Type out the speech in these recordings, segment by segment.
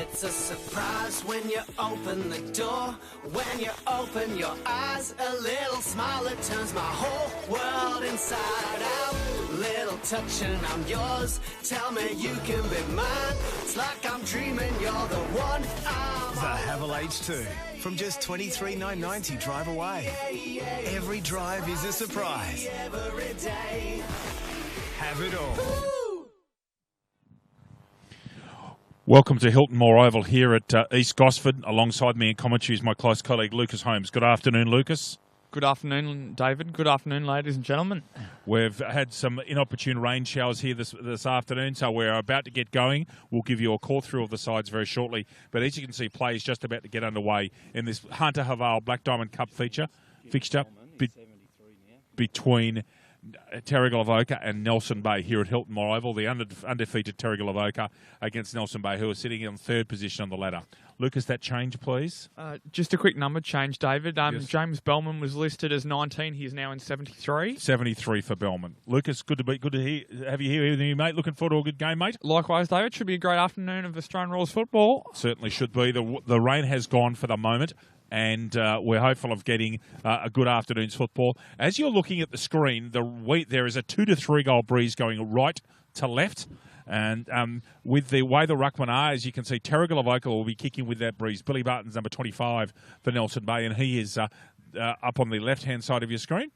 It's a surprise when you open the door. When you open your eyes, a little smile that turns my whole world inside out. Little touch and I'm yours. Tell me you can be mine. It's like I'm dreaming you're the one. The Havel H2 from just $23,990 drive away. Every drive is a surprise. Every day. Have it all. Welcome to Hilton Moore Oval here at East Gosford. Alongside me in commentary is my close colleague Lucas Holmes. Good afternoon, Lucas. Good afternoon, David. Good afternoon, ladies and gentlemen. We've had some inopportune rain showers here this afternoon, so we're about to get going. We'll give you a call through of the sides very shortly. But as you can see, play is just about to get underway in this Hunter Haval Black Diamond Cup fixture between Terrigal Avoca and Nelson Bay here at Hilton Moore Oval. The undefeated Terrigal Avoca against Nelson Bay, who are sitting in third position on the ladder. Lucas, that change, please. Just a quick number change, David. Yes. James Bellman was listed as 19. He's now in 73. 73 for Bellman. Lucas, good to have you here with me, mate. Looking forward to a good game, mate. Likewise, David. Should be a great afternoon of Australian rules football. Certainly should be. The rain has gone for the moment, and we're hopeful of getting a good afternoon's football. As you're looking at the screen, there is a 2 to 3 goal breeze going right to left. And with the way the ruckman are, as you can see, Terrigal Avoca will be kicking with that breeze. Billy Barton's number 25 for Nelson Bay, and he is up on the left-hand side of your screen.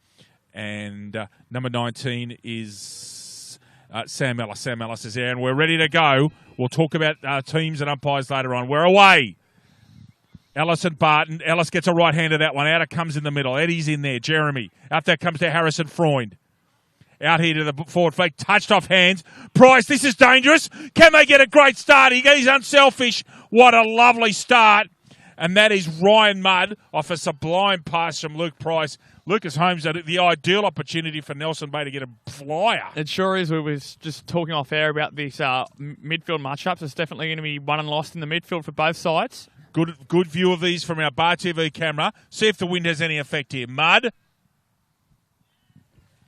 And number 19 is Sam Ellis. Sam Ellis is there, and we're ready to go. We'll talk about teams and umpires later on. We're away. Ellis and Barton. Ellis gets a right hand to that one. Out it comes in the middle. Eddie's in there. Jeremy. Out there comes to Harrison Freund. Out here to the forward flank. Touched off hands. Price, this is dangerous. Can they get a great start? He's unselfish. What a lovely start. And that is Ryan Mudd off a sublime pass from Luke Price. Lucas Holmes had the ideal opportunity for Nelson Bay to get a flyer. It sure is. We were just talking off air about these midfield matchups. It's definitely going to be won and lost in the midfield for both sides. Good view of these from our Bar TV camera. See if the wind has any effect here. Mudd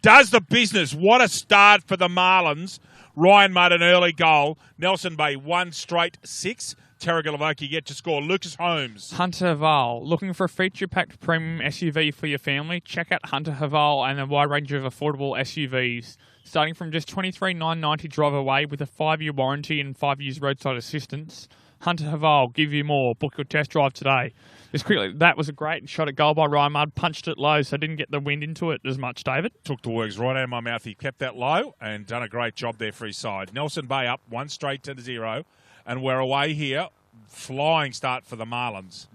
does the business. What a start for the Marlins. Ryan Mudd, an early goal. Nelson Bay, 1 straight 6. Terrigal Avoca yet to score. Lucas Holmes. Hunter Haval. Looking for a feature-packed premium SUV for your family? Check out Hunter Haval and a wide range of affordable SUVs. Starting from just $23,990 drive away with a 5-year warranty and 5 years roadside assistance. Hunter Haval, give you more. Book your test drive today. Just quickly, that was a great shot at goal by Ryan Mudd. Punched it low, so didn't get the wind into it as much, David. Took the words right out of my mouth. He kept that low and done a great job there for his side. Nelson Bay up 1 straight to 0. And we're away here. Flying start for the Marlins.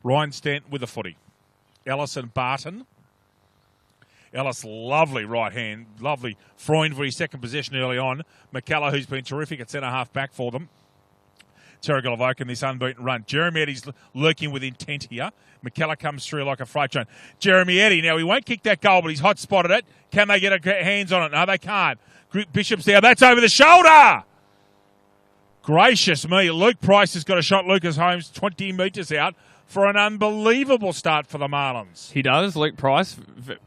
Ryan Stanton with the footy. Ellis and Barton. Ellis, lovely right hand. Lovely Freund for his second possession early on. McKellar, who's been terrific at centre-half back for them. Terrigal Avoca in this unbeaten run. Jeremy Eddie's lurking with intent here. McKellar comes through like a freight train. Jeremy Eddie, now he won't kick that goal, but he's hot-spotted it. Can they get hands on it? No, they can't. Bishop's there. That's over the shoulder. Gracious me. Luke Price has got a shot. Lucas Holmes 20 metres out for an unbelievable start for the Marlins. He does. Luke Price,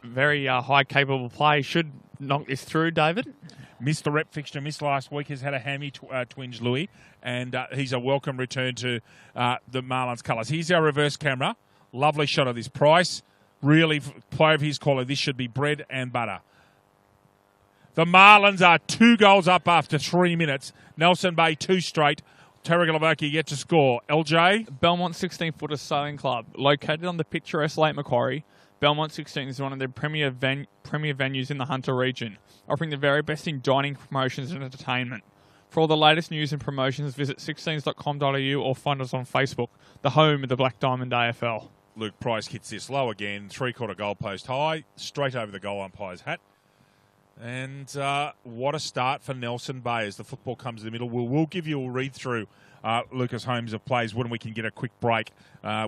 very high capable play. Should knock this through, David. Missed the rep fixture, missed last week, has had a hammy twinge, Louis, and he's a welcome return to the Marlins colours. Here's our reverse camera. Lovely shot of this. Price, really play of his quality. This should be bread and butter. The Marlins are 2 goals up after 3 minutes. Nelson Bay 2 straight. Terrigal Avoca yet to score. LJ? Belmont 16-footer sailing club. Located on the picturesque Lake Macquarie, Belmont 16 is one of the premier venues in the Hunter region, offering the very best in dining, promotions and entertainment. For all the latest news and promotions, visit 16s.com.au or find us on Facebook, the home of the Black Diamond AFL. Luke Price hits this low again, 3/4 goal post high, straight over the goal umpire's hat. And what a start for Nelson Bay as the football comes in the middle. We'll give you a read-through, Lucas Holmes, of plays when we can get a quick break.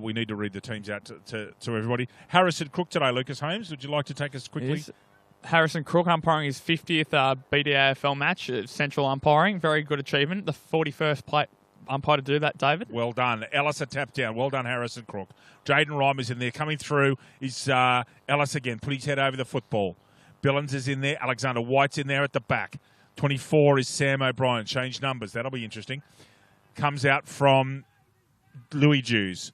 We need to read the teams out to everybody. Harrison Crook today, Lucas Holmes. Would you like to take us quickly? Yes. Harrison Crook umpiring his 50th BDAFL match, central umpiring. Very good achievement. The 41st umpire to do that, David. Well done. Ellis a tap down. Well done, Harrison Crook. Jaden Reimer's in there. Coming through is Ellis again. Put his head over the football. Billings is in there. Alexander White's in there at the back. 24 is Sam O'Brien. Change numbers. That'll be interesting. Comes out from Louis Jews.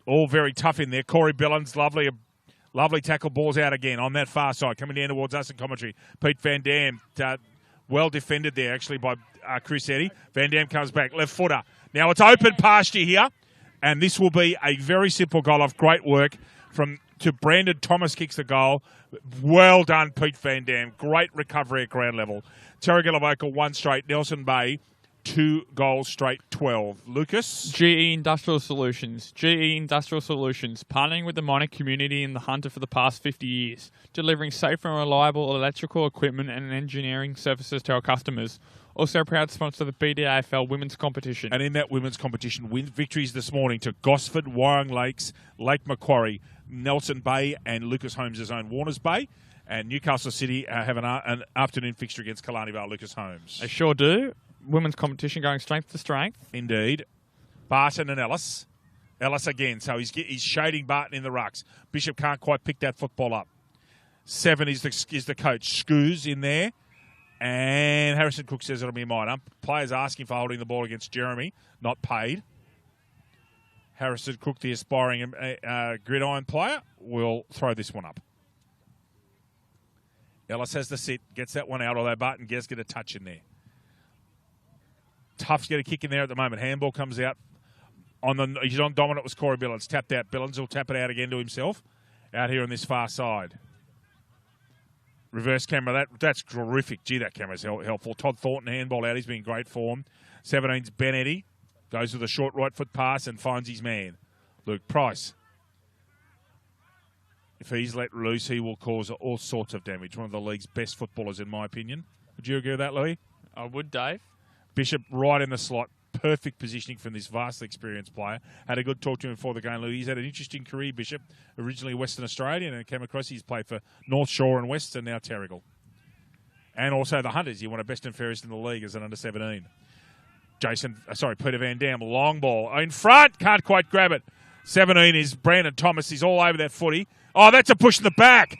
All very tough in there. Corey Billins, lovely tackle. Ball's out again on that far side. Coming down towards us in commentary. Pete Van Dam, well defended there actually by Chris Eddy. Van Dam comes back. Left footer. Now it's open pasture here. And this will be a very simple goal off great work to Brandon Thomas kicks the goal. Well done, Pete Van Dam. Great recovery at ground level. Terrigal Avoca 1 straight. Nelson Bay 2 goals straight 12. Lucas? GE Industrial Solutions. GE Industrial Solutions, partnering with the mining community in the Hunter for the past 50 years, delivering safe and reliable electrical equipment and engineering services to our customers. Also proud sponsor of the BDAFL women's competition. And in that women's competition, victories this morning to Gosford, Wyong Lakes, Lake Macquarie, Nelson Bay and Lucas Holmes' own Warners Bay. And Newcastle City have an afternoon fixture against Killarney Vale, Lucas Holmes. They sure do. Women's competition going strength to strength. Indeed. Barton and Ellis. Ellis again. So he's shading Barton in the rucks. Bishop can't quite pick that football up. 7 is the coach. Scoos in there. And Harrison Cook says it'll be mine. Players asking for holding the ball against Jeremy. Not paid. Harrison Cook, the aspiring gridiron player, will throw this one up. Ellis has the sit. Gets that one out, although Barton gets a touch in there. Tuff's get a kick in there at the moment. Handball comes out. He's on dominant was Corey Billins. Tapped out. Billins will tap it out again to himself. Out here on this far side. Reverse camera. That's terrific. Gee, that camera's helpful. Todd Thornton handball out. He's been in great form. 17's Ben Eddy. Goes with a short right foot pass and finds his man. Luke Price. If he's let loose, he will cause all sorts of damage. One of the league's best footballers, in my opinion. Would you agree with that, Louis? I would, Dave. Bishop right in the slot. Perfect positioning from this vastly experienced player. Had a good talk to him before the game, Louis. He's had an interesting career, Bishop. Originally Western Australian and came across. He's played for North Shore and West and now Terrigal. And also the Hunters. He won a best and fairest in the league as an under-17. Peter Van Dam, long ball. In front, can't quite grab it. 17 is Brandon Thomas. He's all over that footy. Oh, that's a push in the back.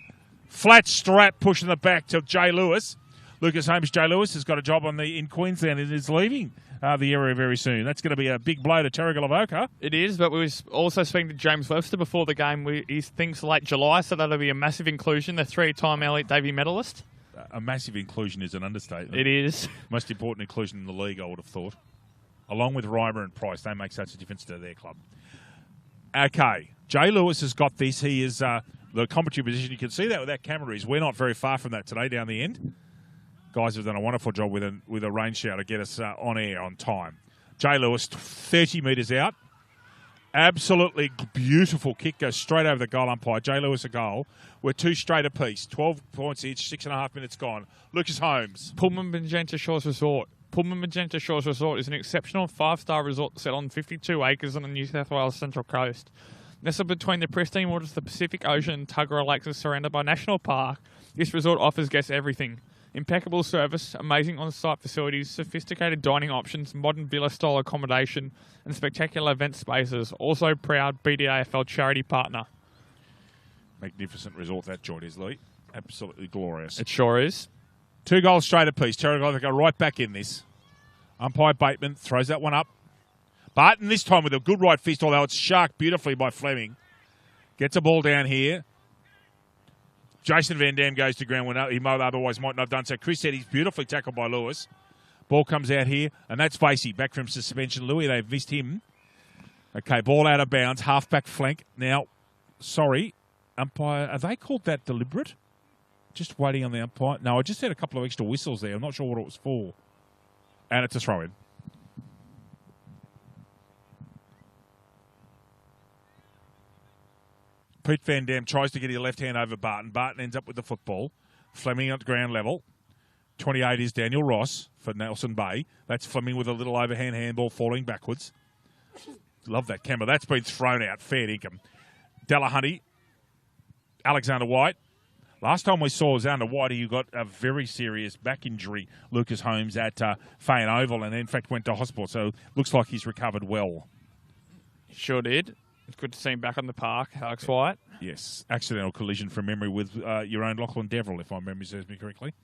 Flat strap push in the back to Jay Lewis. Lucas Holmes, Jay Lewis, has got a job in Queensland and is leaving the area very soon. That's going to be a big blow to Terrigal Avoca. It is, but we were also speaking to James Webster before the game. He thinks late July, so that'll be a massive inclusion. The 3-time Elite Davey medalist. A massive inclusion is an understatement. It is. Most important inclusion in the league, I would have thought. Along with Reimer and Price, they make such a difference to their club. Okay, Jay Lewis has got this. He is the commentary position. You can see that with that camera. We're not very far from that today down the end. Guys have done a wonderful job with a rain shower to get us on air on time. Jay Lewis, 30 metres out. Absolutely beautiful kick. Goes straight over the goal umpire. Jay Lewis a goal. We're 2 straight apiece. 12 points each. 6.5 minutes gone. Lucas Holmes. Pullman Magenta Shores Resort. Pullman Magenta Shores Resort is an exceptional 5-star resort set on 52 acres on the New South Wales Central Coast. Nestled between the pristine waters of the Pacific Ocean and Tuggerah Lakes and surrounded by National Park, this resort offers guests everything. Impeccable service, amazing on-site facilities, sophisticated dining options, modern villa-style accommodation, and spectacular event spaces. Also proud BDAFL charity partner. Magnificent resort that joint is, Lee. Absolutely glorious. It sure is. 2 goals straight apiece. Terrigal, they go right back in this. Umpire Bateman throws that one up. Barton this time with a good right fist, although it's sharked beautifully by Fleming. Gets a ball down here. Jason Van Dam goes to ground when he otherwise might not have done so. Chris said he's beautifully tackled by Lewis. Ball comes out here, and that's Facey back from suspension. Louis, they've missed him. Okay, ball out of bounds, half-back flank. Now, sorry, umpire, are they called that deliberate? Just waiting on the umpire. No, I just had a couple of extra whistles there. I'm not sure what it was for. And it's a throw-in. Pete Van Dam tries to get his left hand over Barton. Barton ends up with the football. Fleming at ground level. 28 is Daniel Ross for Nelson Bay. That's Fleming with a little overhand handball falling backwards. Love that camera. That's been thrown out. Fair income. Delahunty. Alexander White. Last time we saw Alexander White, he got a very serious back injury, Lucas Holmes, at Fane Oval, and in fact went to hospital. So looks like he's recovered well. Sure did. It's good to see him back on the park, Alex White. Yes. Accidental collision from memory with your own Lachlan Deverell, if my memory serves me correctly.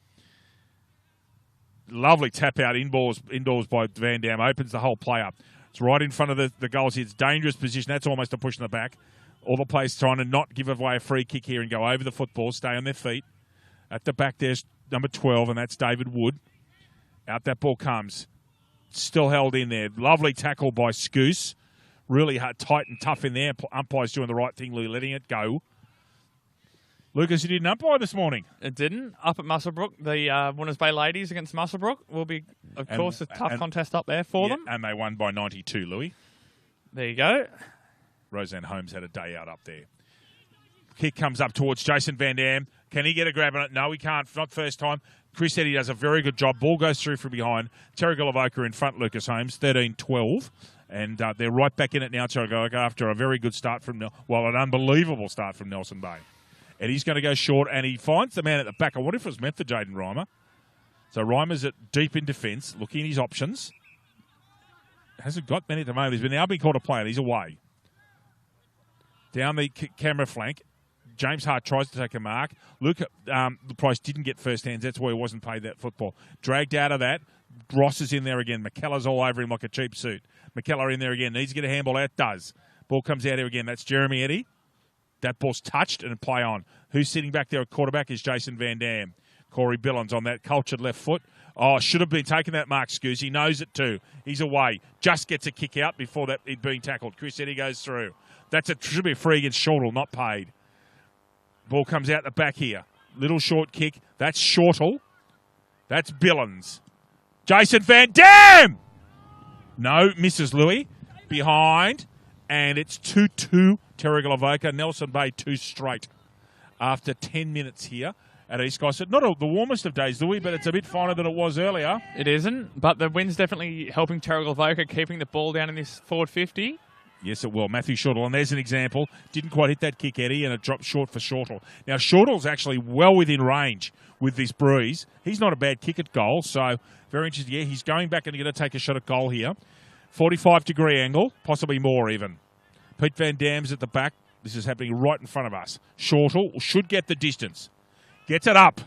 Lovely tap out indoors by Van Dam. Opens the whole play up. It's right in front of the goals here. It's dangerous position. That's almost a push in the back. All the players trying to not give away a free kick here and go over the football, stay on their feet. At the back there's number 12, and that's David Wood. Out that ball comes. Still held in there. Lovely tackle by Scoose. Really hard, tight and tough in there. Umpire's doing the right thing, letting it go. Lucas, you didn't umpire this morning. It didn't. Up at Muswellbrook, the Winners Bay Ladies against Muswellbrook will be, of course, a tough contest up there for them. And they won by 92, Louis. There you go. Roseanne Holmes had a day out up there. Kick comes up towards Jason Van Dam. Can he get a grab on it? No, he can't. Not first time. Chris Eddy does a very good job. Ball goes through from behind. Terrigal Avoca in front, Lucas Holmes, 13-12. And they're right back in it now, Terrigal Avoca, after a very good start from, an unbelievable start from Nelson Bay. Eddie's going to go short, and he finds the man at the back. I wonder if it was meant for Jaden Reimer. So Reimer's deep in defence, looking at his options. Hasn't got many at the moment. He's now been called a play, and he's away. Down the camera flank, James Hart tries to take a mark. Luke Price didn't get first hands. That's why he wasn't paid that football. Dragged out of that. Ross is in there again. McKellar's all over him like a cheap suit. McKellar in there again. Needs to get a handball out. Does. Ball comes out here again. That's Jeremy Eddy. That ball's touched and play on. Who's sitting back there at quarterback is Jason Van Dam. Corey Billons on that cultured left foot. Oh, should have been taking that mark, Scoos. He knows it too. He's away. Just gets a kick out before that it being tackled. Chris Eddy goes through. Should be a free against Shortle, not paid. Ball comes out the back here. Little short kick. That's Shortle. That's Billons. Jason Van Dam! No, misses Louis. Behind. And it's 2-2. Terrigal Avoca. Nelson Bay 2 straight. After 10 minutes here at East Gosford. Not the warmest of days, Louis, but it's a bit finer than it was earlier. It isn't, but the wind's definitely helping Terrigal Avoca, keeping the ball down in this forward 50. Yes, it will. Matthew Shortle, and there's an example. Didn't quite hit that kick, Eddie, and it dropped short for Shortle. Now, Shortle's actually well within range with this breeze. He's not a bad kick at goal, so very interesting. Yeah, he's going back and going to take a shot at goal here. 45-degree angle, possibly more even. Pete Van Dam's at the back. This is happening right in front of us. Shortle should get the distance. Gets it up.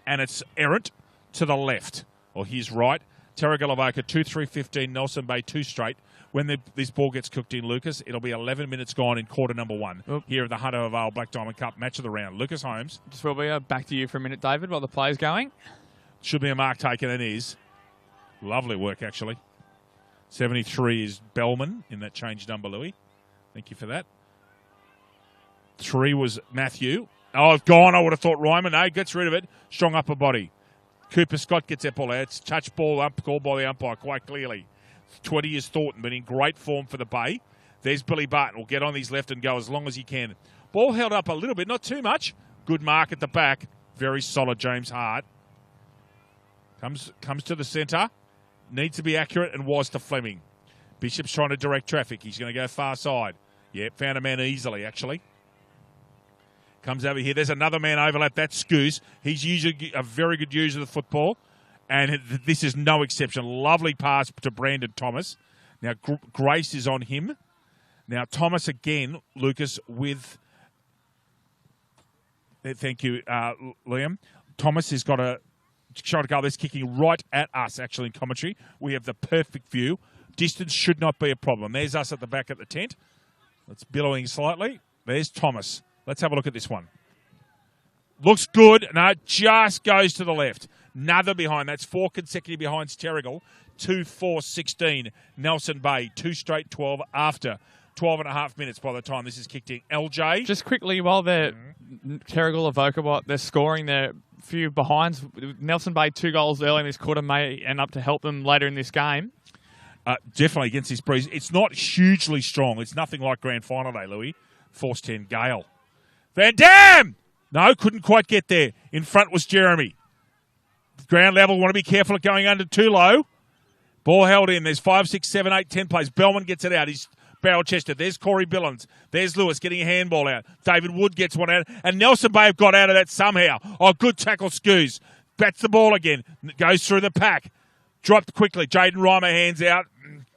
And it's errant to the left. Or his right. Terrigal Avoca 2-3-15. Nelson Bay 2 straight. When this ball gets cooked in, Lucas, it'll be 11 minutes gone in quarter number 1 here at the Hunter Vale Black Diamond Cup match of the round. Lucas Holmes. Just will be back to you for a minute, David, while the play's going. Should be a mark taken, and is. Lovely work, actually. 73 is Bellman in that change number, Louis. Thank you for that. 3 was Matthew. Oh, it's gone. I would have thought Ryman. No, gets rid of it. Strong upper body. Cooper Scott gets that ball out. It's touch ball up, called by the umpire quite clearly. 20 is Thornton, but in great form for the Bay. There's Billy Barton. Will get on his left and go as long as he can. Ball held up a little bit, not too much. Good mark at the back. Very solid, James Hart. Comes to the centre. Needs to be accurate and was to Fleming. Bishop's trying to direct traffic. He's going to go far side. Yeah, found a man easily, actually. Comes over here. There's another man overlap. That's Scoos. He's usually a very good user of the football. And this is no exception. Lovely pass to Brandon Thomas. Now, Grace is on him. Now, Thomas again, Lucas, with... Thank you, Liam. Thomas has got a shot at goal that's kicking right at us, actually, in commentary. We have the perfect view. Distance should not be a problem. There's us at the back of the tent. It's billowing slightly. There's Thomas. Let's have a look at this one. Looks good. No, just goes to the left. Another behind. That's 4 consecutive behinds Terrigal. 2-4-16. Nelson Bay. 2 straight 12 after 12 and a half minutes by the time this is kicked in. LJ. Just quickly, while they're Terrigal Avoca, they're scoring their few behinds. Nelson Bay 2 goals early in this quarter may end up to help them later in this game. Definitely against this breeze. It's not hugely strong. It's nothing like grand final day, Louis. Force 10, Gale. Van Dam! No, couldn't quite get there. In front was Jeremy. Ground level, want to be careful of going under too low. Ball held in. There's 5, 6, 7, 8, 10 plays. Bellman gets it out. He's barrel-chested. There's Corey Billons. There's Lewis getting a handball out. David Wood gets one out. And Nelson Bay have got out of that somehow. Oh, good tackle, Scoos. Bats the ball again. Goes through the pack. Dropped quickly. Jaden Reimer hands out.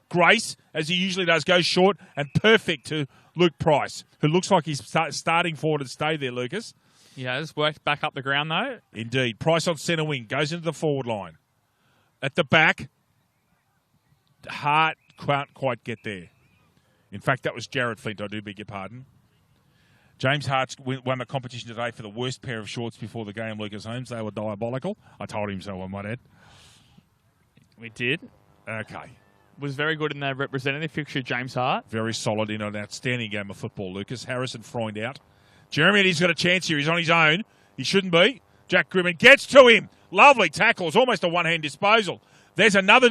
Grace, as he usually does, goes short. And perfect to Luke Price, who looks like he's starting forward and stay there, Lucas. Yeah, it's worked back up the ground, though. Indeed. Price on centre wing. Goes into the forward line. At the back, Hart can't quite get there. In fact, that was Jared Flint, I do beg your pardon. James Hart's won the competition today for the worst pair of shorts before the game, Lucas Holmes. They were diabolical. I told him so, I might add. We did. Okay. Was very good in their representative fixture, James Hart. Very solid in an outstanding game of football, Lucas. Harrison Freund out. Jeremy Eddie's got a chance here. He's on his own. He shouldn't be. Jack Grimman gets to him. Lovely tackles. Almost a one-hand disposal. There's another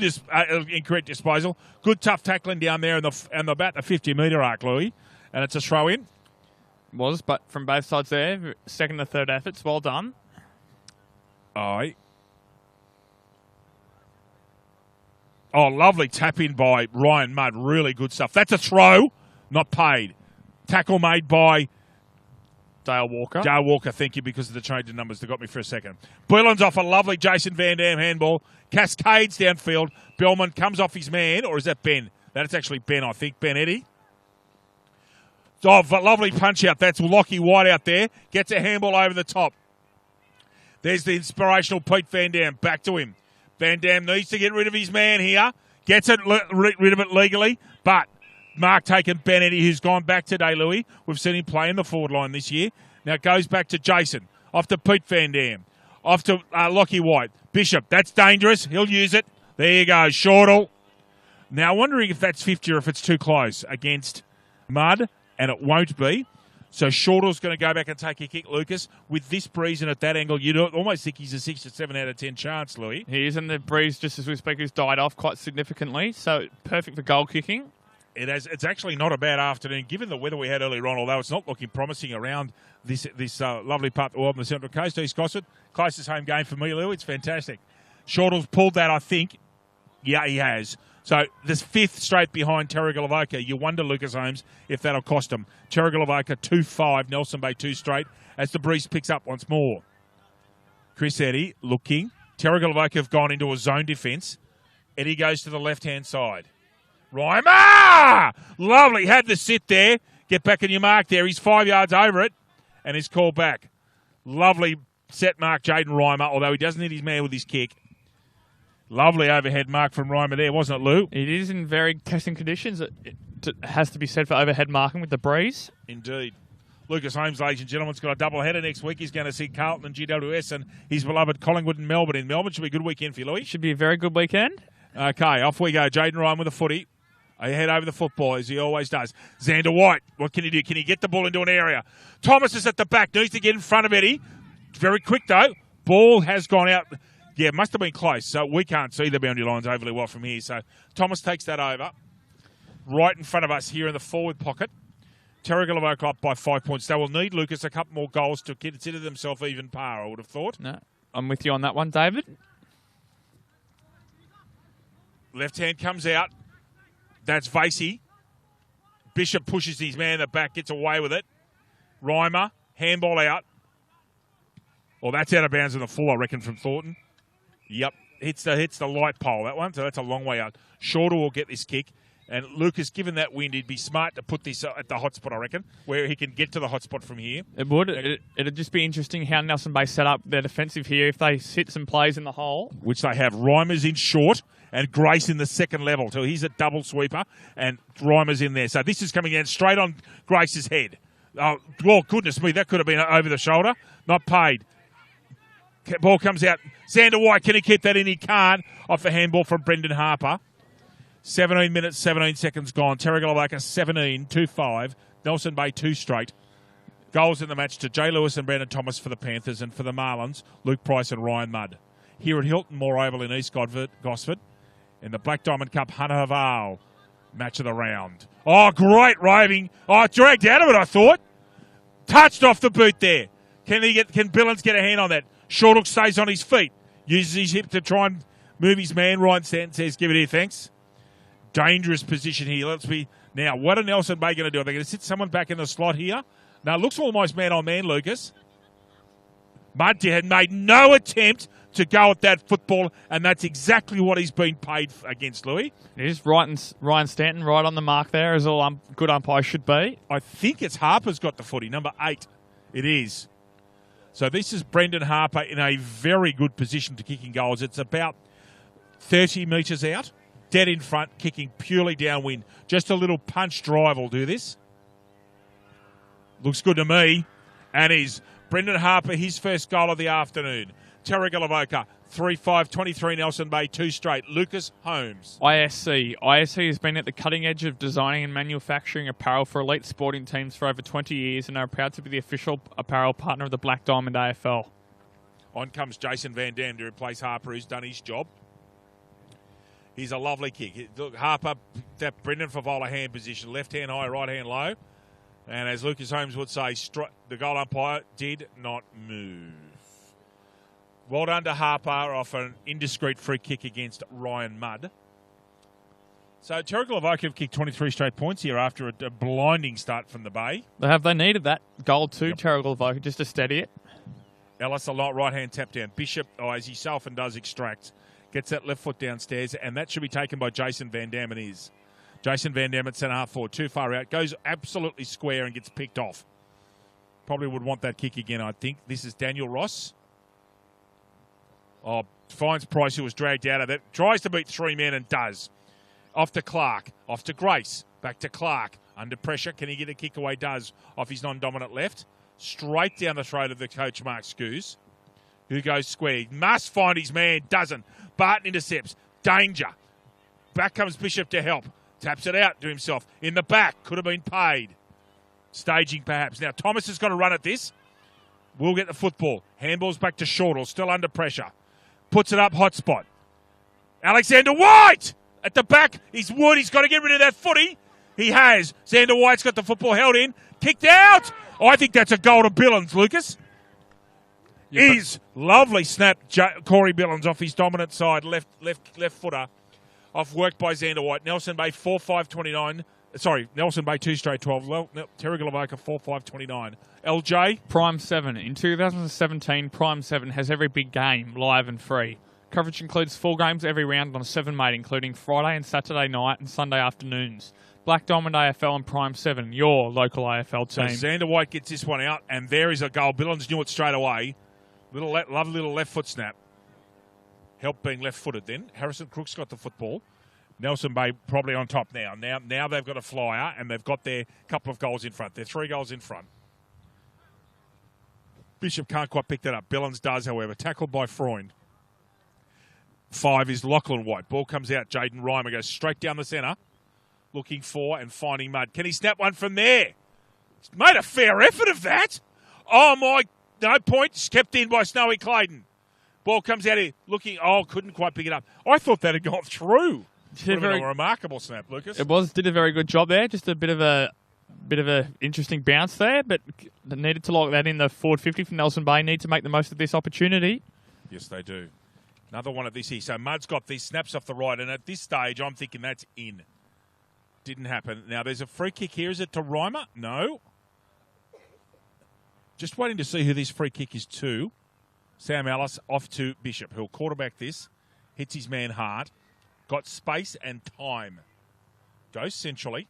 incorrect disposal. Good tough tackling down there in about the 50-metre arc, Louis. And it's a throw-in. Was, but from both sides there, second and third efforts. Well done. Aye. Oh, lovely tap-in by Ryan Mudd. Really good stuff. That's a throw, not paid. Tackle made by Dale Walker. Dale Walker, thank you, because of the change in numbers that got me for a second. Boylan's off a lovely Jason Van Dam handball. Cascades downfield. Bellman comes off his man, or is that Ben? That's actually Ben, I think. Ben Eddy. Oh, lovely punch out. That's Lockie White out there. Gets a handball over the top. There's the inspirational Pete Van Dam. Back to him. Van Dam needs to get rid of his man here. Gets rid of it legally. But Mark taking Ben Eddy, who's gone back today, Louis. We've seen him play in the forward line this year. Now it goes back to Jason. Off to Pete Van Dam. Off to Lockie White. Bishop, that's dangerous. He'll use it. There you go. Shortle. Now wondering if that's 50 or if it's too close against Mudd. And it won't be. So Shortle's going to go back and take a kick, Lucas. With this breeze and at that angle, you'd almost think he's a 6 to 7 out of 10 chance, Louis. He is, and the breeze, just as we speak, has died off quite significantly. So perfect for goal kicking. It's actually not a bad afternoon, given the weather we had earlier on, although it's not looking promising around this lovely part of the world on the Central Coast, East Gosford. Closest home game for me, Lou. It's fantastic. Shortle's pulled that, I think. Yeah, he has. So this fifth straight behind Terrigal Avoca. You wonder, Lucas Holmes, if that'll cost him. Terrigal Avoca 2-5, Nelson Bay 2 straight as the breeze picks up once more. Chris Eddy looking. Terrigal Avoca have gone into a zone defence. Eddy goes to the left-hand side. Reimer! Lovely. Had the sit there. Get back in your mark there. He's 5 yards over it and he's called back. Lovely set mark, Jaden Reimer, although he doesn't hit his man with his kick. Lovely overhead mark from Reimer there, wasn't it, Lou? It is in very testing conditions. It has to be said for overhead marking with the breeze. Indeed. Lucas Holmes, ladies and gentlemen, has got a double header next week. He's going to see Carlton and GWS and his beloved Collingwood and Melbourne. In Melbourne should be a good weekend for you, Louis. Should be a very good weekend. Okay, off we go. Jaden Reimer with a footy. Ahead over the football, as he always does. Xander White, what can he do? Can he get the ball into an area? Thomas is at the back, needs to get in front of Eddie. Very quick, though. Ball has gone out. Yeah, it must have been close, so we can't see the boundary lines overly well from here. So Thomas takes that over. Right in front of us here in the forward pocket. Terrigal Avoca up by 5 points. They will need, Lucas, a couple more goals to consider themselves even par, I would have thought. No, I'm with you on that one, David. Left hand comes out. That's Vasey. Bishop pushes his man in the back, gets away with it. Reimer, handball out. Well, that's out of bounds in the full, I reckon, from Thornton. Yep, hits the light pole, that one, so that's a long way out. Shorter will get this kick. And Lucas, given that wind, he'd be smart to put this at the hotspot, I reckon, where he can get to the hotspot from here. It would. It'd just be interesting how Nelson Bay set up their defensive here if they hit some plays in the hole. Which they have. Reimer's in short and Grace in the second level. So he's a double sweeper and Reimer's in there. So this is coming in straight on Grace's head. Oh, well, goodness me, that could have been over the shoulder. Not paid. Ball comes out. Xander White, can he keep that in? He can't. Off the handball from Brendan Harper. 17 minutes, 17 seconds gone. Terrigal Avoca 17, 2-5. Nelson Bay 2 straight. Goals in the match to Jay Lewis and Brandon Thomas for the Panthers, and for the Marlins, Luke Price and Ryan Mudd. Here at Hilton Moore Oval in East Gosford, in the Black Diamond Cup Hunter Haval match of the round. Oh, great raving. Oh, dragged out of it, I thought. Touched off the boot there. Can Billings get a hand on that? Shortlook stays on his feet. Uses his hip to try and move his man. Ryan Stanton says, give it here, thanks. Dangerous position here. Now, what are Nelson Bay going to do? Are they going to sit someone back in the slot here? Now, it looks almost man-on-man, Lucas. Mudd had made no attempt to go at that football, and that's exactly what he's been paid against, Louis. It is Ryan Stanton right on the mark there, as all good umpires should be. I think it's Harper's got the footy, number 8. It is. So this is Brendan Harper in a very good position to kicking goals. It's about 30 metres out. dead in front, kicking purely downwind. Just a little punch drive will do this. Looks good to me. And is Brendan Harper, his first goal of the afternoon. Terrigal Avoca, 3-5, 23 Nelson Bay, 2 straight. Lucas Holmes. ISC. ISC has been at the cutting edge of designing and manufacturing apparel for elite sporting teams for over 20 years and are proud to be the official apparel partner of the Black Diamond AFL. On comes Jason Van Dam to replace Harper, who's done his job. He's a lovely kick. Look, Harper, that Brendan Favola hand position, left hand high, right hand low. And as Lucas Holmes would say, the goal umpire did not move. Well done to Harper off an indiscreet free kick against Ryan Mudd. So Terrigal Avoca have kicked 23 straight points here after a blinding start from the Bay. They needed that goal too, Terrigal Avoca, just to steady it. Ellis a lot right hand tap down. Bishop, as he so often does, extracts. Gets that left foot downstairs, and that should be taken by Jason Van Dam, and is. Jason Van Dam at centre half forward, too far out. Goes absolutely square and gets picked off. Probably would want that kick again, I think. This is Daniel Ross. Finds Price, who was dragged out of it. Tries to beat 3 men and does. Off to Clark. Off to Grace. Back to Clark. Under pressure. Can he get a kick away? Does. Off his non-dominant left. Straight down the throat of the coach, Mark Scoos, who goes square. He must find his man. Doesn't. Barton intercepts. Danger. Back comes Bishop to help. Taps it out to himself. In the back. Could have been paid. Staging perhaps. Now Thomas has got to run at this. Will get the football. Handball's back to Shortall. Still under pressure. Puts it up. Hot spot. Alexander White! At the back. He's Wood. He's got to get rid of that footy. He has. Xander White's got the football held in. Kicked out. I think that's a goal to Billings, Lucas. Is lovely snap. Corey Billings off his dominant side. Left footer. Off worked by Xander White. Nelson Bay 4-5-29. Sorry, Nelson Bay 2 straight 12. Terrigal Avoca 4-5-29. LJ? Prime 7. In 2017, Prime 7 has every big game live and free. Coverage includes 4 games every round on 7 mate, including Friday and Saturday night and Sunday afternoons. Black Diamond AFL and Prime 7, your local AFL team. So Xander White gets this one out, and there is a goal. Billings knew it straight away. Lovely little left foot snap. Help being left-footed then. Harrison Crook's got the football. Nelson Bay probably on top now. Now they've got a flyer, and they've got their couple of goals in front. They're 3 goals in front. Bishop can't quite pick that up. Billings does, however. Tackled by Freund. 5 is Lachlan White. Ball comes out. Jaden Reimer goes straight down the centre. Looking for and finding Mudd. Can he snap one from there? He's made a fair effort of that. Oh, my. No points. Kept in by Snowy Clayton. Ball comes out here. Looking. Oh, couldn't quite pick it up. I thought that had gone through. Would have been a remarkable snap, Lucas. It was. Did a very good job there. Just a bit of a interesting bounce there, but they needed to lock that in the forward 50 from Nelson Bay. Need to make the most of this opportunity. Yes, they do. Another one of this here. So Mudd's got these snaps off the right, and at this stage, I'm thinking that's in. Didn't happen. Now, there's a free kick here. Is it to Reimer? No. Just waiting to see who this free kick is to. Sam Ellis off to Bishop, who'll quarterback this. Hits his man hard. Got space and time. Goes centrally.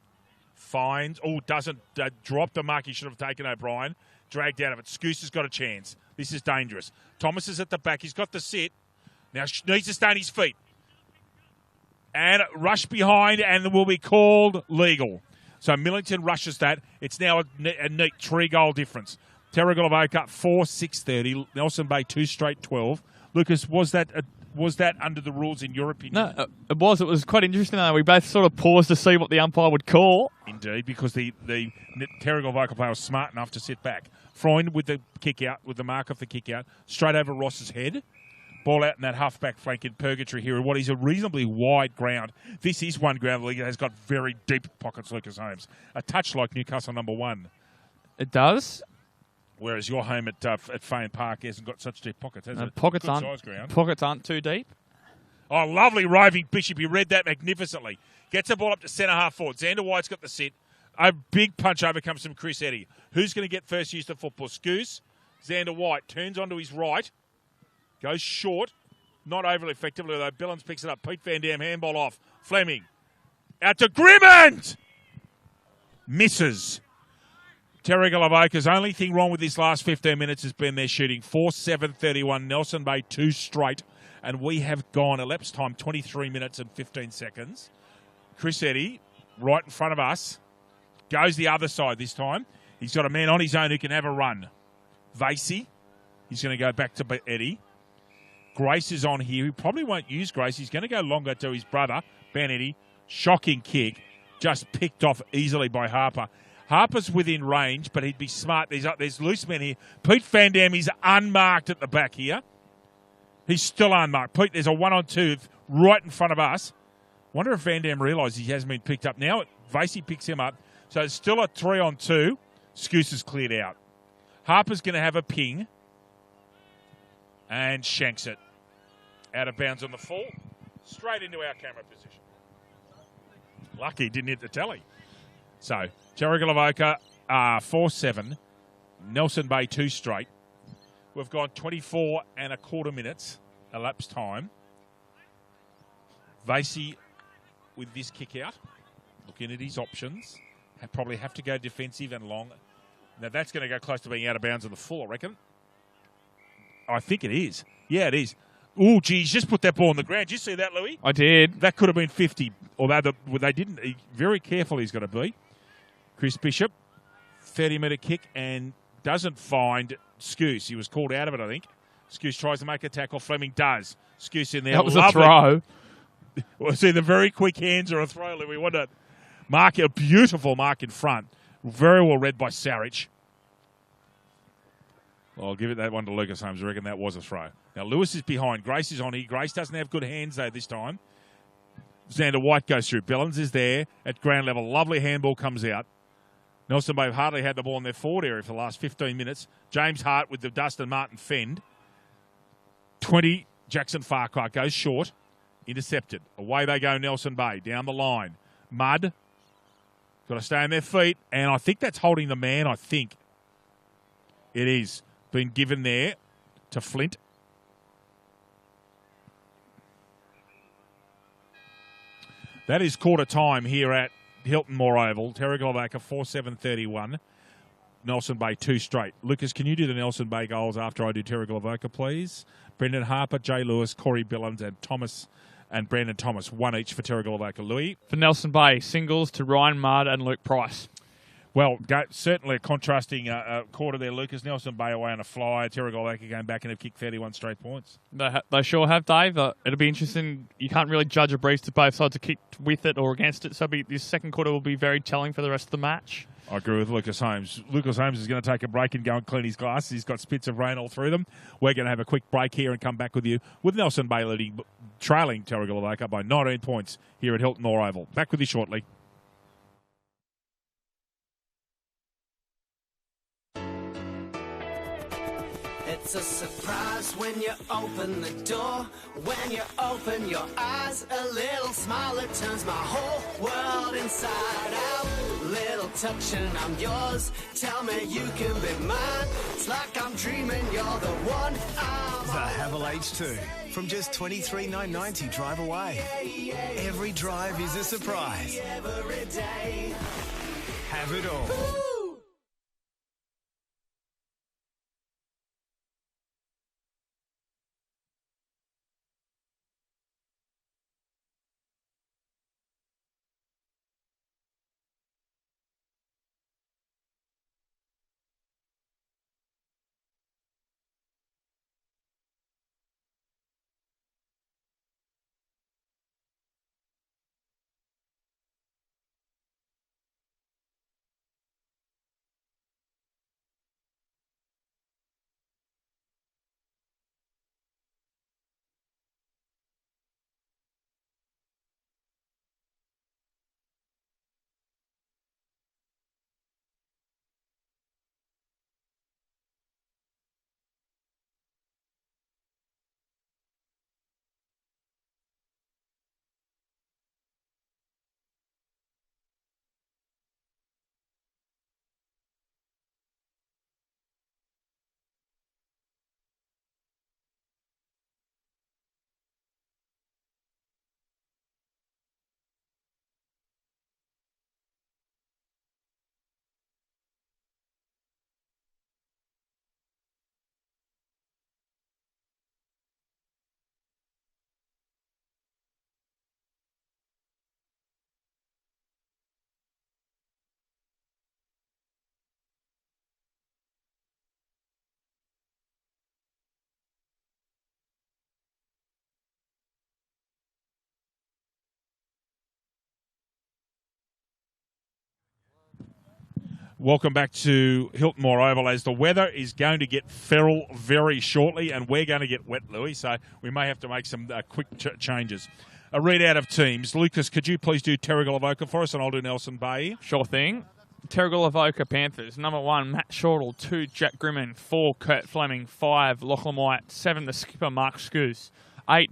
Finds. Oh, doesn't drop the mark he should have taken, O'Brien. Dragged out of it. Scoose has got a chance. This is dangerous. Thomas is at the back. He's got the sit. Now needs to stay on his feet. And rush behind and will be called legal. So Millington rushes that. It's now a neat 3-goal difference. Terrigal Avoca 4-6-30. Nelson Bay 2 straight 12. Lucas, was that under the rules in your opinion? No, it was. It was quite interesting though. We both sort of paused to see what the umpire would call. Indeed, because the Terrigal Avoca player was smart enough to sit back. Freund with the kick out, with the mark of the kick out, straight over Ross's head. Ball out in that half-back flank in purgatory here in what is a reasonably wide ground. This is one ground league that has got very deep pockets, Lucas Holmes. A touch like Newcastle number 1. It does. Whereas your home at Fane Park hasn't got such deep pockets, has it? Pockets aren't too deep. Oh, lovely roving Bishop. He read that magnificently. Gets the ball up to centre half forward. Xander White's got the sit. A big punch over comes from Chris Eddy. Who's going to get first use of football? Scoose. Xander White turns onto his right. Goes short. Not overly effectively, though. Billings picks it up. Pete Van Dam, handball off. Fleming. Out to Grimmond! Misses. Terrigal Avoca's only thing wrong with this last 15 minutes has been their shooting. 4-7-31. Nelson Bay 2 straight. And we have gone elapsed time 23 minutes and 15 seconds. Chris Eddy, right in front of us, goes the other side this time. He's got a man on his own who can have a run. Vasey, he's going to go back to Eddy. Grace is on here. He probably won't use Grace. He's going to go longer to his brother, Ben Eddy. Shocking kick. Just picked off easily by Harper. Harper's within range, but he'd be smart. There's loose men here. Pete Van Dam is unmarked at the back here. He's still unmarked. Pete, there's a 1-on-2 right in front of us. Wonder if Van Dam realises he hasn't been picked up. Now Vasey picks him up. So it's still a 3-on-2. Scoose is cleared out. Harper's going to have a ping. And shanks it. Out of bounds on the full. Straight into our camera position. Lucky didn't hit the telly. So, Terrigal Avoca 4-7. Nelson Bay 2 straight. We've gone 24 and a quarter minutes elapsed time. Vasey with this kick out. Looking at his options. Probably have to go defensive and long. Now that's going to go close to being out of bounds on the full, I reckon. I think it is. Yeah, it is. Oh, geez, just put that ball on the ground. Did you see that, Louis? I did. That could have been 50. Although they didn't. Very careful he's got to be. Chris Bishop, 30-metre kick and doesn't find Scoose. He was called out of it, I think. Scoose tries to make a tackle. Fleming does. Scoose in there. That was a throw. Well, see, the very quick hands or a throw, Louis. What a mark, a beautiful mark in front. Very well read by Sarich. Well, I'll give it that one to Lucas Holmes. I reckon that was a throw. Now, Lewis is behind. Grace is on here. Grace doesn't have good hands, though, this time. Xander White goes through. Bellens is there at ground level. Lovely handball comes out. Nelson Bay have hardly had the ball in their forward area for the last 15 minutes. James Hart with the Dustin Martin fend. 20, Jackson Farquhar goes short. Intercepted. Away they go, Nelson Bay. Down the line. Mudd. Got to stay on their feet. And I think that's holding the man, I think. It is. Been given there to Flint. That is quarter time here at Hilton Moore Oval. Terrigal Avoca 4-7-31. Nelson Bay 2 straight. Lucas, can you do the Nelson Bay goals after I do Terrigal Avoca, please? Brendan Harper, Jay Lewis, Corey Billings, and Thomas and Brandon Thomas. One each for Terrigal Avoca. Louis? For Nelson Bay, singles to Ryan Mudd and Luke Price. Well, certainly a contrasting quarter there, Lucas. Nelson Bay away on a fly. Terrigal Avoca going back and have kicked 31 straight points. They sure have, Dave. It'll be interesting. You can't really judge a breeze to both sides to kick with it or against it. So this second quarter will be very telling for the rest of the match. I agree with Lucas Holmes. Lucas Holmes is going to take a break and go and clean his glasses. He's got spits of rain all through them. We're going to have a quick break here and come back with you with Nelson Bay trailing Terrigal Avoca by 19 points here at Hilton Moore Oval. Back with you shortly. It's a surprise when you open the door. When you open your eyes, a little smile that turns my whole world inside out. Little touch and I'm yours. Tell me you can be mine. It's like I'm dreaming you're the one I'm The Havel H2 from just $23,990 drive away. Every drive is a surprise. every day. Have it all. Welcome back to Hilton Moore Oval as the weather is going to get feral very shortly and we're going to get wet, Louis, so we may have to make some quick changes. A readout of teams. Lucas, could you please do Terrigal Avoca for us and I'll do Nelson Bay? Sure thing. Terrigal Avoca Panthers. Number 1, Matt Shortall. 2, Jack Grimman. 4, Kurt Fleming. 5, Lachlan White. 7, the skipper, Mark Scoos. 8,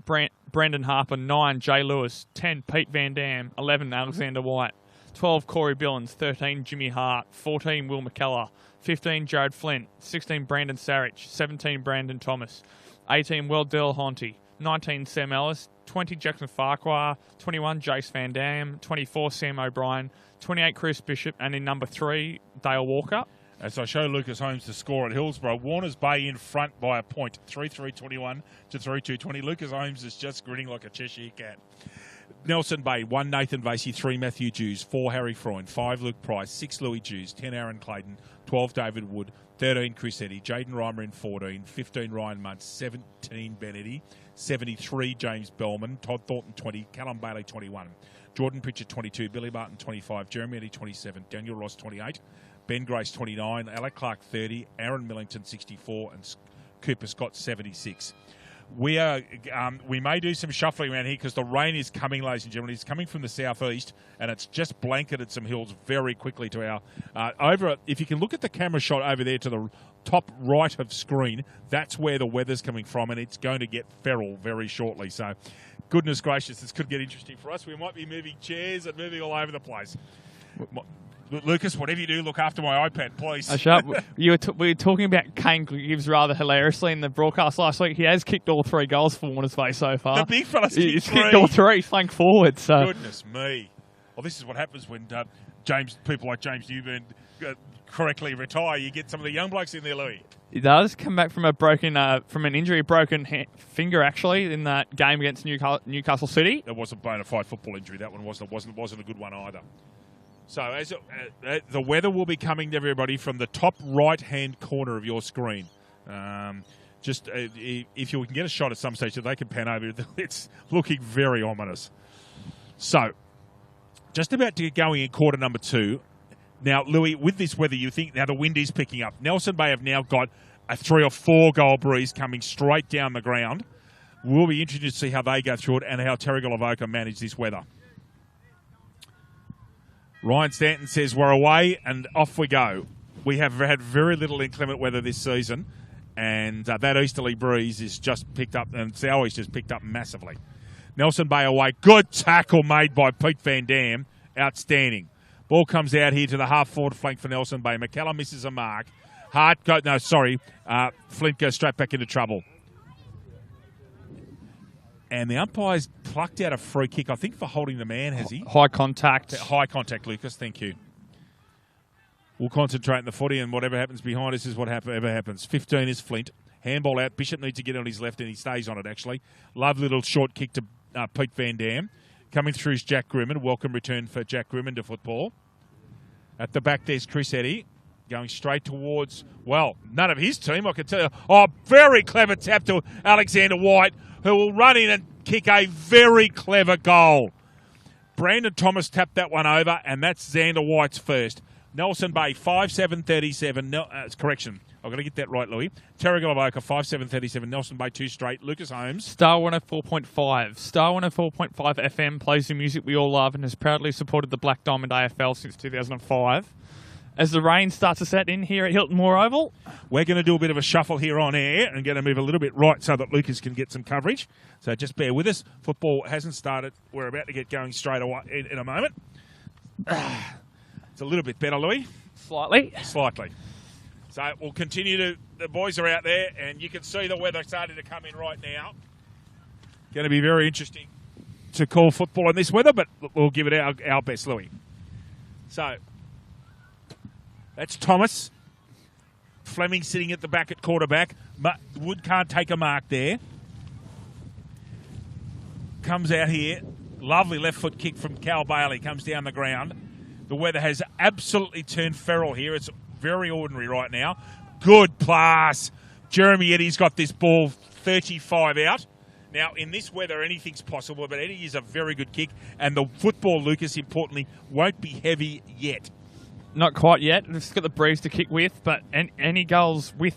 Brandon Harper. 9, Jay Lewis. 10, Pete Van Dam. 11, Alexander White. 12, Corey Billins. 13, Jimmy Hart. 14, Will McKellar. 15, Jared Flint. 16, Brandon Sarich. 17, Brandon Thomas. 18, Will Delahonte. 19, Sam Ellis. 20, Jackson Farquhar. 21, Jace Van Dam. 24, Sam O'Brien. 28, Chris Bishop. And in number 3, Dale Walker. As I show Lucas Holmes the score at Hillsborough, Warners Bay in front by a point, 3-3-21 to 3-2-20. Lucas Holmes is just grinning like a Cheshire cat. Nelson Bay, 1 Nathan Vasey, 3 Matthew Jews, 4 Harry Freund, 5 Luke Price, 6 Louis Jews, 10 Aaron Clayton, 12 David Wood, 13 Chris Eddy, Jaden Reimer in 14, 15 Ryan Muntz, 17 Ben Eddy, 73 James Bellman, Todd Thornton 20, Callum Bailey 21, Jordan Pritchard 22, Billy Barton 25, Jeremy Eddy 27, Daniel Ross 28, Ben Grace 29, Alec Clark 30, Aaron Millington 64, and Cooper Scott 76. We may do some shuffling around here because the rain is coming, ladies and gentlemen. It's coming from the southeast, and it's just blanketed some hills very quickly to our if you can look at the camera shot over there to the top right of screen, that's where the weather's coming from, and it's going to get feral very shortly. So, goodness gracious, this could get interesting for us. We might be moving chairs and moving all over the place. Lucas, whatever you do, look after my iPad, please. We were talking about Kane Gibbs rather hilariously in the broadcast last week. He has kicked all 3 goals for Warners Bay so far. The big fella's kicked all 3. He's playing forward. So. Goodness me. Well, this is what happens when people like James Newburn correctly retire. You get some of the young blokes in there, Louis. He does come back from from an injury, broken finger actually in that game against Newcastle City. It was a bona fide football injury. That one wasn't a good one either. So as the weather will be coming to everybody from the top right-hand corner of your screen. If you can get a shot at some stage that they can pan over, it's looking very ominous. So, just about to get going in quarter number 2. Now, Louis, with this weather, you think now the wind is picking up. Nelson Bay have now got a 3 or 4 goal breeze coming straight down the ground. We'll be interested to see how they go through it and how Terrigal Avoca manage this weather. Ryan Stanton says we're away and off we go. We have had very little inclement weather this season, and that easterly breeze is just picked up, and southeast has picked up massively. Nelson Bay away. Good tackle made by Pete Van Dam. Outstanding. Ball comes out here to the half-forward flank for Nelson Bay. McKellar misses a mark. Flint goes straight back into trouble. And the umpire's plucked out a free kick, I think, for holding the man, has he? High contact. High contact, Lucas. Thank you. We'll concentrate on the footy, and whatever happens behind us is whatever happens. 15 is Flint. Handball out. Bishop needs to get on his left, and he stays on it, actually. Lovely little short kick to Pete Van Dam. Coming through is Jack Grimman. Welcome return for Jack Grimman to football. At the back, there's Chris Eddy. Going straight towards, none of his team, I can tell you. Oh, very clever tap to Alexander White, who will run in and kick a very clever goal. Brandon Thomas tapped that one over, and that's Xander White's first. Nelson Bay, 5-7-37. Correction. I've got to get that right, Louis. Terrigal Avoca, 5-7-37. Nelson Bay, 2 straight. Lucas Holmes. Star 104.5. Star 104.5 FM plays the music we all love and has proudly supported the Black Diamond AFL since 2005. As the rain starts to set in here at Hilton Moore Oval. We're going to do a bit of a shuffle here on air and going to move a little bit right so that Lucas can get some coverage. So just bear with us. Football hasn't started. We're about to get going straight away in a moment. It's a little bit better, Louis. Slightly. So we'll continue the boys are out there and you can see the weather starting to come in right now. Going to be very interesting to call football in this weather, but we'll give it our best, Louis. So that's Thomas. Fleming sitting at the back at quarterback. Wood can't take a mark there. Comes out here. Lovely left foot kick from Cal Bailey. Comes down the ground. The weather has absolutely turned feral here. It's very ordinary right now. Good pass. Jeremy Eddy's got this ball 35 out. Now, in this weather, anything's possible, but Eddy is a very good kick. And the football, Lucas, importantly, won't be heavy yet. Not quite yet. It's got the breeze to kick with, but any goals with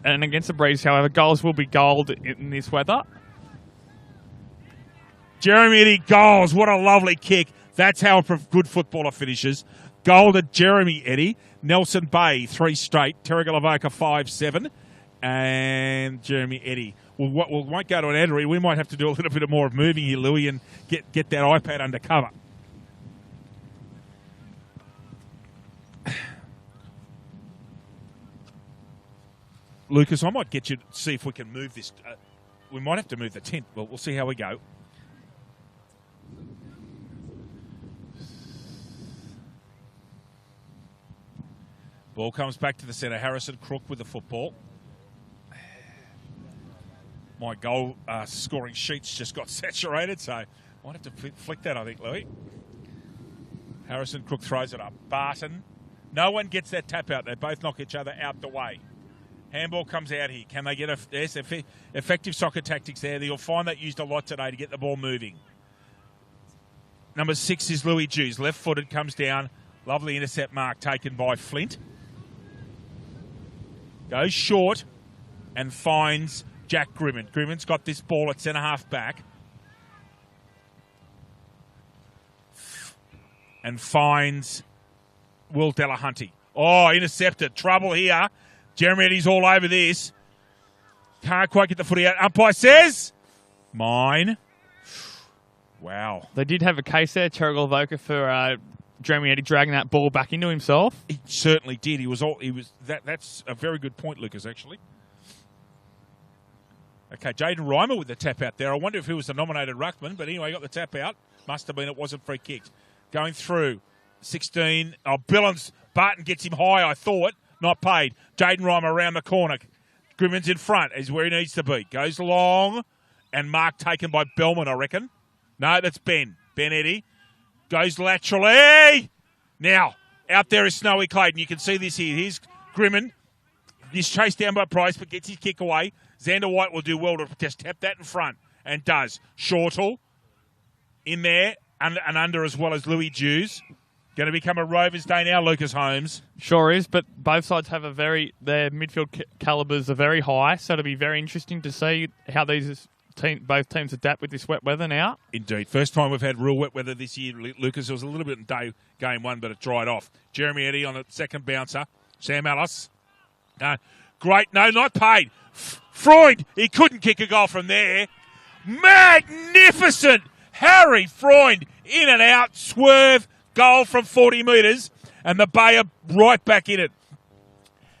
and against the breeze, however, goals will be gold in this weather. Jeremy Eddy goals. What a lovely kick. That's how a good footballer finishes. Goal to Jeremy Eddy. Nelson Bay, 3 straight. Terrigal Avoca, 5-7. And Jeremy Eddy. We won't go to an ad read. We might have to do a little bit more of moving here, Louis, and get that iPad under cover. Lucas, I might get you to see if we can move this. We might have to move the tent. Well, we'll see how we go. Ball comes back to the centre. Harrison Crook with the football. My goal scoring sheets just got saturated, so I might have to flick that, I think, Louis. Harrison Crook throws it up. Barton. No one gets that tap out. They both knock each other out the way. Handball comes out here. Can they get effective soccer tactics there? You'll find that used a lot today to get the ball moving. Number 6 is Louis Jews. Left-footed, comes down. Lovely intercept mark taken by Flint. Goes short and finds Jack Grimmin. Grimmin's got this ball at centre-half back. And finds Will Delahunty. Oh, intercepted. Trouble here. Jeremy Eddy's all over this. Can't quite get the footy out. Umpire says, mine. Wow. They did have a case there, Terrigal Avoca, for Jeremy Eddy dragging that ball back into himself. He certainly did. That's a very good point, Lucas, actually. Okay, Jaden Reimer with the tap out there. I wonder if he was the nominated ruckman, but anyway, he got the tap out. Must have been. It wasn't free kicked. Going through 16. Oh, Billings. Barton gets him high, I thought. Not paid. Jaden Reimer around the corner. Grimmon's in front. Is where he needs to be. Goes long. And mark taken by Bellman, I reckon. No, that's Ben. Ben Eddy. Goes laterally. Now, out there is Snowy Clayton. You can see this here. Here's Grimmon. He's chased down by Price, but gets his kick away. Xander White will do well to just tap that in front. And does. Shortle. In there. And under as well as Louis Jews. Going to become a Rovers day now, Lucas Holmes. Sure is, but both sides have their midfield calibers are very high, so it'll be very interesting to see how both teams adapt with this wet weather now. Indeed. First time we've had real wet weather this year, Lucas. It was a little bit in game 1, but it dried off. Jeremy Eddy on the second bouncer. Sam Ellis. No. Great. No, not paid. Freund. He couldn't kick a goal from there. Magnificent. Harry Freund. In and out. Swerve. Goal from 40 metres, and the Bay are right back in it.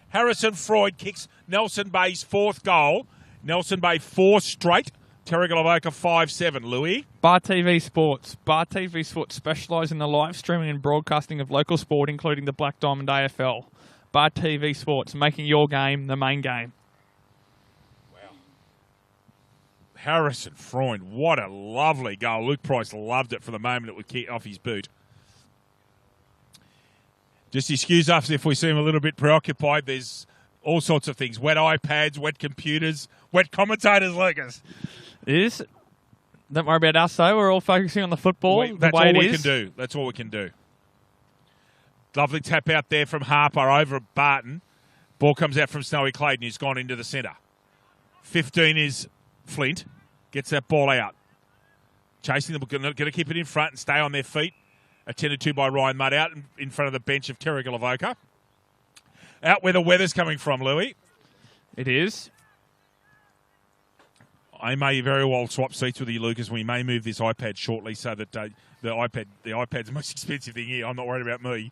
Harrison Freud kicks Nelson Bay's 4th goal. Nelson Bay 4 straight. Terrigal Avoca 5-7. Louis? Bar TV Sports. Bar TV Sports specialise in the live streaming and broadcasting of local sport, including the Black Diamond AFL. Bar TV Sports, making your game the main game. Wow. Harrison Freud, what a lovely goal. Luke Price loved it for the moment it would kick off his boot. Just excuse us if we seem a little bit preoccupied. There's all sorts of things. Wet iPads, wet computers, wet commentators, Lucas. It is. Don't worry about us, though. We're all focusing on the football. That's all we can do. That's all we can do. Lovely tap out there from Harper over at Barton. Ball comes out from Snowy Clayton. He's gone into the centre. 15 is Flint. Gets that ball out. Chasing them. Going to keep it in front and stay on their feet. Attended to by Ryan Mudd out in front of the bench of Terrigal Avoca. Out where the weather's coming from, Louis. It is. I may very well swap seats with you, Lucas. We may move this iPad shortly so that the iPad's the most expensive thing here. I'm not worried about me.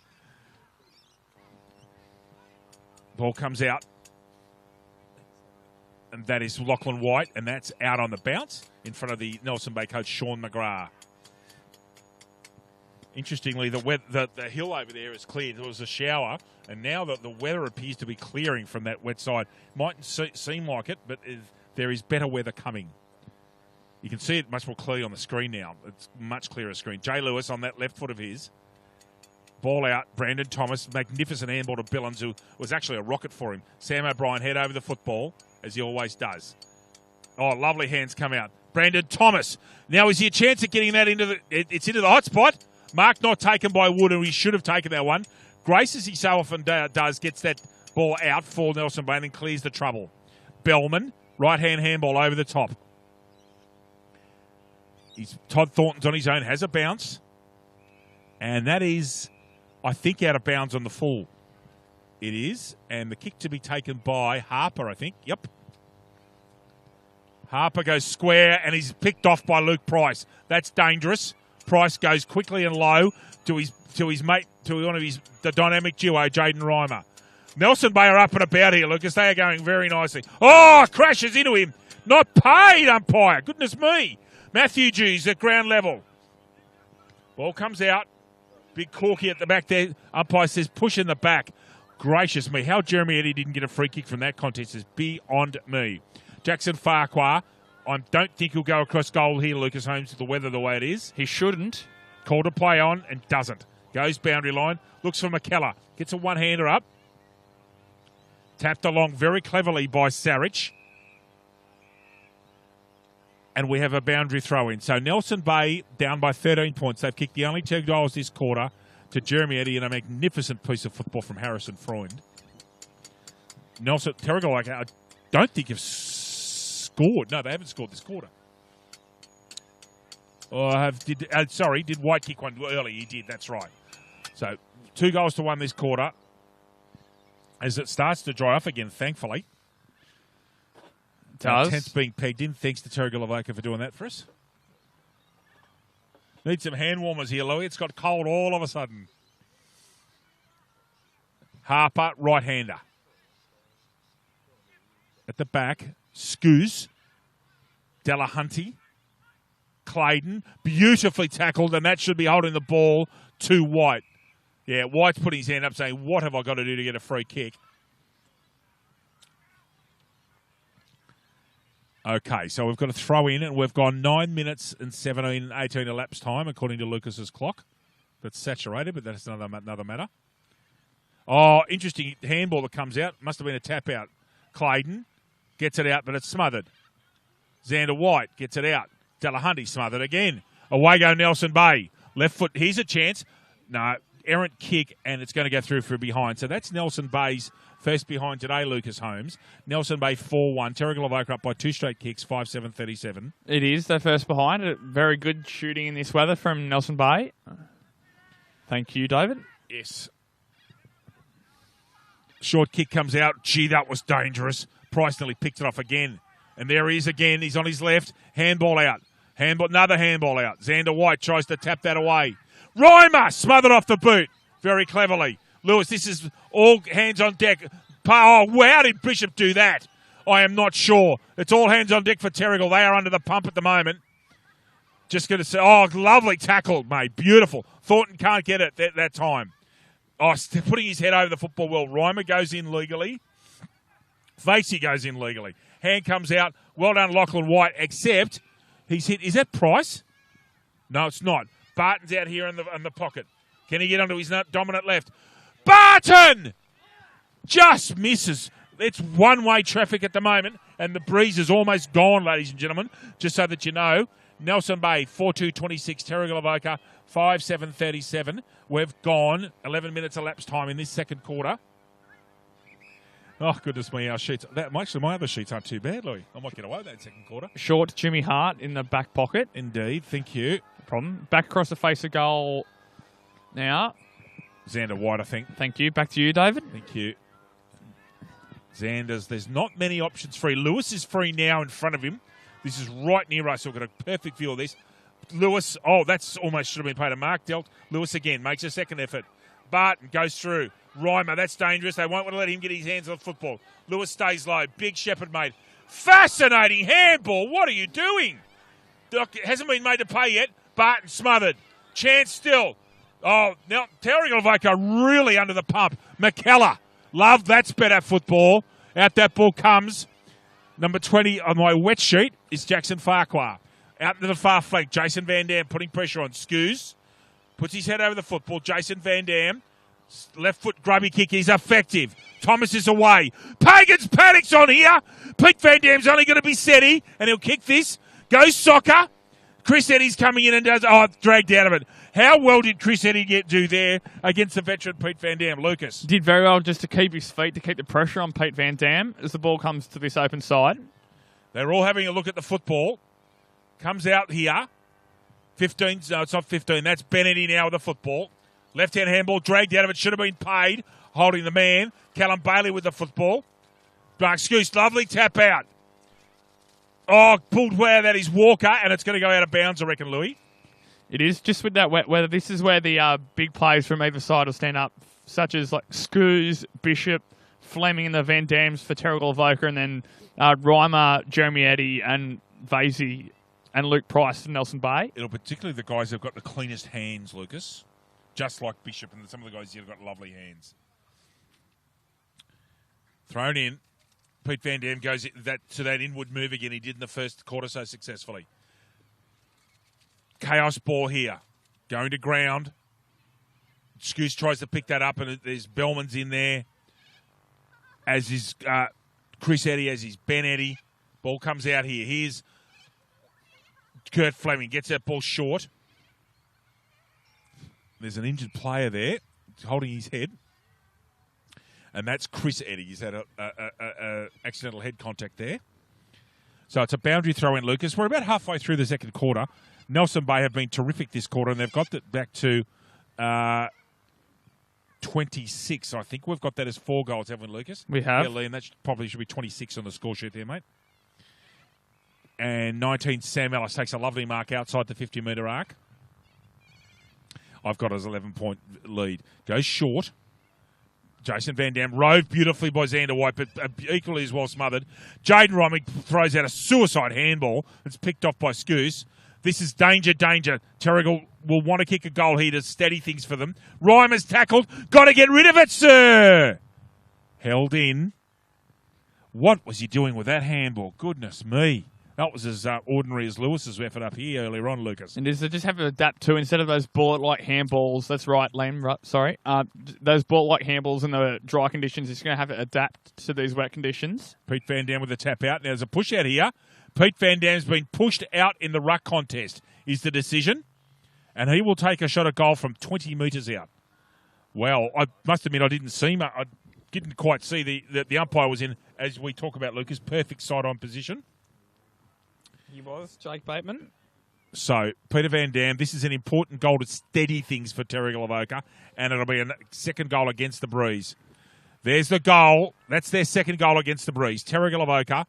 Ball comes out. And that is Lachlan White, and that's out on the bounce in front of the Nelson Bay coach, Sean McGrath. Interestingly, the hill over there is cleared. There was a shower, and now the weather appears to be clearing from that wet side. Mightn't seem like it, but there is better weather coming. You can see it much more clearly on the screen now. It's much clearer screen. Jay Lewis on that left foot of his. Ball out. Brandon Thomas. Magnificent handball to Billings, who was actually a rocket for him. Sam O'Brien head over the football, as he always does. Oh, lovely hands come out. Brandon Thomas. Now, is he a chance of getting that into the... It's into the hot spot. Mark not taken by Wood, and he should have taken that one. Grace, as he so often does, gets that ball out for Nelson Bay and then clears the trouble. Bellman, right-hand handball over the top. Todd Thornton's on his own, has a bounce. And that is, I think, out of bounds on the full. It is. And the kick to be taken by Harper, I think. Yep. Harper goes square and he's picked off by Luke Price. That's dangerous. Price goes quickly and low to his mate, to one of the dynamic duo, Jaden Reimer. Nelson Bay are up and about here, Lucas. They are going very nicely. Oh, crashes into him. Not paid, umpire. Goodness me. Matthew Jews at ground level. Ball comes out. Big Corky at the back there. Umpire says push in the back. Gracious me. How Jeremy Eddy didn't get a free kick from that contest is beyond me. Jackson Farquhar, I don't think he'll go across goal here, Lucas Holmes, with the weather the way it is. He shouldn't. Called a play on and doesn't. Goes boundary line. Looks for McKellar. Gets a one-hander up. Tapped along very cleverly by Sarich. And we have a boundary throw in. So Nelson Bay down by 13 points. They've kicked the only 2 goals this quarter to Jeremy Eddy and a magnificent piece of football from Harrison Freund. Terrigal, I don't think have scored. No, they haven't scored this quarter. Did White kick one early? He did, that's right. So 2 goals to 1 this quarter as it starts to dry off again, thankfully. Tent's being pegged in. Thanks to Terrigal Avoca for doing that for us. Need some hand warmers here, Louis. It's got cold all of a sudden. Harper, right-hander. At the back, Scoos, Delahunty, Clayton, beautifully tackled, and that should be holding the ball to White. Yeah, White's putting his hand up saying, what have I got to do to get a free kick? Okay, so we've got to throw in, and we've gone 9 minutes and 17 and 18 elapsed time, according to Lucas's clock. That's saturated, but that's another matter. Oh, interesting handball that comes out. Must have been a tap out. Clayton gets it out, but it's smothered. Xander White gets it out. Delahunty smothered again. Away go Nelson Bay. Left foot, here's a chance. No, errant kick, and it's going to go through for behind. So that's Nelson Bay's first behind today, Lucas Holmes. Nelson Bay 4-1. Terrigal Avoca up by 2 straight kicks, 5-7-37. It is their first behind. Very good shooting in this weather from Nelson Bay. Thank you, David. Yes. Short kick comes out. Gee, that was dangerous. Price nearly picked it off again. And there he is again. He's on his left. Handball out. Another handball out. Xander White tries to tap that away. Reimer smothered off the boot very cleverly. Lewis, this is all hands on deck. Oh, how did Bishop do that? I am not sure. It's all hands on deck for Terrigal. They are under the pump at the moment. Just going to say, oh, lovely tackle, mate. Beautiful. Thornton can't get it that time. Oh, putting his head over the football well. Reimer goes in legally. Facey goes in legally. Hand comes out. Well done, Lachlan White, except he's hit. Is that Price? No, it's not. Barton's out here in the pocket. Can he get onto his dominant left? Barton! Just misses. It's one-way traffic at the moment, and the breeze is almost gone, ladies and gentlemen, just so that you know. Nelson Bay, 4-2-26. Terrigal Avoca, 5-7-37. We've gone 11 minutes elapsed time in this second quarter. Oh, goodness me, our sheets. Actually, my other sheets aren't too bad, Louis. I might get away with that second quarter. Short Jimmy Hart in the back pocket. Indeed, thank you. No problem. Back across the face of goal now. Xander White, I think. Thank you. Back to you, David. Thank you. Xander's, there's not many options free. Lewis is free now in front of him. This is right near us, so we've got a perfect view of this. Lewis, that's almost should have been paid a mark dealt. Lewis again makes a second effort. Barton goes through. Reimer, that's dangerous. They won't want to let him get his hands on the football. Lewis stays low. Big Shepherd, mate. Fascinating handball. What are you doing? It hasn't been made to pay yet. Barton smothered. Chance still. Oh, now Terrigal Avoca really under the pump. McKellar. Love, that's better football. Out that ball comes. Number 20 on my wet sheet is Jackson Farquhar. Out to the far flank. Jason Van Dam putting pressure on. Scoos puts his head over the football. Jason Van Dam. Left foot grubby kick is effective. Thomas is away. Pagan's panics on here. Pete Van Dam's only going to be steady, and he'll kick this. Goes soccer. Chris Eddy's coming in and does, dragged out of it. How well did Chris Eddy do there against the veteran Pete Van Dam? Lucas. Did very well just to keep his feet, to keep the pressure on Pete Van Dam as the ball comes to this open side. They're all having a look at the football. Comes out here. 15, no, it's not 15. That's Benetti now with the football. Left-hand handball dragged out of it. Should have been paid. Holding the man. Callum Bailey with the football. Excuse, lovely tap out. Oh, pulled where that is Walker, and it's going to go out of bounds, I reckon, Louis. It is just with that wet weather. This is where the big players from either side will stand up, such as like Scoos, Bishop, Fleming, and the Van Dams for Terrigal, Avoca, and then Reimer, Jeremy Eddy, and Vasey, and Luke Price and Nelson Bay. It'll particularly the guys who've got the cleanest hands, Lucas. Just like Bishop and some of the guys here have got lovely hands. Thrown in. Pete Van Dam goes to that inward move again he did in the first quarter so successfully. Chaos ball here. Going to ground. Scoos tries to pick that up, and there's Bellman's in there. As is Chris Eddy, as is Ben Eddy. Ball comes out here. Here's Kurt Fleming. Gets that ball short. There's an injured player there holding his head. And that's Chris Eddy. He's had a accidental head contact there. So it's a boundary throw in, Lucas. We're about halfway through the second quarter. Nelson Bay have been terrific this quarter, and they've got it back to 26. I think we've got that as 4 goals, haven't we, Lucas? We have. Yeah, Lee, and that probably should be 26 on the score sheet there, mate. And 19, Sam Ellis takes a lovely mark outside the 50-metre arc. I've got his 11-point lead. Goes short. Jason Van Dam rode beautifully by Xander White, but equally as well smothered. Jaden Romick throws out a suicide handball. It's picked off by Scoos. This is danger, danger. Terrigal will want to kick a goal here to steady things for them. Reimer's tackled. Got to get rid of it, sir. Held in. What was he doing with that handball? Goodness me. That was as ordinary as Lewis's effort up here earlier on, Lucas. And is to just have to adapt to, instead of those bullet-like handballs, that's right, Liam, sorry, those bullet-like handballs in the dry conditions, it's going to have to adapt to these wet conditions. Pete Van Dam with the tap out. Now there's a push out here. Pete Van Dam's been pushed out in the ruck contest, is the decision. And he will take a shot at goal from 20 metres out. Well, I must admit I didn't see much. I didn't quite see the umpire was in, as we talk about, Lucas, perfect side-on position. He was, Jake Bateman. So, Peter Van Dam, this is an important goal to steady things for Terrigal Avoca, and it'll be a second goal against the Breeze. There's the goal. That's their second goal against the Breeze. Terrigal Avoca,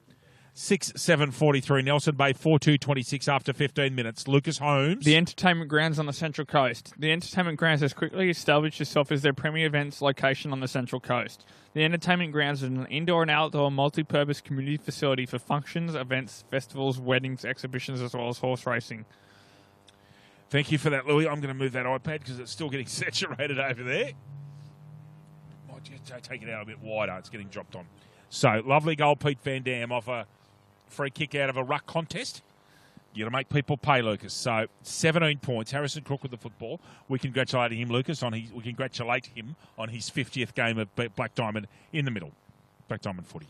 6-7-43. Nelson Bay, 4-2-26 after 15 minutes. Lucas Holmes. The entertainment grounds on the Central Coast. The entertainment grounds has quickly established itself as their premier events location on the Central Coast. The entertainment grounds is an indoor and outdoor multi-purpose community facility for functions, events, festivals, weddings, exhibitions, as well as horse racing. Thank you for that, Louis. I'm going to move that iPad because it's still getting saturated over there. Might just take it out a bit wider. It's getting dropped on. So, lovely goal, Pete Van Dam, off a free kick out of a ruck contest. You're going to make people pay, Lucas. So, 17 points. Harrison Crook with the football. We congratulate him, Lucas, on his 50th game of Black Diamond in the middle. Black Diamond footy.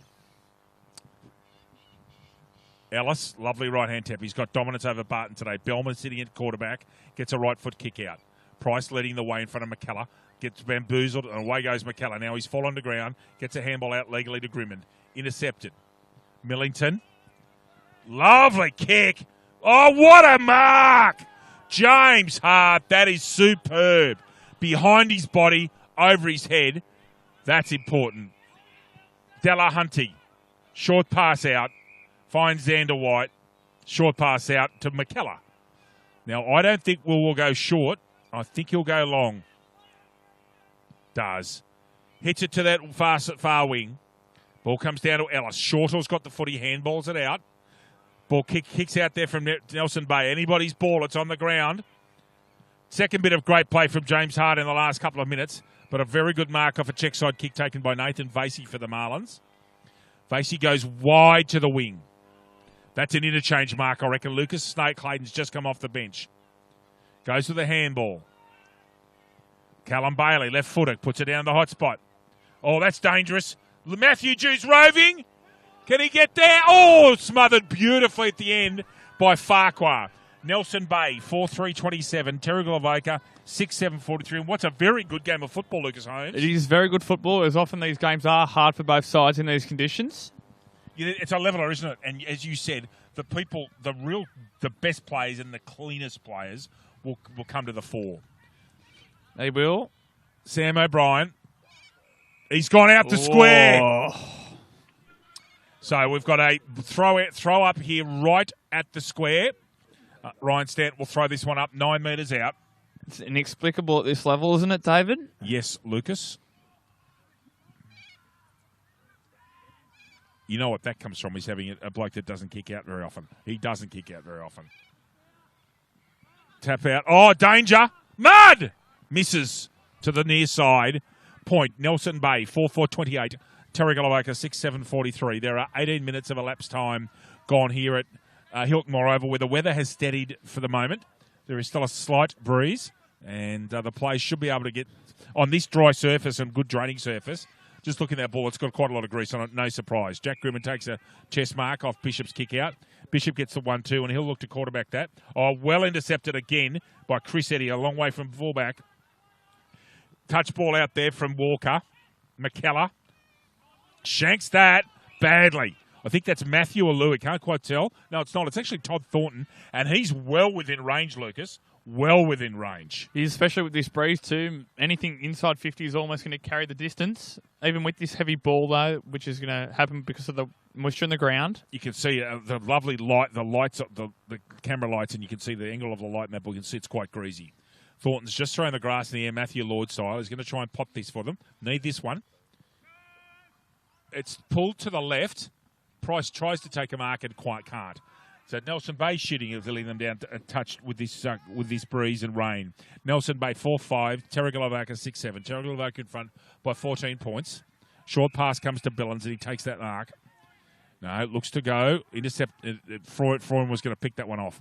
Ellis, lovely right-hand tap. He's got dominance over Barton today. Bellman sitting at quarterback. Gets a right foot kick out. Price leading the way in front of McKellar. Gets bamboozled, and away goes McKellar. Now he's fallen to ground. Gets a handball out legally to Grimmond. Intercepted. Millington. Lovely kick. Oh, what a mark! James Hart, that is superb. Behind his body, over his head. That's important. Delahunty, short pass out. Finds Xander White. Short pass out to McKellar. Now, I don't think Will go short. I think he'll go long. Does. Hits it to that far wing. Ball comes down to Ellis. Shortall's got the footy, handballs it out. Ball kicks out there from Nelson Bay. Anybody's ball, it's on the ground. Second bit of great play from James Hart in the last couple of minutes, but a very good mark off a check side kick taken by Nathan Vasey for the Marlins. Vasey goes wide to the wing. That's an interchange mark, I reckon. Lucas Snake Clayton's just come off the bench. Goes to the handball. Callum Bailey, left footer, puts it down the hot spot. Oh, that's dangerous. Matthew Jew's roving. Can he get there? Oh, smothered beautifully at the end by Farquhar. Nelson Bay, 4-3-27. Terrigal Avoca, 6-7-43. And what's a very good game of football, Lucas Holmes? It is very good football, as often these games are hard for both sides in these conditions. Yeah, it's a leveler, isn't it? And as you said, the best players and the cleanest players will come to the fore. They will. Sam O'Brien, he's gone out the square. So we've got a throw up here right at the square. Ryan Stanton will throw this one up 9 metres out. It's inexplicable at this level, isn't it, David? Yes, Lucas. You know what that comes from? He's having a bloke that doesn't kick out very often. He doesn't kick out very often. Tap out. Oh, danger. Mud! Misses to the near side. Point. Nelson Bay, 4-4-28. Terrigal Avoca, 6-7-43. There are 18 minutes of elapsed time gone here at Hilton, moreover, where the weather has steadied for the moment. There is still a slight breeze, and the players should be able to get on this dry surface and good draining surface. Just looking at that ball, it's got quite a lot of grease on it. No surprise. Jack Grimman takes a chest mark off Bishop's kick out. Bishop gets the 1-2, and he'll look to quarterback that. Oh, well intercepted again by Chris Eddy, a long way from fullback. Touch ball out there from Walker. McKellar shanks that badly. I think that's Matthew or Louis. Can't quite tell. No, it's not. It's actually Todd Thornton, and he's well within range, Lucas. Well within range. He's especially with this breeze too. Anything inside 50 is almost going to carry the distance. Even with this heavy ball, though, which is going to happen because of the moisture in the ground. You can see the lovely light, the lights, the camera lights, and you can see the angle of the light in that ball. You can see it's quite greasy. Thornton's just throwing the grass in the air, Matthew Lord style. He's going to try and pot this for them. Need this one. It's pulled to the left. Price tries to take a mark and quite can't. So Nelson Bay shooting is letting them down a touch with this breeze and rain. Nelson Bay 4-5, Terrigal Avoca 6-7. Terrigal Avoca in front by 14 points. Short pass comes to Billings and he takes that mark. No, it looks to go. Intercept. Freund was going to pick that one off.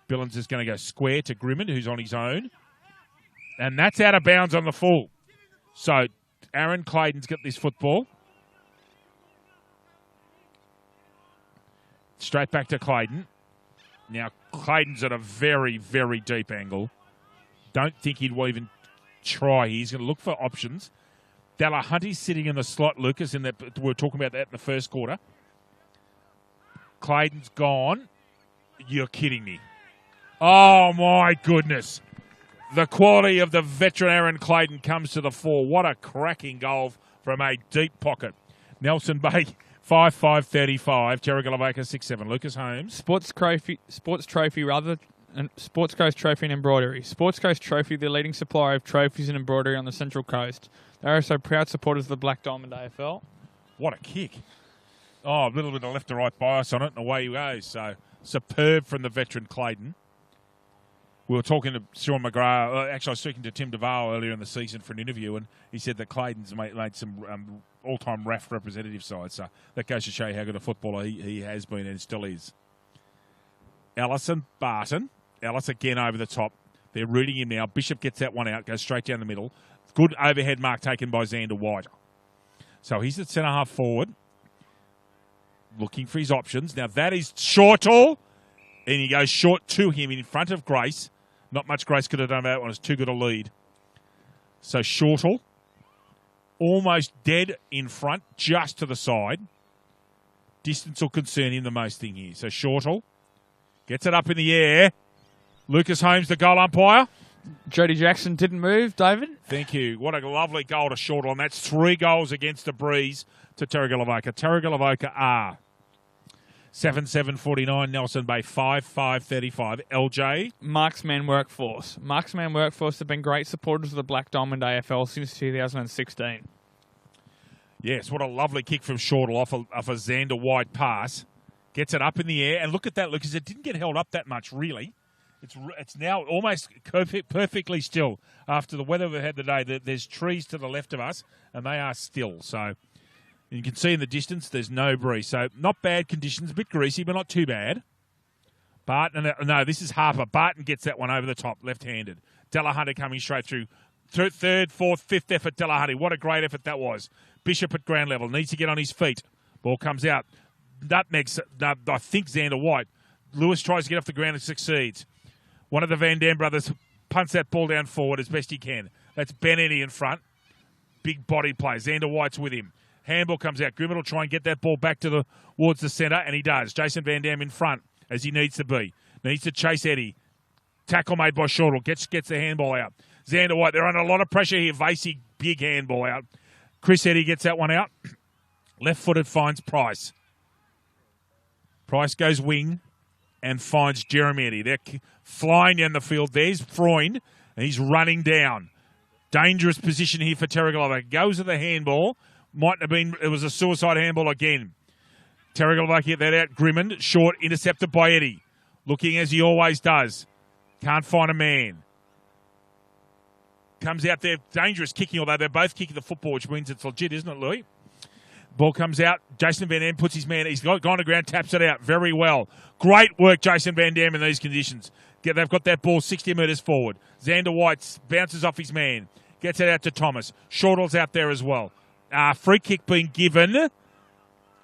Billings is going to go square to Grimman, who's on his own. And that's out of bounds on the full. So Aaron Clayton's got this football. Straight back to Clayton. Now, Clayton's at a very, very deep angle. Don't think he'd even try. He's going to look for options. Delahunty's sitting in the slot, Lucas, we were talking about that in the first quarter. Clayton's gone. You're kidding me. Oh, my goodness. The quality of the veteran Aaron Clayton comes to the fore. What a cracking goal from a deep pocket. Nelson Bay, 5-5-35. Terrigal Avoca 6-7. Lucas Holmes. Sports Trophy rather than Sports Coast Trophy and Embroidery. Sports Coast Trophy, the leading supplier of trophies and embroidery on the Central Coast. They are also proud supporters of the Black Diamond AFL. What a kick. Oh, a little bit of left to right bias on it, and away he goes. So, superb from the veteran Clayton. We were talking to Sean McGrath. Actually, I was speaking to Tim DeVale earlier in the season for an interview, and he said that Clayton's made some all-time RAF representative sides. So that goes to show you how good a footballer he has been and still is. Allison Barton. Ellis again over the top. They're rooting him now. Bishop gets that one out, goes straight down the middle. Good overhead mark taken by Xander White. So he's at centre-half forward, looking for his options. Now that is Shortall, and he goes short to him in front of Grace. Not much Grace could have done about that one. It's too good a lead. So Shortall, almost dead in front, just to the side. Distance will concern him the most thing here. So Shortall gets it up in the air. Lucas Holmes, the goal umpire. Jody Jackson didn't move, David. Thank you. What a lovely goal to Shortall. And that's 3 goals against the breeze to Terrigal Avoca. Terrigal Avoca are 7-7-49. Nelson Bay 5-5-35. LJ. Marksman Workforce. Marksman Workforce have been great supporters of the Black Diamond AFL since 2016. Yes, what a lovely kick from Shortall off a Xander White pass. Gets it up in the air. And look at that, Lucas. It didn't get held up that much, really. It's now almost perfectly still after the weather we've had today. There's trees to the left of us, and they are still. So you can see in the distance there's no breeze. So not bad conditions, a bit greasy, but not too bad. Barton, no, this is Harper. Barton gets that one over the top, left-handed. Delahunty coming straight through. Third, fourth, fifth effort, Delahunty. What a great effort that was. Bishop at ground level, needs to get on his feet. Ball comes out. Nutmegs, I think Xander White. Lewis tries to get off the ground and succeeds. One of the Van Dam brothers punts that ball down forward as best he can. That's Ben Eddy in front. Big body play. Xander White's with him. Handball comes out. Grimmett will try and get that ball back towards the centre, and he does. Jason Van Dam in front, as he needs to be. Needs to chase Eddy. Tackle made by Shortall. Gets the handball out. Xander White, they're under a lot of pressure here. Vasey, big handball out. Chris Eddy gets that one out. Left-footed finds Price. Price goes wing and finds Jeremy Eddy. They're flying down the field. There's Freund, and he's running down. Dangerous position here for Terrigal. Goes to the handball. Mightn't have been, it was a suicide handball again. Terrigal get that out. Grimond, short, intercepted by Eddy. Looking as he always does. Can't find a man. Comes out there, dangerous kicking, although they're both kicking the football, which means it's legit, isn't it, Louis? Ball comes out. Jason Van Dam puts his man. He's gone to ground, taps it out very well. Great work, Jason Van Dam, in these conditions. They've got that ball 60 metres forward. Xander White bounces off his man. Gets it out to Thomas. Shortall's out there as well. Free kick being given.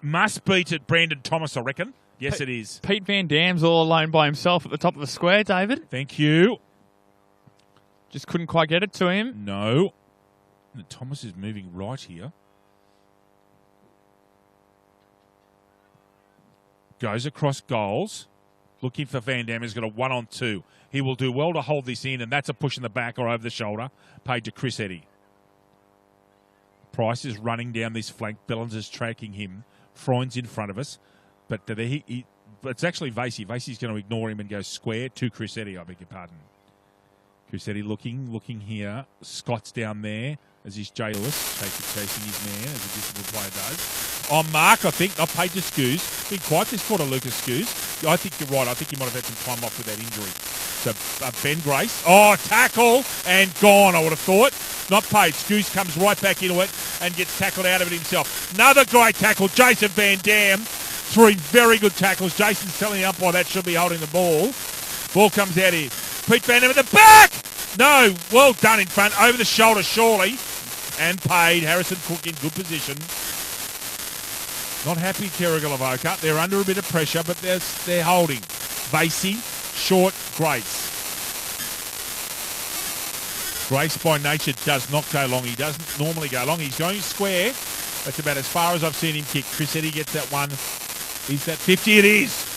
Must be to Brandon Thomas, I reckon. Yes, it is. Pete Van Dam's all alone by himself at the top of the square, David. Thank you. Just couldn't quite get it to him. No. Thomas is moving right here. Goes across goals. Looking for Van Dam. He's got a 1-on-2. He will do well to hold this in, and that's a push in the back or over the shoulder. Paid to Chris Eddy. Price is running down this flank. Billings is tracking him. Freund's in front of us. But it's actually Vasey. Vasey's going to ignore him and go square to Chris Eddy, I beg your pardon. Chris Eddy looking here. Scott's down there as is Jay Lewis, chasing his man as a disciplined player does. On mark, I think, not paid to Scoos. Been quite this quarter, Lucas Scoos. I think you're right. I think he might have had some time off with that injury. So Ben Grace. Oh, tackle and gone, I would have thought. Not paid. Scoos comes right back into it and gets tackled out of it himself. Another great tackle. Jason Van Dam. 3 very good tackles. Jason's telling the umpire that should be holding the ball. Ball comes out here. Pete Van Dam at the back. No, well done in front. Over the shoulder, surely. And paid. Harrison Cook in good position. Not happy, Terrigal Avoca. They're under a bit of pressure, but they're holding. Vasey, short, Grace. Grace by nature does not go long. He doesn't normally go long. He's going square. That's about as far as I've seen him kick. Chris Eddy gets that one. Is that 50? It is.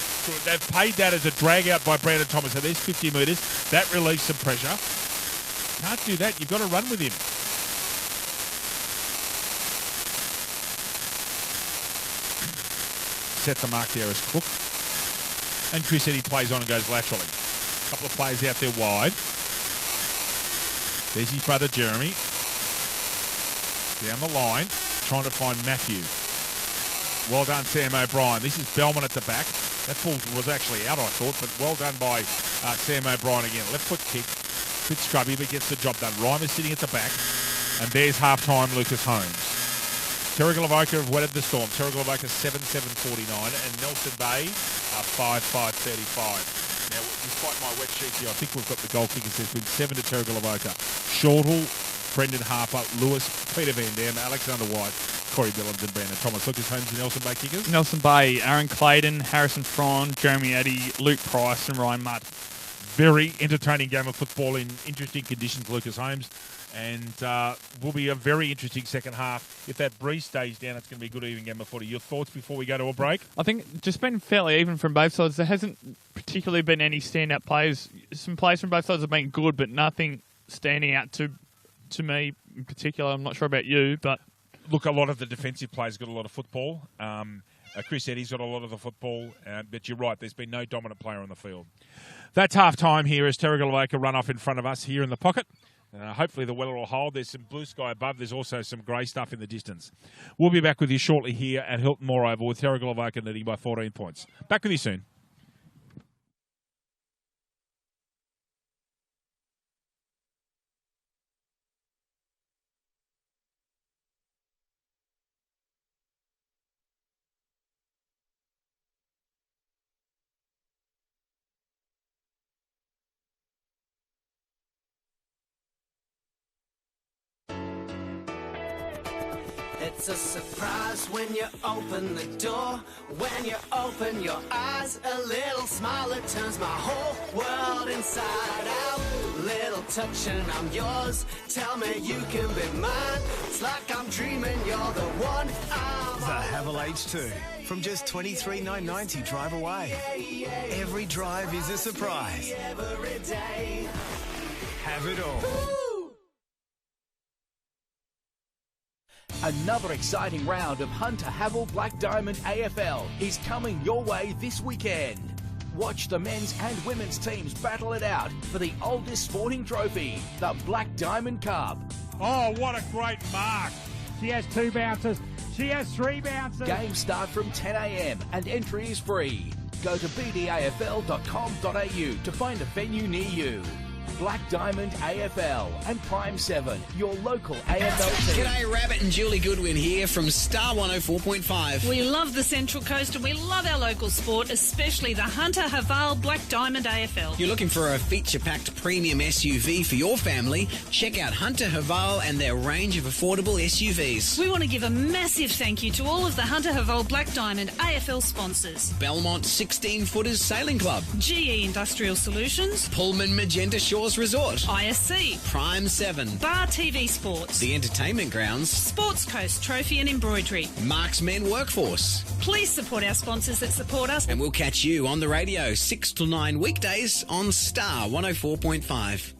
They've paid that as a drag out by Brandon Thomas. So there's 50 metres. That relieves some pressure. Can't do that. You've got to run with him. Set the mark there as Cook. And Chris Eddy plays on and goes laterally. A couple of players out there wide. There's his brother Jeremy. Down the line, trying to find Matthew. Well done, Sam O'Brien. This is Bellman at the back. That ball was actually out, I thought, but well done by Sam O'Brien again. Left foot kick. Bit scrubby, but gets the job done. Reimer's sitting at the back. And there's half-time, Lucas Holmes. Terrigal Avoca have weathered the storm. Terrigal Avoca 7-7-49 and Nelson Bay 5-5-35. Now, despite my wet sheet here, I think we've got the goal kickers. There's been 7 to Terrigal Avoca. Shortall, Brendan Harper, Lewis, Peter Van Dam, Alexander White, Corey Billings and Brandon Thomas. Lucas Holmes and Nelson Bay kickers. Nelson Bay, Aaron Clayton, Harrison Freund, Jeremy Eddy, Luke Price and Ryan Mudd. Very entertaining game of football in interesting conditions, Lucas Holmes. And will be a very interesting second half. If that breeze stays down, it's going to be a good even game of footy. Your thoughts before we go to a break? I think just been fairly even from both sides. There hasn't particularly been any standout players. Some players from both sides have been good, but nothing standing out to me in particular. I'm not sure about you, but... Look, a lot of the defensive players got a lot of football. Chris Eddy's got a lot of the football, but you're right, there's been no dominant player on the field. That's half-time here as Terrigal Avoca run off in front of us here in the pocket. Hopefully the weather will hold. There's some blue sky above. There's also some grey stuff in the distance. We'll be back with you shortly here at Hilton Moore Oval with Terrigal Avoca leading by 14 points. Back with you soon. It's a surprise when you open the door. When you open your eyes, a little smile that turns my whole world inside out. Little touch and I'm yours. Tell me you can be mine. It's like I'm dreaming you're the one I'm The Havel H2 from just $23,990 drive away. Every drive is a surprise. every day. Have it all. Another exciting round of Hunter Havel Black Diamond AFL is coming your way this weekend. Watch the men's and women's teams battle it out for the oldest sporting trophy, the Black Diamond Cup. Oh, what a great mark. She has 2 bounces. She has 3 bounces. Games start from 10 a.m. and entry is free. Go to bdafl.com.au to find a venue near you. Black Diamond AFL and Prime 7, your local AFL team. G'day, Rabbit and Julie Goodwin here from Star 104.5. We love the Central Coast and we love our local sport, especially the Hunter Haval Black Diamond AFL. You're looking for a feature-packed premium SUV for your family? Check out Hunter Haval and their range of affordable SUVs. We want to give a massive thank you to all of the Hunter Haval Black Diamond AFL sponsors. Belmont 16-footers Sailing Club, GE Industrial Solutions, Pullman Magenta Shores Resort, ISC, Prime 7, Bar TV Sports, The Entertainment Grounds, Sports Coast Trophy and Embroidery. Marks Men Workforce. Please support our sponsors that support us. And we'll catch you on the radio 6 to 9 weekdays on Star 104.5.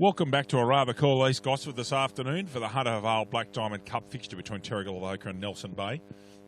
Welcome back to a rather cool East Gosford this afternoon for the Hunter Vale Black Diamond Cup fixture between Terrigal, Avoca and Nelson Bay.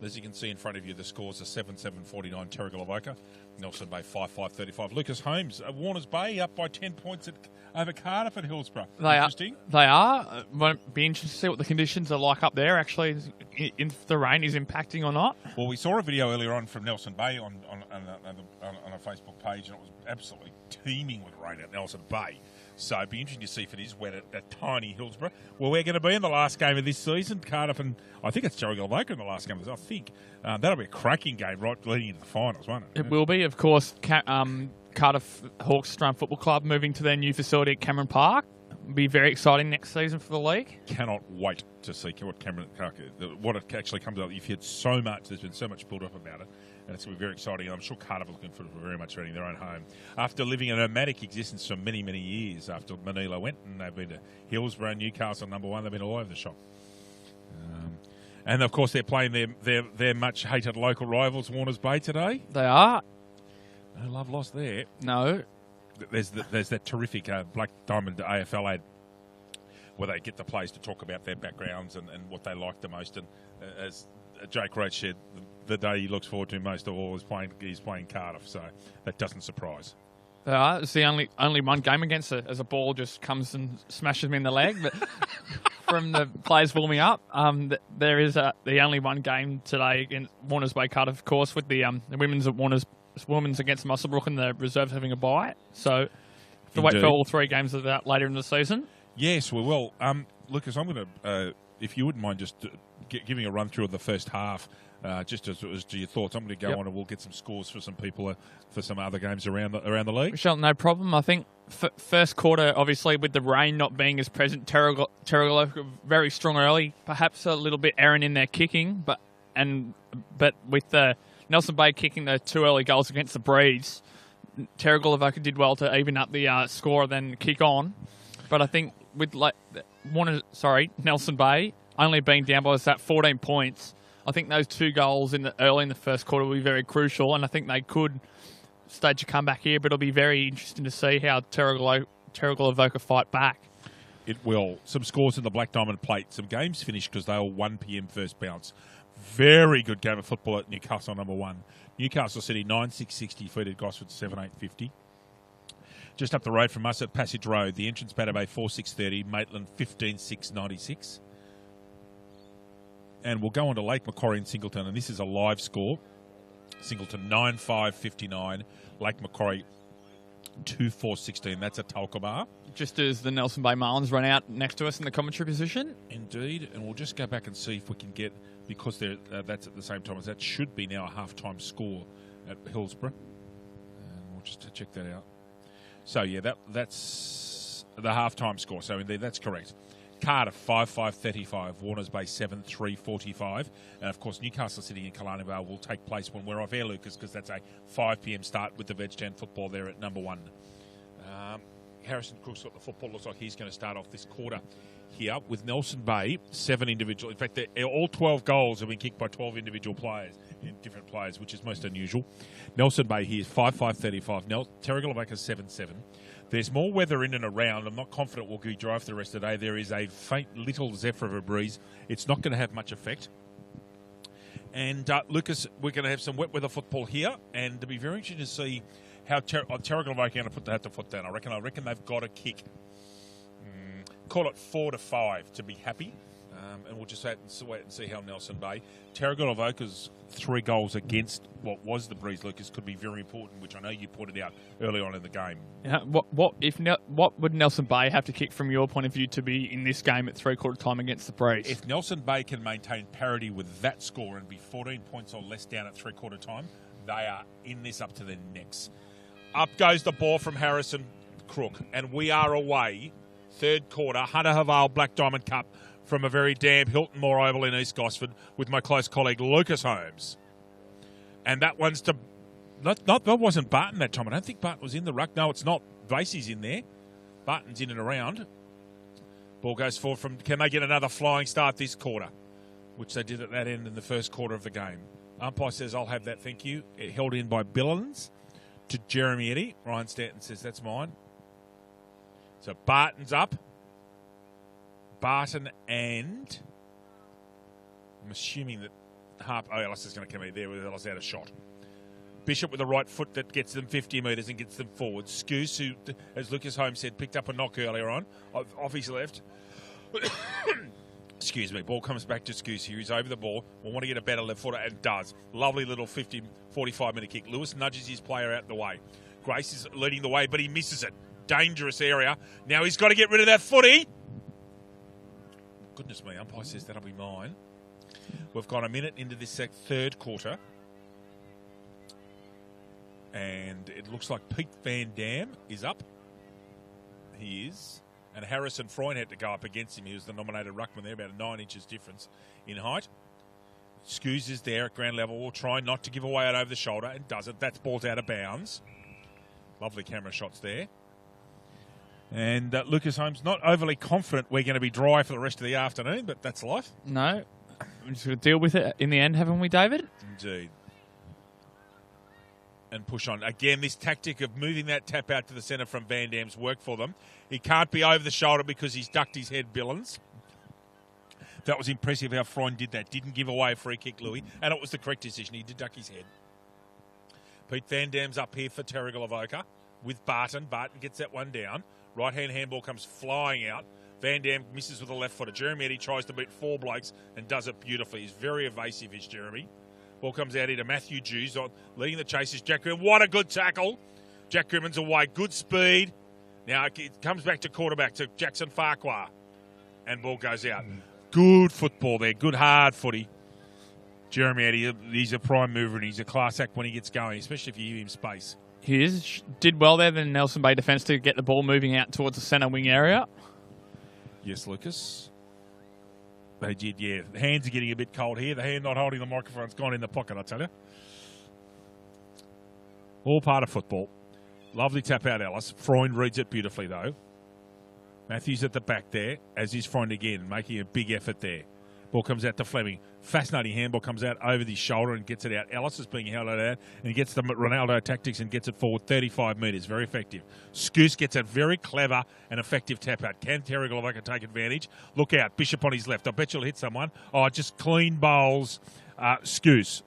As you can see in front of you, the scores are 7-7-49 Terrigal, Avoca, Nelson Bay 5-5-35. Lucas Holmes, Warners Bay up by 10 points over Cardiff at Hillsborough. Interesting. They are. Won't be interested to see what the conditions are like up there, actually, if the rain is impacting or not. Well, we saw a video earlier on from Nelson Bay on a Facebook page, and it was absolutely teeming with rain at Nelson Bay. So it'd be interesting to see if it is wet at tiny Hillsborough. Well, we're going to be in the last game of this season. Cardiff and I think it's Terrigal Avoca in the last game. I think that'll be a cracking game right leading into the finals, won't it? It will be. Of course, Cardiff Hawks Australian Football Club moving to their new facility at Cameron Park. It'll be very exciting next season for the league. Cannot wait to see what it actually comes up. You've heard so much. There's been so much build up about it. And it's going to be very exciting. I'm sure Cardiff are looking for very much ready their own home. After living a nomadic existence for many, many years, after Manila went, and they've been to Hillsborough, Newcastle, number one, they've been all over the shop. And, of course, they're playing their much-hated local rivals, Warners Bay, today. They are. No love lost there. No. There's that terrific Black Diamond AFL ad where they get the players to talk about their backgrounds and what they like the most. And as Jake Roach said, the day he looks forward to most of all is playing Cardiff, so that doesn't surprise. It's the only one game against it, as a ball just comes and smashes me in the leg. But from the players warming up, there is the only one game today against Warners Bay Cardiff, of course, with the women's at women's against Musselbrook and the reserves having a bye. So have to wait for all three games of that later in the season. Yes, we will. Lucas, I'm going to, if you wouldn't mind just giving a run through of the first half, just as to your thoughts. I'm going to go on and we'll get some scores for some people for some other games around the league. Michelle, no problem. I think first quarter, obviously, with the rain not being as present, Terrigal very strong early, perhaps a little bit errant in their kicking, but with the Nelson Bay kicking the two early goals against the Breeze, Terrigal Avoca did well to even up the score, then kick on. But I think with Nelson Bay only being down by that 14 points, I think those two goals early in the first quarter will be very crucial, and I think they could stage a comeback here, but it'll be very interesting to see how Terrigal Avoca fight back. It will. Some scores in the Black Diamond Plate. Some games finished because they were 1 p.m. first bounce. Very good game of football at Newcastle, number one. Newcastle City, 9-6-60, defeated Gosford 7-8-50. Just up the road from us at Passage Road, the entrance Batter Bay 4-6-30, Maitland 15-6-96. And we'll go on to Lake Macquarie and Singleton, and this is a live score. Singleton 9-5-59, Lake Macquarie 2-4-16. That's a Tulkamar. Just as the Nelson Bay Marlins run out next to us in the commentary position. Indeed, and we'll just go back and see if we can get, because that's at the same time as that should be now a half-time score at Hillsborough. And we'll just check that out. So, yeah, that's the half-time score. So, indeed, that's correct. Cardiff 5-5-35, Warners Bay 7-3-45, and of course Newcastle City and Killarney Vale will take place when we're off air, Lucas, because that's a 5 p.m. start with the Vegetown football there at number one. Harrison Crook's got the football. Looks like he's going to start off this quarter here with Nelson Bay, 7 individual. In fact, all 12 goals have been kicked by 12 individual players, different players, which is most unusual. Nelson Bay here is 5-5-35. Terrigal Avoca 7-7. There's more weather in and around. I'm not confident we'll be dry for the rest of the day. There is a faint little zephyr of a breeze. It's not going to have much effect. And, Lucas, we're going to have some wet weather football here, and it'll be very interesting to see how Terrigal Avoca are going to put the foot down. I reckon they've got to kick. Call it 4-5 to be happy. And we'll just wait and see how Nelson Bay. Terrigal Avoca's 3 goals against what was the Breeze, Lucas, could be very important, which I know you pointed out early on in the game. Yeah, what would Nelson Bay have to kick from your point of view to be in this game at three-quarter time against the Breeze? If Nelson Bay can maintain parity with that score and be 14 points or less down at three-quarter time, they are in this up to their necks. Up goes the ball from Harrison Crook, and we are away. Third quarter, Hunter Vale Black Diamond Cup from a very damp Hilton Moore Oval in East Gosford with my close colleague Lucas Holmes. And that one's to... that wasn't Barton that time. I don't think Barton was in the ruck. No, it's not. Vasey's in there. Barton's in and around. Ball goes forward from... Can they get another flying start this quarter? Which they did at that end in the first quarter of the game. Umpire says, I'll have that, thank you. It held in by Billins to Jeremy Eddy. Ryan Stanton says, that's mine. So Barton's up. Barton and I'm assuming that Ellis is going to come in there with Ellis out of shot. Bishop with the right foot that gets them 50 metres and gets them forward. Scoose, who, as Lucas Holmes said, picked up a knock earlier on off his left. Excuse me. Ball comes back to Scoose here. He's over the ball. We'll want to get a better left footer and does. Lovely little 45-minute kick. Lewis nudges his player out the way. Grace is leading the way, but he misses it. Dangerous area. Now he's got to get rid of that footy. Goodness me, umpire says that'll be mine. We've got a minute into this third quarter. And it looks like Pete Van Dam is up. He is. And Harrison Freund had to go up against him. He was the nominated ruckman there, about a 9 inches difference in height. Scoos is there at ground level. Will try not to give away it over the shoulder and does it. That's ball's out of bounds. Lovely camera shots there. And Lucas Holmes, not overly confident we're going to be dry for the rest of the afternoon, but that's life. No. We're just going to deal with it in the end, haven't we, David? Indeed. And push on. Again, this tactic of moving that tap out to the centre from Van Dam's worked for them. He can't be over the shoulder because he's ducked his head, Billins. That was impressive how Freund did that. Didn't give away a free kick, Louis. And it was the correct decision. He did duck his head. Pete Van Dam's up here for Terrigal Avoca with Barton. Barton gets that one down. Right-hand handball comes flying out. Van Dam misses with a left footer. Jeremy Eddy tries to beat four blokes and does it beautifully. He's very evasive, is Jeremy. Ball comes out here to Matthew Jews, leading the chasers. Jack Grimmon, what a good tackle. Jack Grimmon's away, good speed. Now it comes back to quarterback, to Jackson Farquhar. And ball goes out. Good football there, good hard footy. Jeremy Eddy, he's a prime mover and he's a class act when he gets going, especially if you give him space. He is. Did well there, the Nelson Bay defence, to get the ball moving out towards the centre wing area. Yes, Lucas. They did, yeah. The hands are getting a bit cold here. The hand not holding the microphone's gone in the pocket, I tell you. All part of football. Lovely tap out, Ellis. Freund reads it beautifully, though. Matthews at the back there, as is Freund again, making a big effort there. Ball comes out to Fleming. Fascinating handball comes out over the shoulder and gets it out. Ellis is being held out, and he gets the Ronaldo tactics and gets it forward 35 metres. Very effective. Scoose gets a very clever and effective tap out. Can Terrigal Avoca take advantage? Look out. Bishop on his left. I bet you'll hit someone. Oh, just clean bowls. Scoose.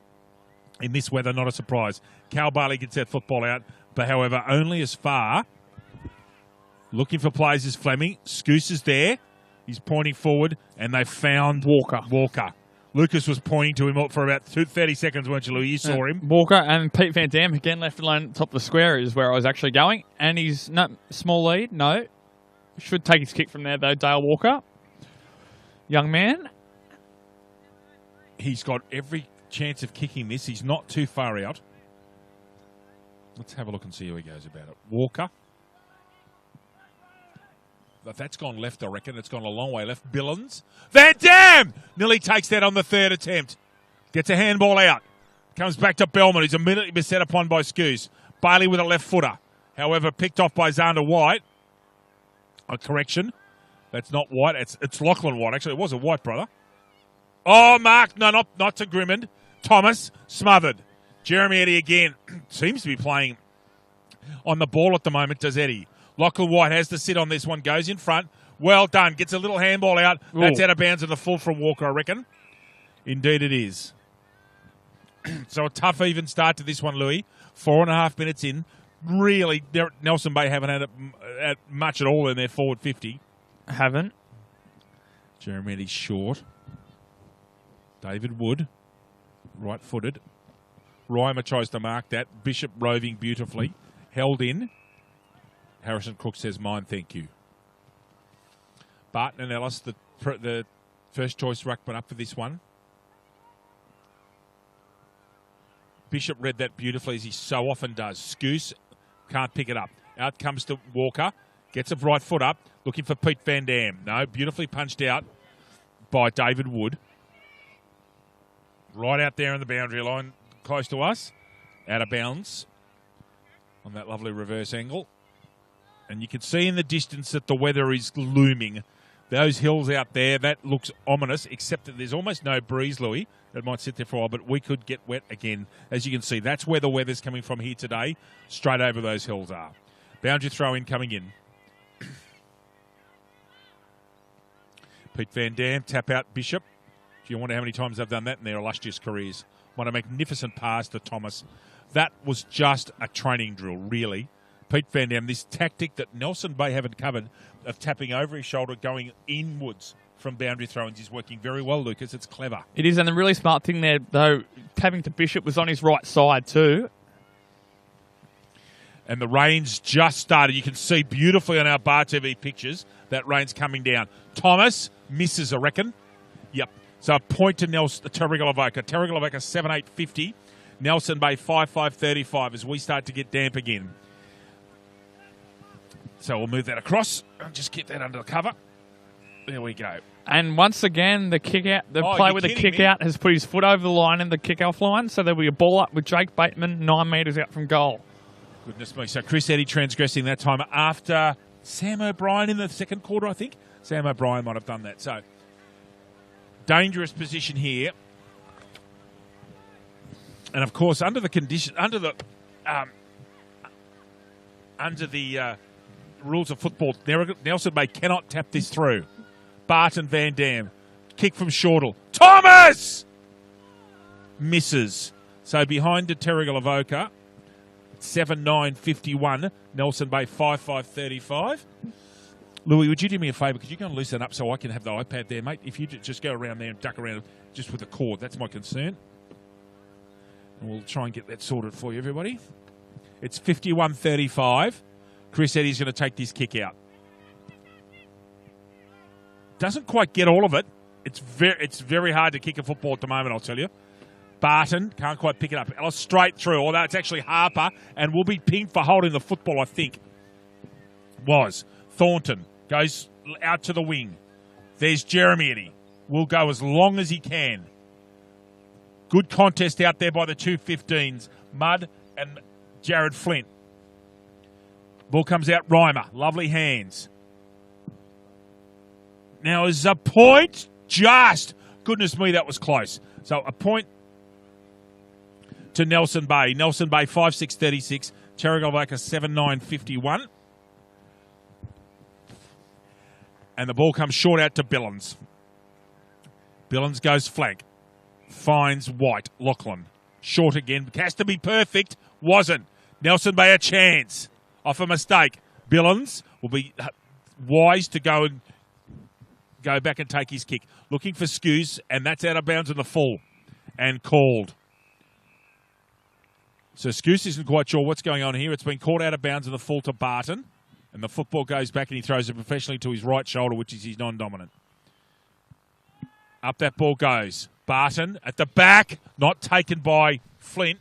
In this weather, not a surprise. Cal Barley gets that football out, but however, only as far. Looking for plays is Fleming. Scoose is there. He's pointing forward, and they found Walker. Lucas was pointing to him for about 30 seconds, weren't you, Louis? You saw him. Walker and Pete Van Dam, again, left alone at the top of the square is where I was actually going. And he's not small lead, no. Should take his kick from there, though, Dale Walker. Young man. He's got every chance of kicking this. He's not too far out. Let's have a look and see how he goes about it. Walker. That's gone left, I reckon. It's gone a long way left. Billins. Van Dam! Nearly takes that on the third attempt. Gets a handball out. Comes back to Bellman, who's immediately been set upon by Scoos. Bailey with a left footer. However, picked off by Xander White. A correction. That's not White. It's Lachlan White. Actually, it was a White brother. Oh, Mark. No, not to Grimmond. Thomas. Smothered. Jeremy Eddy again. Seems to be playing on the ball at the moment, does Eddy. Lachlan White has to sit on this one, goes in front. Well done. Gets a little handball out. Ooh. That's out of bounds and a full from Walker, I reckon. Indeed it is. So a tough even start to this one, Louis. 4.5 minutes in. Really, Nelson Bay haven't had much at all in their forward 50. Haven't. Jeremy Eddy's short. David Wood, right-footed. Reimer tries to mark that. Bishop roving beautifully. Held in. Harrison Cook says, mine, thank you. Barton and Ellis, the first choice ruckman up for this one. Bishop read that beautifully, as he so often does. Scoose can't pick it up. Out comes to Walker. Gets a right foot up. Looking for Pete Van Dam. No, beautifully punched out by David Wood. Right out there on the boundary line, close to us. Out of bounds on that lovely reverse angle. And you can see in the distance that the weather is looming. Those hills out there, that looks ominous, except that there's almost no breeze, Louis. It might sit there for a while, but we could get wet again. As you can see, that's where the weather's coming from here today. Straight over those hills are. Boundary throw in coming in. Pete Van Dam, tap out Bishop. Do you wonder how many times they've done that in their illustrious careers? What a magnificent pass to Thomas. That was just a training drill, really. Pete Van Dam, this tactic that Nelson Bay haven't covered of tapping over his shoulder, going inwards from boundary throw-ins is working very well, Lucas. It's clever. It is, and the really smart thing there, though, tapping to Bishop was on his right side too. And the rain's just started. You can see beautifully on our Bar TV pictures that rain's coming down. Thomas misses, I reckon. Yep. So a point to Terrigal Avoca. Terrigal Avoca 7.850. Nelson Bay 5.535 as we start to get damp again. So we'll move that across and just get that under the cover. There we go. And once again, the kick out, player with the kick out has put his foot over the line in the kick off line. So there'll be a ball up with Jake Bateman 9 metres out from goal. Goodness me. So Chris Eddy transgressing that time after Sam O'Brien in the second quarter, I think. Sam O'Brien might have done that. So dangerous position here. And of course, under the rules of football, Nelson Bay cannot tap this through. Barton Van Dam. Kick from Shortall. Thomas! Misses. So behind to Terrigal Avoca. 7.951. Nelson Bay 5.535. Louis, would you do me a favour? Could you go and loosen up so I can have the iPad there, mate? If you just go around there and duck around just with the cord. That's my concern. And we'll try and get that sorted for you, everybody. It's 51.35. Chris Eddy's going to take this kick out. Doesn't quite get all of it. It's very hard to kick a football at the moment, I'll tell you. Barton can't quite pick it up. Ellis straight through, although it's actually Harper, and will be pinged for holding the football, I think. Was. Thornton goes out to the wing. There's Jeremy Eddy. Will go as long as he can. Good contest out there by the 215s. Mudd and Jared Flint. Ball comes out, Reimer. Lovely hands. Now is a point just. Goodness me, that was close. So a point to Nelson Bay. Nelson Bay 5.636. Terrigal Avoca 7.951. And the ball comes short out to Billins. Billins goes flank. Finds White. Lachlan. Short again. Has to be perfect. Wasn't. Nelson Bay a chance. Off a mistake. Billins will be wise to go back and take his kick. Looking for Skews, and that's out of bounds in the full. And called. So Skews isn't quite sure what's going on here. It's been called out of bounds in the full to Barton. And the football goes back and he throws it professionally to his right shoulder, which is his non-dominant. Up that ball goes. Barton at the back. Not taken by Flint.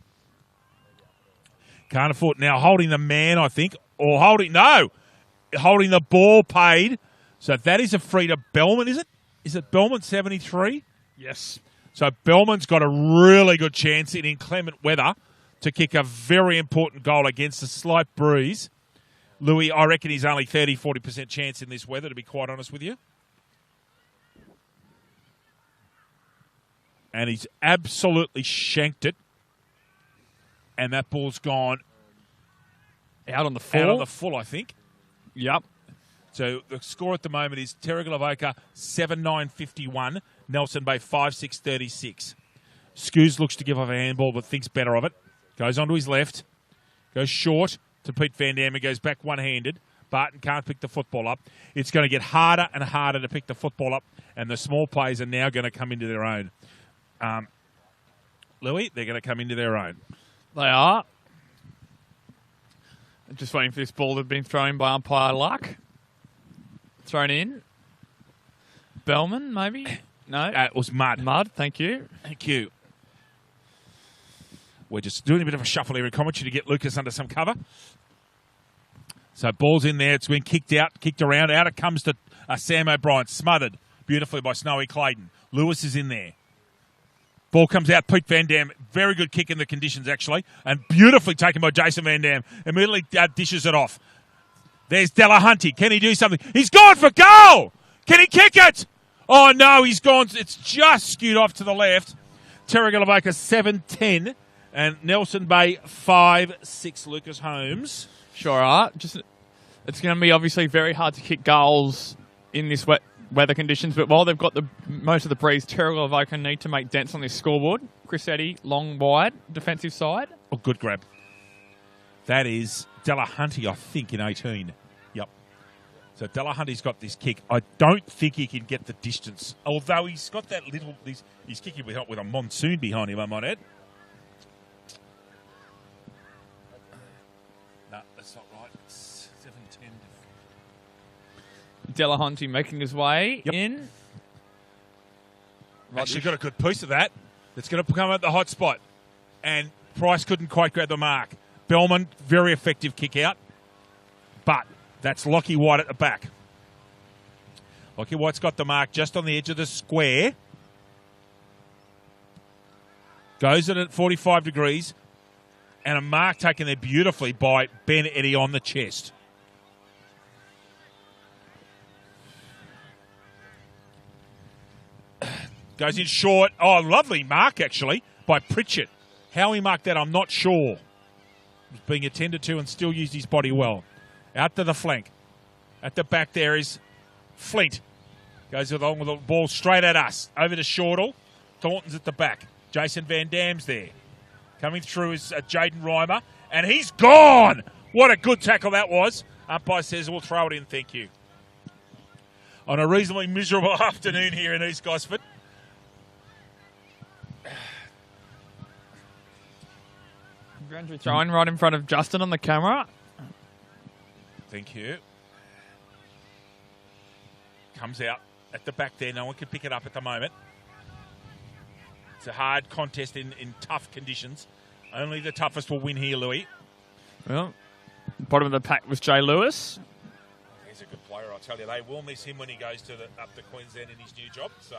Can't afford. Now holding the man, I think. Or holding the ball paid. So that is a free to Bellman, is it? Is it Bellman 73? Yes. So Bellman's got a really good chance in inclement weather to kick a very important goal against a slight breeze. Louis, I reckon he's only 30-40% chance in this weather, to be quite honest with you. And he's absolutely shanked it. And that ball's gone out on the full. Out on the full, I think. Yep. So the score at the moment is Terrigal Avoca 7.951, Nelson Bay 5.636. Scoos looks to give off a handball but thinks better of it. Goes onto his left. Goes short to Pete Van Dam and goes back one-handed. Barton can't pick the football up. It's going to get harder and harder to pick the football up, and the small players are now going to come into their own. Louis, they're going to come into their own. They are. Just waiting for this ball to have been thrown by umpire Luck. Thrown in. Bellman, maybe? No. It was Mudd. Mudd, thank you. Thank you. We're just doing a bit of a shuffle here in commentary to get Lucas under some cover. So ball's in there. It's been kicked out, kicked around. Out it comes to Sam O'Brien. Smothered beautifully by Snowy Clayton. Lewis is in there. Ball comes out. Pete Van Dam. Very good kick in the conditions, actually. And beautifully taken by Jason Van Dam. Immediately dishes it off. There's Delahunty. Can he do something? He's gone for goal! Can he kick it? Oh, no, he's gone. It's just skewed off to the left. Terrigal Avoca 7-10. And Nelson Bay 5-6. Lucas Holmes. Sure are. It's going to be obviously very hard to kick goals in this wet weather conditions. But while they've got most of the breeze, Terrigal Avoca need to make dents on this scoreboard. Chris Eddy, long, wide, defensive side. Oh, good grab. That is Delahunty, I think, in 18. Yep. So Delahunty's got this kick. I don't think he can get the distance, although he's got that little... He's kicking with a monsoon behind him, I might add. No, that's not right. It's 7:10. Delahunty making his way in. Actually got a good piece of that. That's going to come at the hot spot. And Price couldn't quite grab the mark. Bellman, very effective kick out. But that's Lockie White at the back. Lockie White's got the mark just on the edge of the square. Goes in at 45 degrees. And a mark taken there beautifully by Ben Eddy on the chest. Goes in short. Oh, lovely mark, actually, by Pritchett. How he marked that, I'm not sure. He's being attended to and still used his body well. Out to the flank. At the back there is Flint. Goes along with the ball straight at us. Over to Shortall. Thornton's at the back. Jason Van Dam's there. Coming through is Jaden Reimer. And he's gone! What a good tackle that was. Umpire says we'll throw it in, thank you. On a reasonably miserable afternoon here in East Gosford. Throwing right in front of Justin on the camera. Thank you. Comes out at the back there. No one can pick it up at the moment. It's a hard contest in tough conditions. Only the toughest will win here, Louis. Well, bottom of the pack was Jay Lewis. He's a good player, I'll tell you. They will miss him when he goes up to Queensland in his new job. So,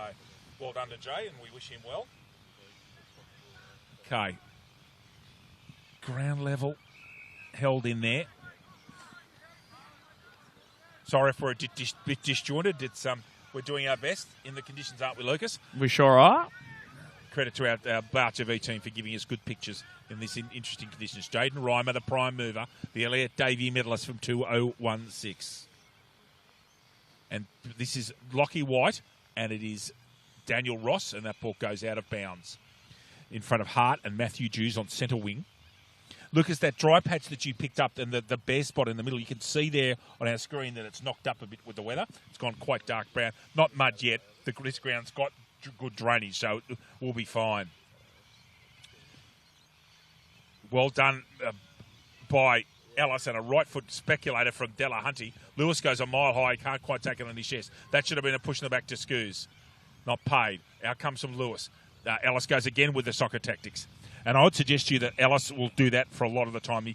well done to Jay, and we wish him well. Okay. Ground level held in there. Sorry if we're a bit disjointed. We're doing our best in the conditions, aren't we, Lucas? We sure are. Credit to our Bar TV team for giving us good pictures in this interesting conditions. Jaden Reimer, the prime mover, the Elliot Davey medalist from 2016. And this is Lockie White, and it is Daniel Ross, and that ball goes out of bounds in front of Hart and Matthew Jews on centre wing. Lucas, that dry patch that you picked up and the bare spot in the middle, you can see there on our screen that it's knocked up a bit with the weather. It's gone quite dark brown. Not mud yet. This ground's got good drainage, so it will be fine. Well done by Ellis and a right foot speculator from Delahunty. Lewis goes a mile high. He can't quite take it on his chest. That should have been a push in the back to Scoos. Not paid. Out comes from Lewis. Ellis goes again with the soccer tactics. And I would suggest to you that Ellis will do that for a lot of the time.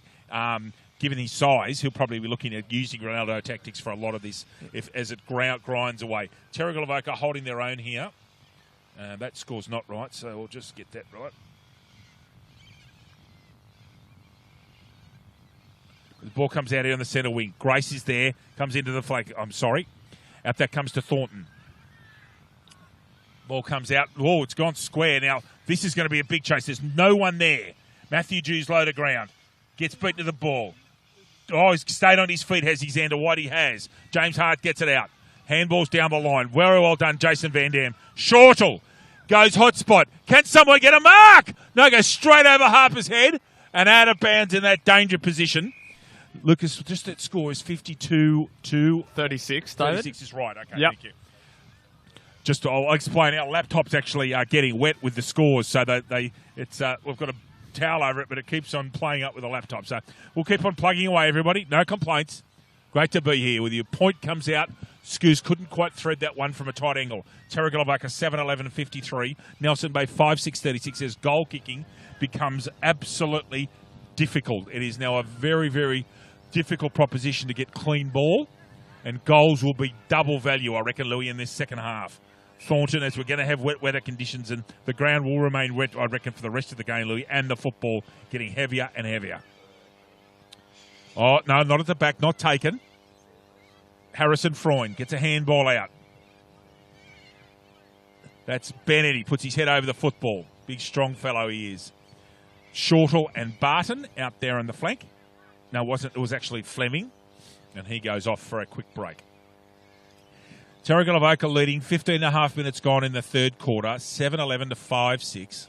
Given his size, he'll probably be looking at using Ronaldo tactics for a lot of this as it grinds away. Terrigal Avoca holding their own here. That score's not right, so we'll just get that right. The ball comes out here on the centre wing. Grace is there, comes into the flank. I'm sorry. Out that comes to Thornton. Ball comes out. Oh, it's gone square. Now, this is going to be a big chase. There's no one there. Matthew Jews low to ground. Gets beaten to the ball. Oh, he's stayed on his feet, has his Xander White. He has. James Hart gets it out. Handball's down the line. Very well done, Jason Van Dam. Shortall goes hot spot. Can someone get a mark? No, goes straight over Harper's head and out of bounds in that danger position. Lucas, just that score is 52 to 36. David. 36 is right. Okay, yep. Thank you. Just I'll explain. Our laptops actually are getting wet with the scores, so we've got a towel over it, but it keeps on playing up with the laptop. So we'll keep on plugging away, everybody. No complaints. Great to be here with you. Point comes out. Scoos couldn't quite thread that one from a tight angle. Terrigal Avoca 7-11-53. Nelson Bay 5-6-36 says goal kicking becomes absolutely difficult. It is now a very, very difficult proposition to get clean ball, and goals will be double value, I reckon, Louis, in this second half. Thornton, as we're going to have wet weather conditions, and the ground will remain wet, I reckon, for the rest of the game, Louis, and the football getting heavier and heavier. Oh, no, not at the back, not taken. Harrison Freund gets a handball out. That's Bennett. He puts his head over the football. Big, strong fellow he is. Shortall and Barton out there on the flank. No, it wasn't. It was actually Fleming, and he goes off for a quick break. Terrigal Avoca leading, 15 and a half minutes gone in the third quarter, 7-11 to 5-6.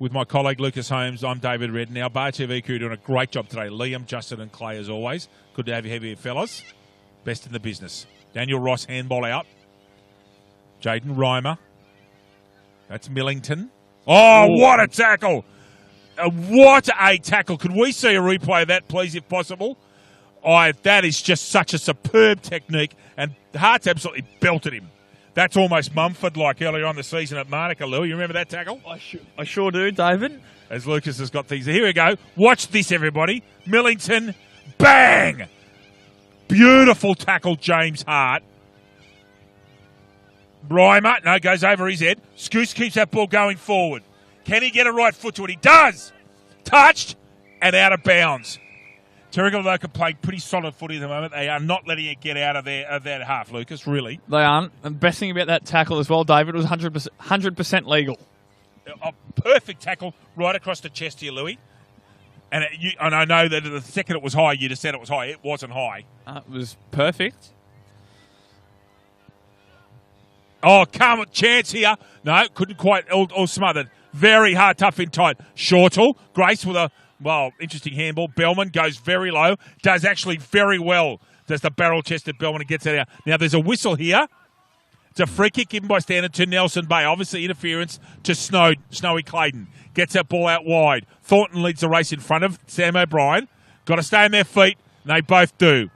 With my colleague Lucas Holmes, I'm David Redden. Our Bar TV crew doing a great job today. Liam, Justin and Clay as always. Good to have you here, fellas. Best in the business. Daniel Ross handball out. Jaden Reimer. That's Millington. Oh, what a tackle! What a tackle. Could we see a replay of that, please, if possible? That is just such a superb technique, and Hart's absolutely belted him. That's almost Mumford-like earlier on the season at Monica, Lou. You remember that tackle? I sure do, David. As Lucas has got things. Here we go. Watch this, everybody. Millington, bang! Beautiful tackle, James Hart. Reimer, no, goes over his head. Scoose keeps that ball going forward. Can he get a right foot to it? He does! Touched and out of bounds. Terrigal Avoca playing pretty solid footy at the moment. They are not letting it get out of that half, Lucas, really. They aren't. And the best thing about that tackle as well, David, was 100% legal. A perfect tackle right across the chest here, Louis. And I know that the second it was high, you'd have said it was high. It wasn't high. It was perfect. Oh, come chance here. No, couldn't quite, all smothered. Very hard, tough in tight. Shortle, Grace with a, interesting handball. Bellman goes very low, does actually very well. Does the barrel-chested Bellman and gets it out. Now, there's a whistle here. It's a free kick given by Standard to Nelson Bay. Obviously, interference to Snowy Clayton. Gets that ball out wide. Thornton leads the race in front of Sam O'Brien. Got to stay on their feet, and they both do.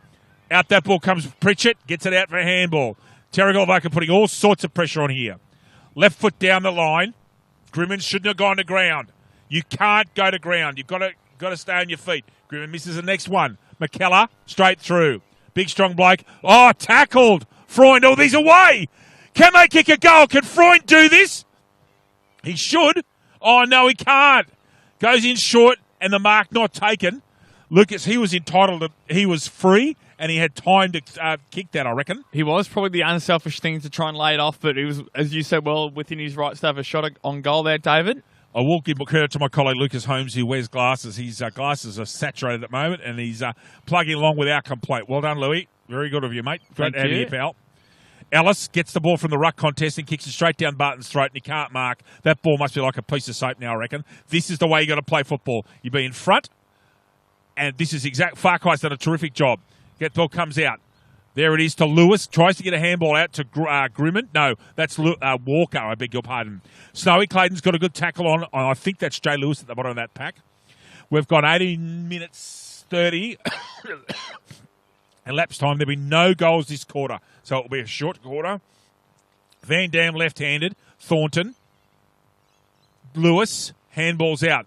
Out that ball comes Pritchett, gets it out for a handball. Terrigal Avoca putting all sorts of pressure on here. Left foot down the line. Grimmin shouldn't have gone to ground. You can't go to ground. You've got to stay on your feet. Grimmin misses the next one. McKellar, straight through. Big, strong bloke. Oh, tackled. Freund, all these away. Can they kick a goal? Can Freund do this? He should. Oh, no, he can't. Goes in short and the mark not taken. Lucas, he was entitled to, he was free and he had time to kick that, I reckon. He was probably the unselfish thing to try and lay it off, but he was, as you said, well within his rights to have a shot on goal there, David. I will give credit to my colleague Lucas Holmes, who wears glasses. His glasses are saturated at the moment, and he's plugging along without complaint. Well done, Louis. Very good of you, mate. Great to have you, pal. Ellis gets the ball from the ruck contest and kicks it straight down Barton's throat, and he can't mark. That ball must be like a piece of soap now, I reckon. This is the way you got to play football. You be in front, and this is exact. Farquhar's done a terrific job. Get ball comes out. There it is to Lewis. Tries to get a handball out to Grimmin. No, that's Walker, I beg your pardon. Snowy Clayton's got a good tackle on. I think that's Jay Lewis at the bottom of that pack. We've got 18 minutes 30. Elapsed time. There'll be no goals this quarter. So it'll be a short quarter. Van Dam left-handed. Thornton. Lewis. Handballs out.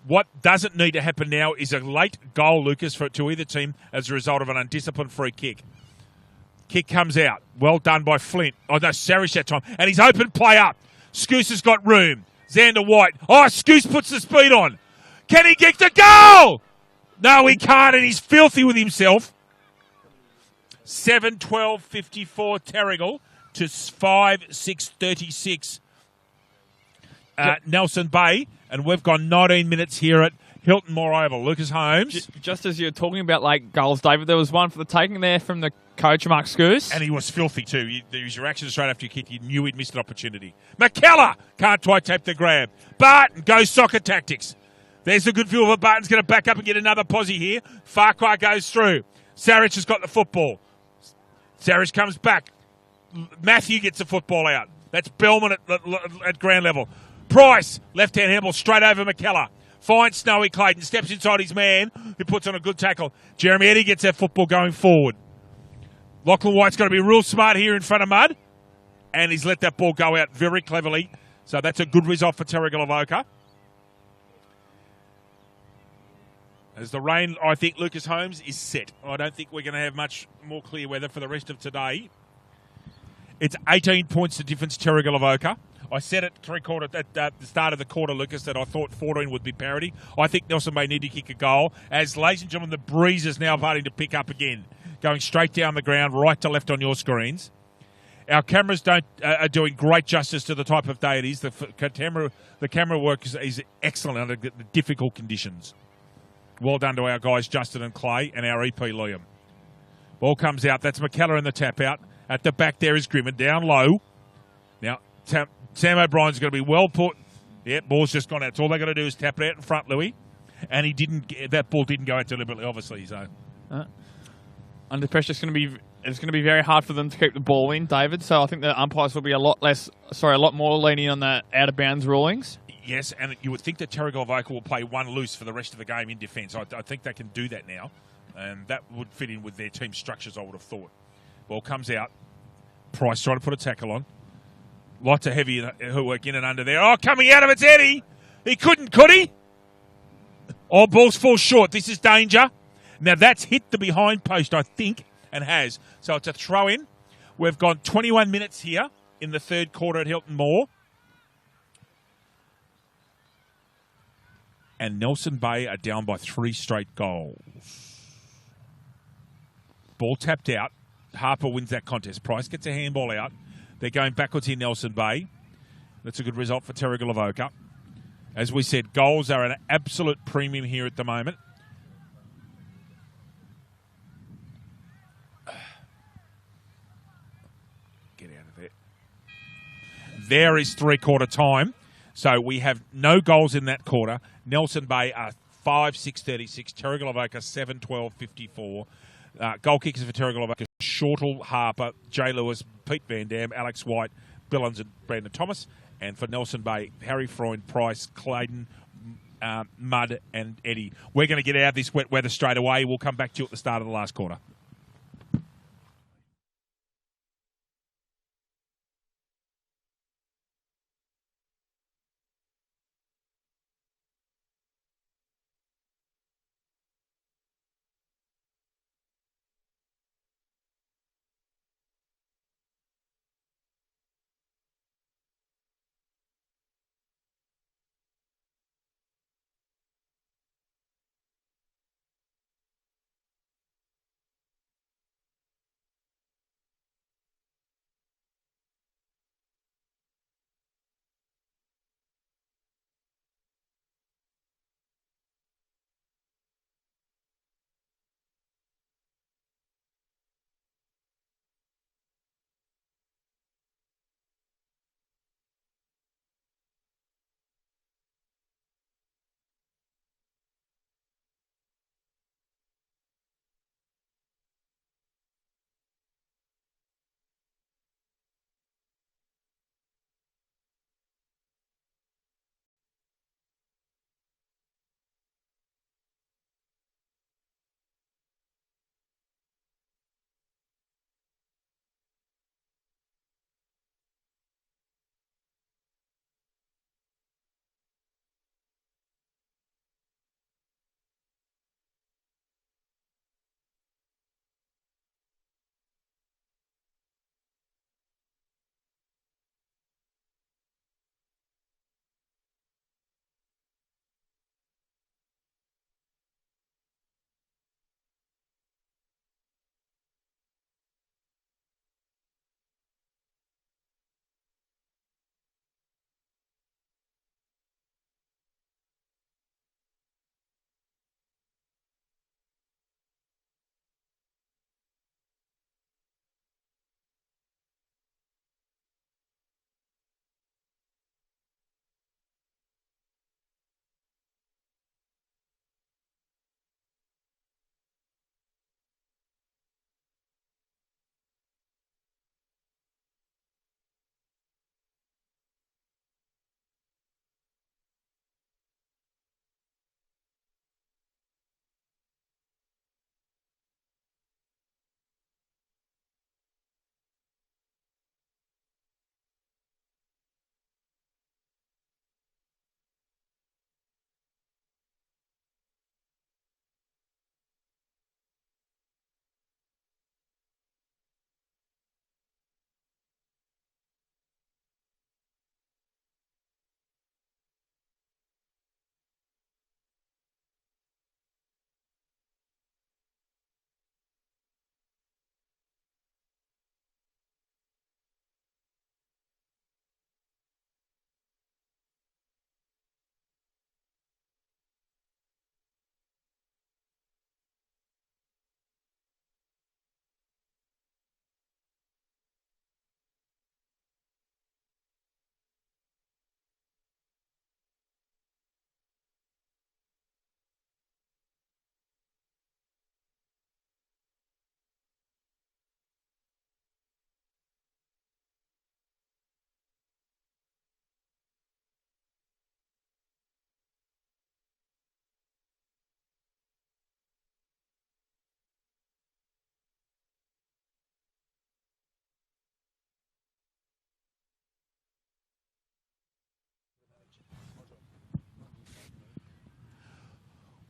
What doesn't need to happen now is a late goal, Lucas, to either team as a result of an undisciplined free kick. Kick comes out. Well done by Flint. Oh, no, Sarish that time. And he's open play up. Scoose has got room. Xander White. Oh, Scoose puts the speed on. Can he kick the goal? No, he can't, and he's filthy with himself. 7-12-54 Terrigal to 5-6-36 Nelson Bay. And we've got 19 minutes here at Hilton Moore Oval. Lucas Holmes. Just as you're talking about late goals, David, there was one for the taking there from the coach, Mark Scoose. And he was filthy too. His reaction straight after you kicked, you knew he'd missed an opportunity. McKellar can't try tape the grab. Barton goes soccer tactics. There's a good feel of Barton's going to back up and get another posse here. Farquhar goes through. Sarich has got the football. Sarich comes back. Matthew gets the football out. That's Bellman at ground level. Price, left-hand handball straight over McKellar. Finds Snowy Clayton, steps inside his man, who puts on a good tackle. Jeremy Eddy gets that football going forward. Lachlan White's got to be real smart here in front of Mudd, and he's let that ball go out very cleverly. So that's a good result for Terrigal Avoca. As the rain, I think Lucas Holmes is set. I don't think we're going to have much more clear weather for the rest of today. It's 18 points to difference, Terrigal Avoca. I said at the start of the quarter, Lucas, that I thought 14 would be parity. I think Nelson may need to kick a goal. As, ladies and gentlemen, the breeze is now starting to pick up again, going straight down the ground, right to left on your screens. Our cameras are doing great justice to the type of day it is. The camera work is excellent under the difficult conditions. Well done to our guys, Justin and Clay, and our EP, Liam. Ball comes out. That's McKellar in the tap out. At the back there is Grimmer down low. Now, Sam O'Brien's going to be well put. Yeah, ball's just gone out. That's all they got to do is tap it out in front, Louis. And that ball didn't go out deliberately, obviously. So under pressure, it's going to be very hard for them to keep the ball in, David. So I think the umpires will be a lot more lenient on the out of bounds rulings. Yes, and you would think that Terrigal Avoca will play one loose for the rest of the game in defence. I think they can do that now, and that would fit in with their team structures, I would have thought. Ball comes out. Price trying to put a tackle on. Lots of heavy who work in and under there. Oh, coming out of it's Eddie. He couldn't, could he? Oh, balls fall short. This is danger. Now, that's hit the behind post, I think, and has. So it's a throw-in. We've gone 21 minutes here in the third quarter at Hilton Moore. And Nelson Bay are down by 3 straight goals. Ball tapped out. Harper wins that contest. Price gets a handball out. They're going backwards here, Nelson Bay. That's a good result for Terrigal Avoca. As we said, goals are an absolute premium here at the moment. Get out of there. There is three-quarter time. So we have no goals in that quarter. Nelson Bay are 5-6-36. Terrigal Avoca 7-12-54. Goal kickers for Terrigal Avoca: Shortle, Harper, Jay Lewis, Pete Van Dam, Alex White, Billings and Brandon Thomas. And for Nelson Bay, Harry Freund, Price, Clayton, Mudd and Eddie. We're going to get out of this wet weather straight away. We'll come back to you at the start of the last quarter.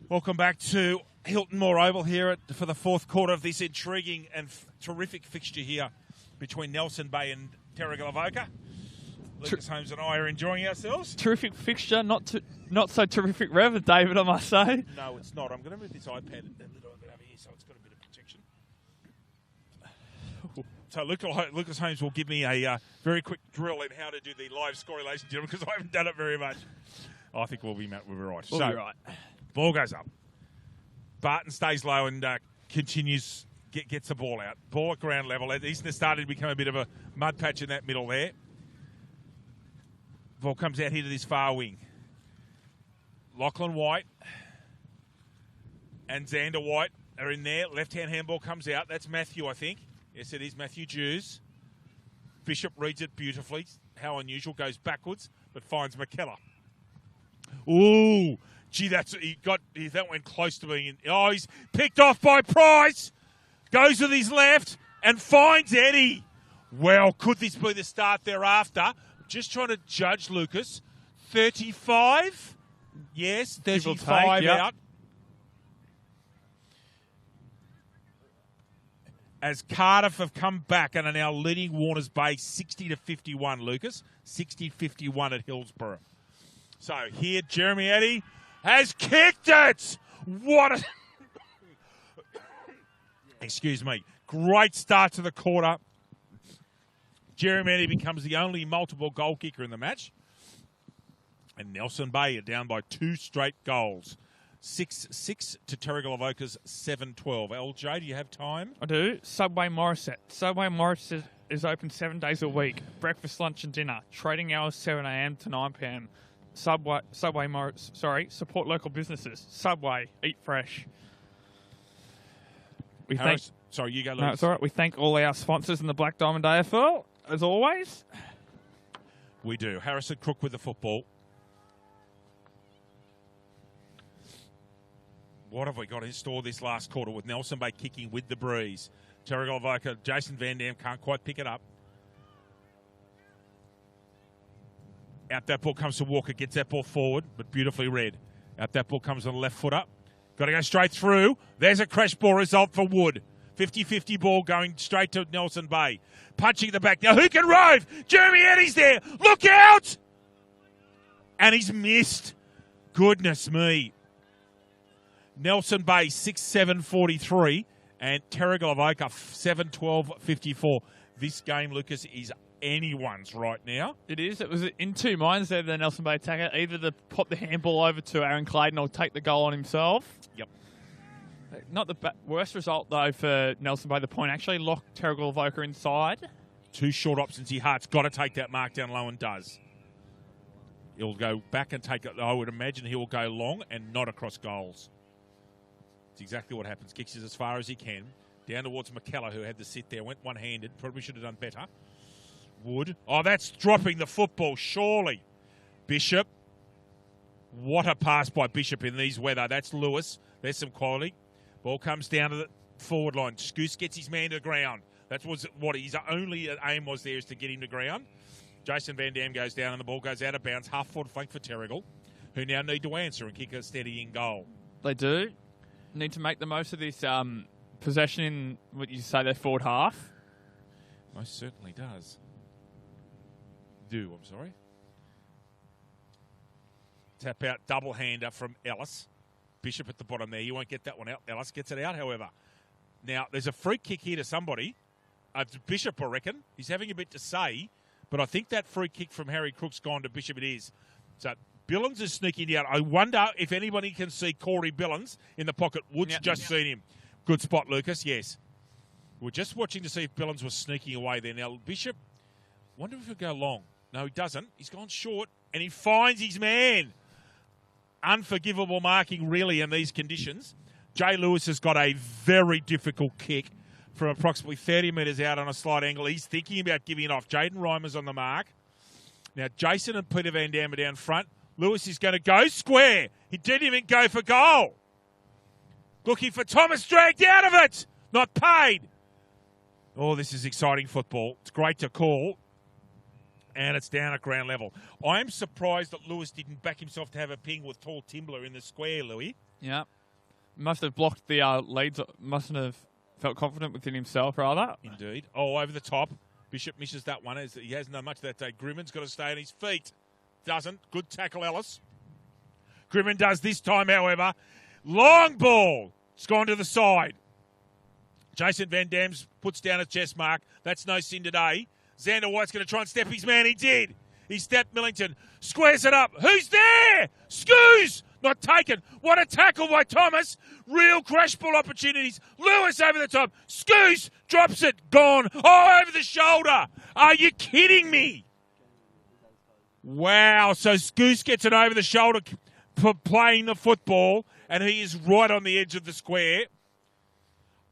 Welcome back to Hilton Moore Oval here for the fourth quarter of this intriguing and terrific fixture here between Nelson Bay and Terrigal Avoca. Lucas Holmes and I are enjoying ourselves. Terrific fixture, not so terrific weather, David, I must say. No, it's not. I'm going to move this iPad a little bit over here so it's got a bit of protection. So Lucas Holmes will give me a very quick drill in how to do the live score, ladies and gentlemen, because I haven't done it very much. I think we'll be right. We'll be right. Ball goes up. Barton stays low and continues, gets the ball out. Ball at ground level. Eastern started to become a bit of a mud patch in that middle there. Ball comes out here to this far wing. Lachlan White and Xander White are in there. Left-hand handball comes out. That's Matthew, I think. Yes, it is Matthew Jews. Bishop reads it beautifully. How unusual. Goes backwards, but finds McKellar. Ooh, gee, that went close to being in. Oh, he's picked off by Price. Goes with his left and finds Eddie. Well, could this be the start thereafter? Just trying to judge, Lucas. 35? Yes, 35 out. As Cardiff have come back and are now leading Warners Bay 60-51, Lucas. 60-51 at Hillsborough. So here, Jeremy Eddy has kicked it. What a... Excuse me. Great start to the quarter. Jeremy Eddy becomes the only multiple goal kicker in the match. And Nelson Bay are down by 2 straight goals. 6-6 to Terrigal Avoca's 7-12. LJ, do you have time? I do. Subway Morisset. Subway Morisset is open 7 days a week. Breakfast, lunch and dinner. Trading hours 7 a.m. to 9 p.m. Subway support local businesses. Subway, eat fresh. Sorry, you go, Lucas. No, it's all right. We thank all our sponsors in the Black Diamond AFL, as always. We do. Harrison Crook with the football. What have we got in store this last quarter with Nelson Bay kicking with the breeze? Terrigal Avoca, Jason Van Dam can't quite pick it up. Out that ball comes to Walker, gets that ball forward, but beautifully read. Out that ball comes on the left foot up. Got to go straight through. There's a crash ball result for Wood. 50-50 ball going straight to Nelson Bay. Punching the back. Now who can rove? Jeremy Eddy's there. Look out! And he's missed. Goodness me. Nelson Bay 6-7-43 and Terrigal Avoca 7-12-54. This game, Lucas, is anyone's right now. It is. It was in 2 minds there, the Nelson Bay attacker. Either to pop the handball over to Aaron Clayton or take the goal on himself. Yep. Not the worst result, though, for Nelson Bay. The point actually locked Terrigal Avoca inside. 2 short options. Hart's got to take that mark down low and does. He'll go back and take it. I would imagine he will go long and not across goals. It's exactly what happens. Kicks it as far as he can. Down towards McKellar, who had to sit there. Went one-handed. Probably should have done better. Wood. Oh, that's dropping the football, surely. Bishop. What a pass by Bishop in these weather. That's Lewis. There's some quality. Ball comes down to the forward line. Scoose gets his man to the ground. That was what his only aim was there, is to get him to ground. Jason Van Dam goes down and the ball goes out of bounds. Half-forward flank for Terrigal, who now need to answer and kick a steady in goal. They do. Need to make the most of this possession in, what you say, their forward half. Most certainly does. I'm sorry. Tap out, double-hander from Ellis. Bishop at the bottom there. You won't get that one out. Ellis gets it out, however. Now, there's a free kick here to somebody. Bishop, I reckon. He's having a bit to say, but I think that free kick from Harry Crook's gone to Bishop. It is. So Billings is sneaking down. I wonder if anybody can see Corey Billings in the pocket. Wood's just seen him. Good spot, Lucas. Yes. We're just watching to see if Billings was sneaking away there. Now, Bishop, wonder if he'll go long. No, he doesn't. He's gone short, and he finds his man. Unforgivable marking, really, in these conditions. Jay Lewis has got a very difficult kick from approximately 30 metres out on a slight angle. He's thinking about giving it off. Jaden Reimer's on the mark. Now, Jason and Peter Van Dam are down front. Lewis is going to go square. He didn't even go for goal. Looking for Thomas, dragged out of it. Not paid. Oh, this is exciting football. It's great to call. And it's down at ground level. I am surprised that Lewis didn't back himself to have a ping with tall Timbler in the square, Louis. Yeah. Must have blocked the leads. Mustn't have felt confident within himself, rather. Indeed. Oh, over the top. Bishop misses that one. He hasn't done much that day. Grimmon's got to stay on his feet. Doesn't. Good tackle, Ellis. Grimmon does this time, however. Long ball. It's gone to the side. Jason Van Dam's puts down a chest mark. That's no sin today. Xander White's going to try and step his man. He did. He stepped Millington. Squares it up. Who's there? Scoos! Not taken. What a tackle by Thomas. Real crash ball opportunities. Lewis over the top. Scoos drops it. Gone. Oh, over the shoulder. Are you kidding me? Wow. So Scoos gets it over the shoulder for playing the football, and he is right on the edge of the square.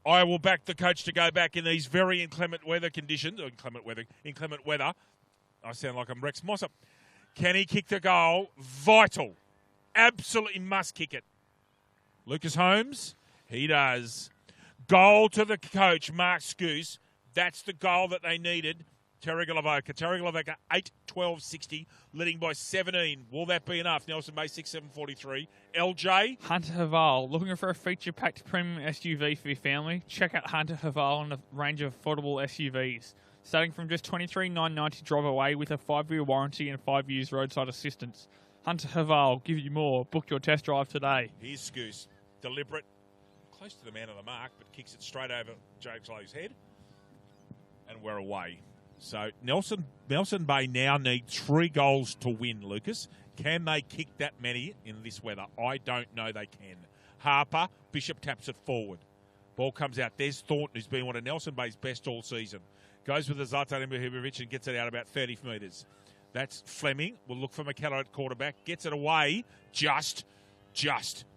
I will back the coach to go back in these very inclement weather conditions. Or inclement weather. I sound like I'm Rex Mossop. Can he kick the goal? Vital. Absolutely must kick it. Lucas Holmes, he does. Goal to the coach, Mark Scoos. That's the goal that they needed. Terrigal Avoca. Terrigal Avoca, 8-12-60, leading by 17. Will that be enough? Nelson Bay, 6-7-43. LJ. Hunter Haval, looking for a feature-packed premium SUV for your family? Check out Hunter Haval and a range of affordable SUVs. Starting from just $23,990 drive away with a 5-year warranty and 5 years roadside assistance. Hunter Haval, give you more. Book your test drive today. Here's Scoos. Deliberate. Close to the man on the mark, but kicks it straight over James Lowe's head. And we're away. So Nelson Bay now need 3 goals to win, Lucas. Can they kick that many in this weather? I don't know they can. Harper, Bishop taps it forward. Ball comes out. There's Thornton, who's been one of Nelson Bay's best all season. Goes with the Zlatan Ibrahimovic and gets it out about 30 metres. That's Fleming. We'll look for McKellar at quarterback. Gets it away. Just.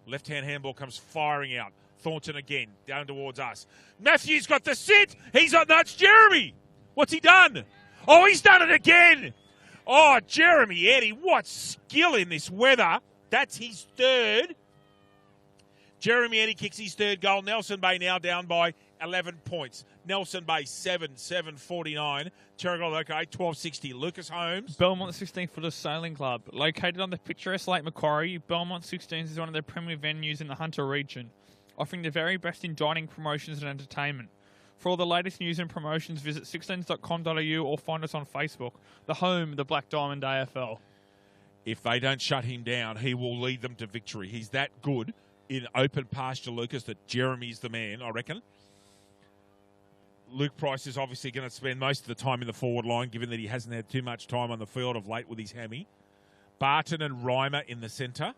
Left-hand handball comes firing out. Thornton again, down towards us. Matthews got the sit. He's on. That's Jeremy. What's he done? Oh, he's done it again. Oh, Jeremy Eddy, what skill in this weather. That's his third. Jeremy Eddy kicks his third goal. Nelson Bay now down by 11 points. Nelson Bay 7-7-49. Terrigal Avoca 8-12-60. Lucas Holmes. Belmont 16-footer Sailing Club. Located on the picturesque Lake Macquarie, Belmont 16s is one of the premier venues in the Hunter region, offering the very best in dining, promotions and entertainment. For all the latest news and promotions, visit 16s.com.au or find us on Facebook, the home of the Black Diamond AFL. If they don't shut him down, he will lead them to victory. He's that good in open pasture, Lucas, that Jeremy's the man, I reckon. Luke Price is obviously going to spend most of the time in the forward line, given that he hasn't had too much time on the field of late with his hammy. Barton and Reimer in the centre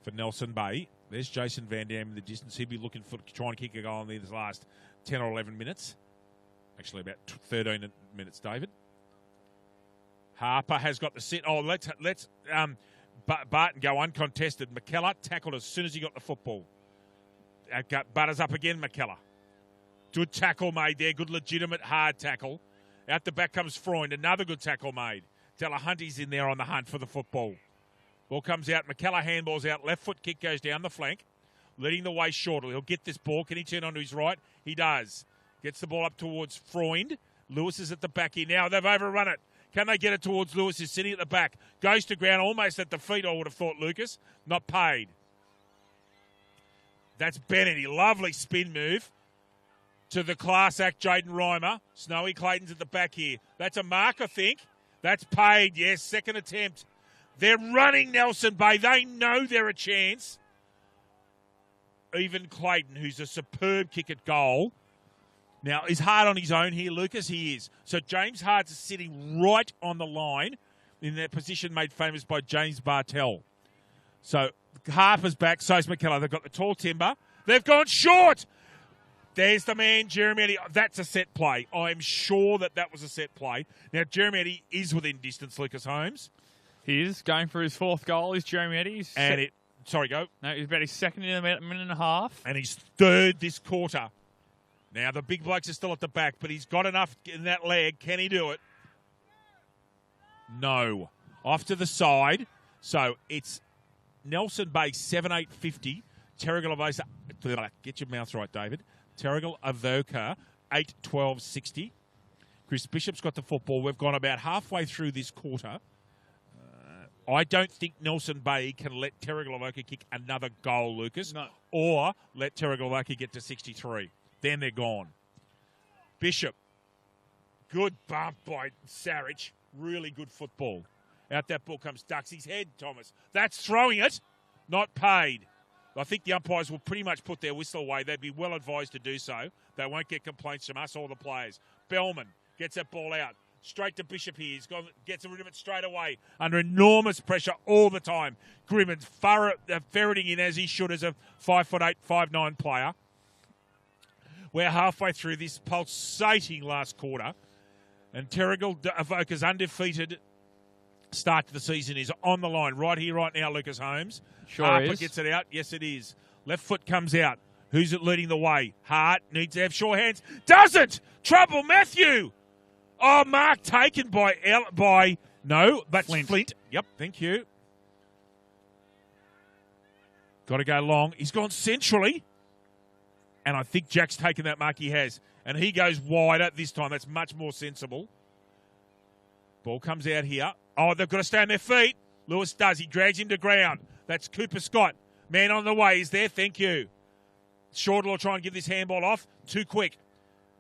for Nelson Bay. There's Jason Van Dam in the distance. He'll be looking for trying to kick a goal in these last 10 or 11 minutes. Actually, about 13 minutes, David. Harper has got the sit. Oh, let's Barton go uncontested. McKellar tackled as soon as he got the football. Butters up again, McKellar. Good tackle made there. Good legitimate hard tackle. Out the back comes Freund. Another good tackle made. Delahunty's in there on the hunt for the football. Ball comes out. McKellar handballs out. Left foot kick goes down the flank. Leading the way shortly. He'll get this ball. Can he turn onto his right? He does. Gets the ball up towards Freund. Lewis is at the back here now. They've overrun it. Can they get it towards Lewis, who's sitting at the back? Goes to ground almost at the feet, I would have thought, Lucas. Not paid. That's Bennett. Lovely spin move to the class act, Jaden Reimer. Snowy Clayton's at the back here. That's a mark, I think. That's paid, yes. Second attempt. They're running Nelson Bay. They know they're a chance. Even Clayton, who's a superb kick at goal. Now, is Hart on his own here, Lucas? He is. So James Hart's sitting right on the line in that position made famous by James Bartell. So Harper's back, so's McKellar. They've got the tall timber. They've gone short. There's the man, Jeremy Eddy. That's a set play. I'm sure that was a set play. Now, Jeremy Eddy is within distance, Lucas Holmes. He is going for his fourth goal. Is Jeremy Eddy? Sorry, go. No, he's about his second in a minute and a half. And he's third this quarter. Now, the big blokes are still at the back, but he's got enough in that leg. Can he do it? No. Off to the side. So it's Nelson Bay 7-8-50. Terrigal Avoca. Get your mouth right, David. Terrigal Avoca 8-12-60. Chris Bishop's got the football. We've gone about halfway through this quarter. I don't think Nelson Bay can let Terrigal Avoca kick another goal, Lucas. No. Or let Terrigal Avoca get to 63. Then they're gone. Bishop. Good bump by Sarich. Really good football. Out that ball comes Duxie's head, Thomas. That's throwing it. Not paid. I think the umpires will pretty much put their whistle away. They'd be well advised to do so. They won't get complaints from us or the players. Bellman gets that ball out. Straight to Bishop here. Gets rid of it straight away. Under enormous pressure all the time. Grimmon's ferreting in as he should as a 5'8", 5'9" player. We're halfway through this pulsating last quarter. And Terrigal Avoca's undefeated start to the season is on the line right here, right now, Lucas Holmes. Sure Harper is. gets it out. Yes, it is. Left foot comes out. Who's it leading the way? Hart needs to have sure hands. Doesn't! Trouble, Matthew! Oh, mark taken by Flint. Yep, thank you. Got to go long. He's gone centrally. And I think Jack's taken that mark. He has. And he goes wider this time. That's much more sensible. Ball comes out here. Oh, they've got to stay on their feet. Lewis does. He drags him to ground. That's Cooper Scott. Man on the way. He's there. Thank you. Shortall will try and give this handball off. Too quick.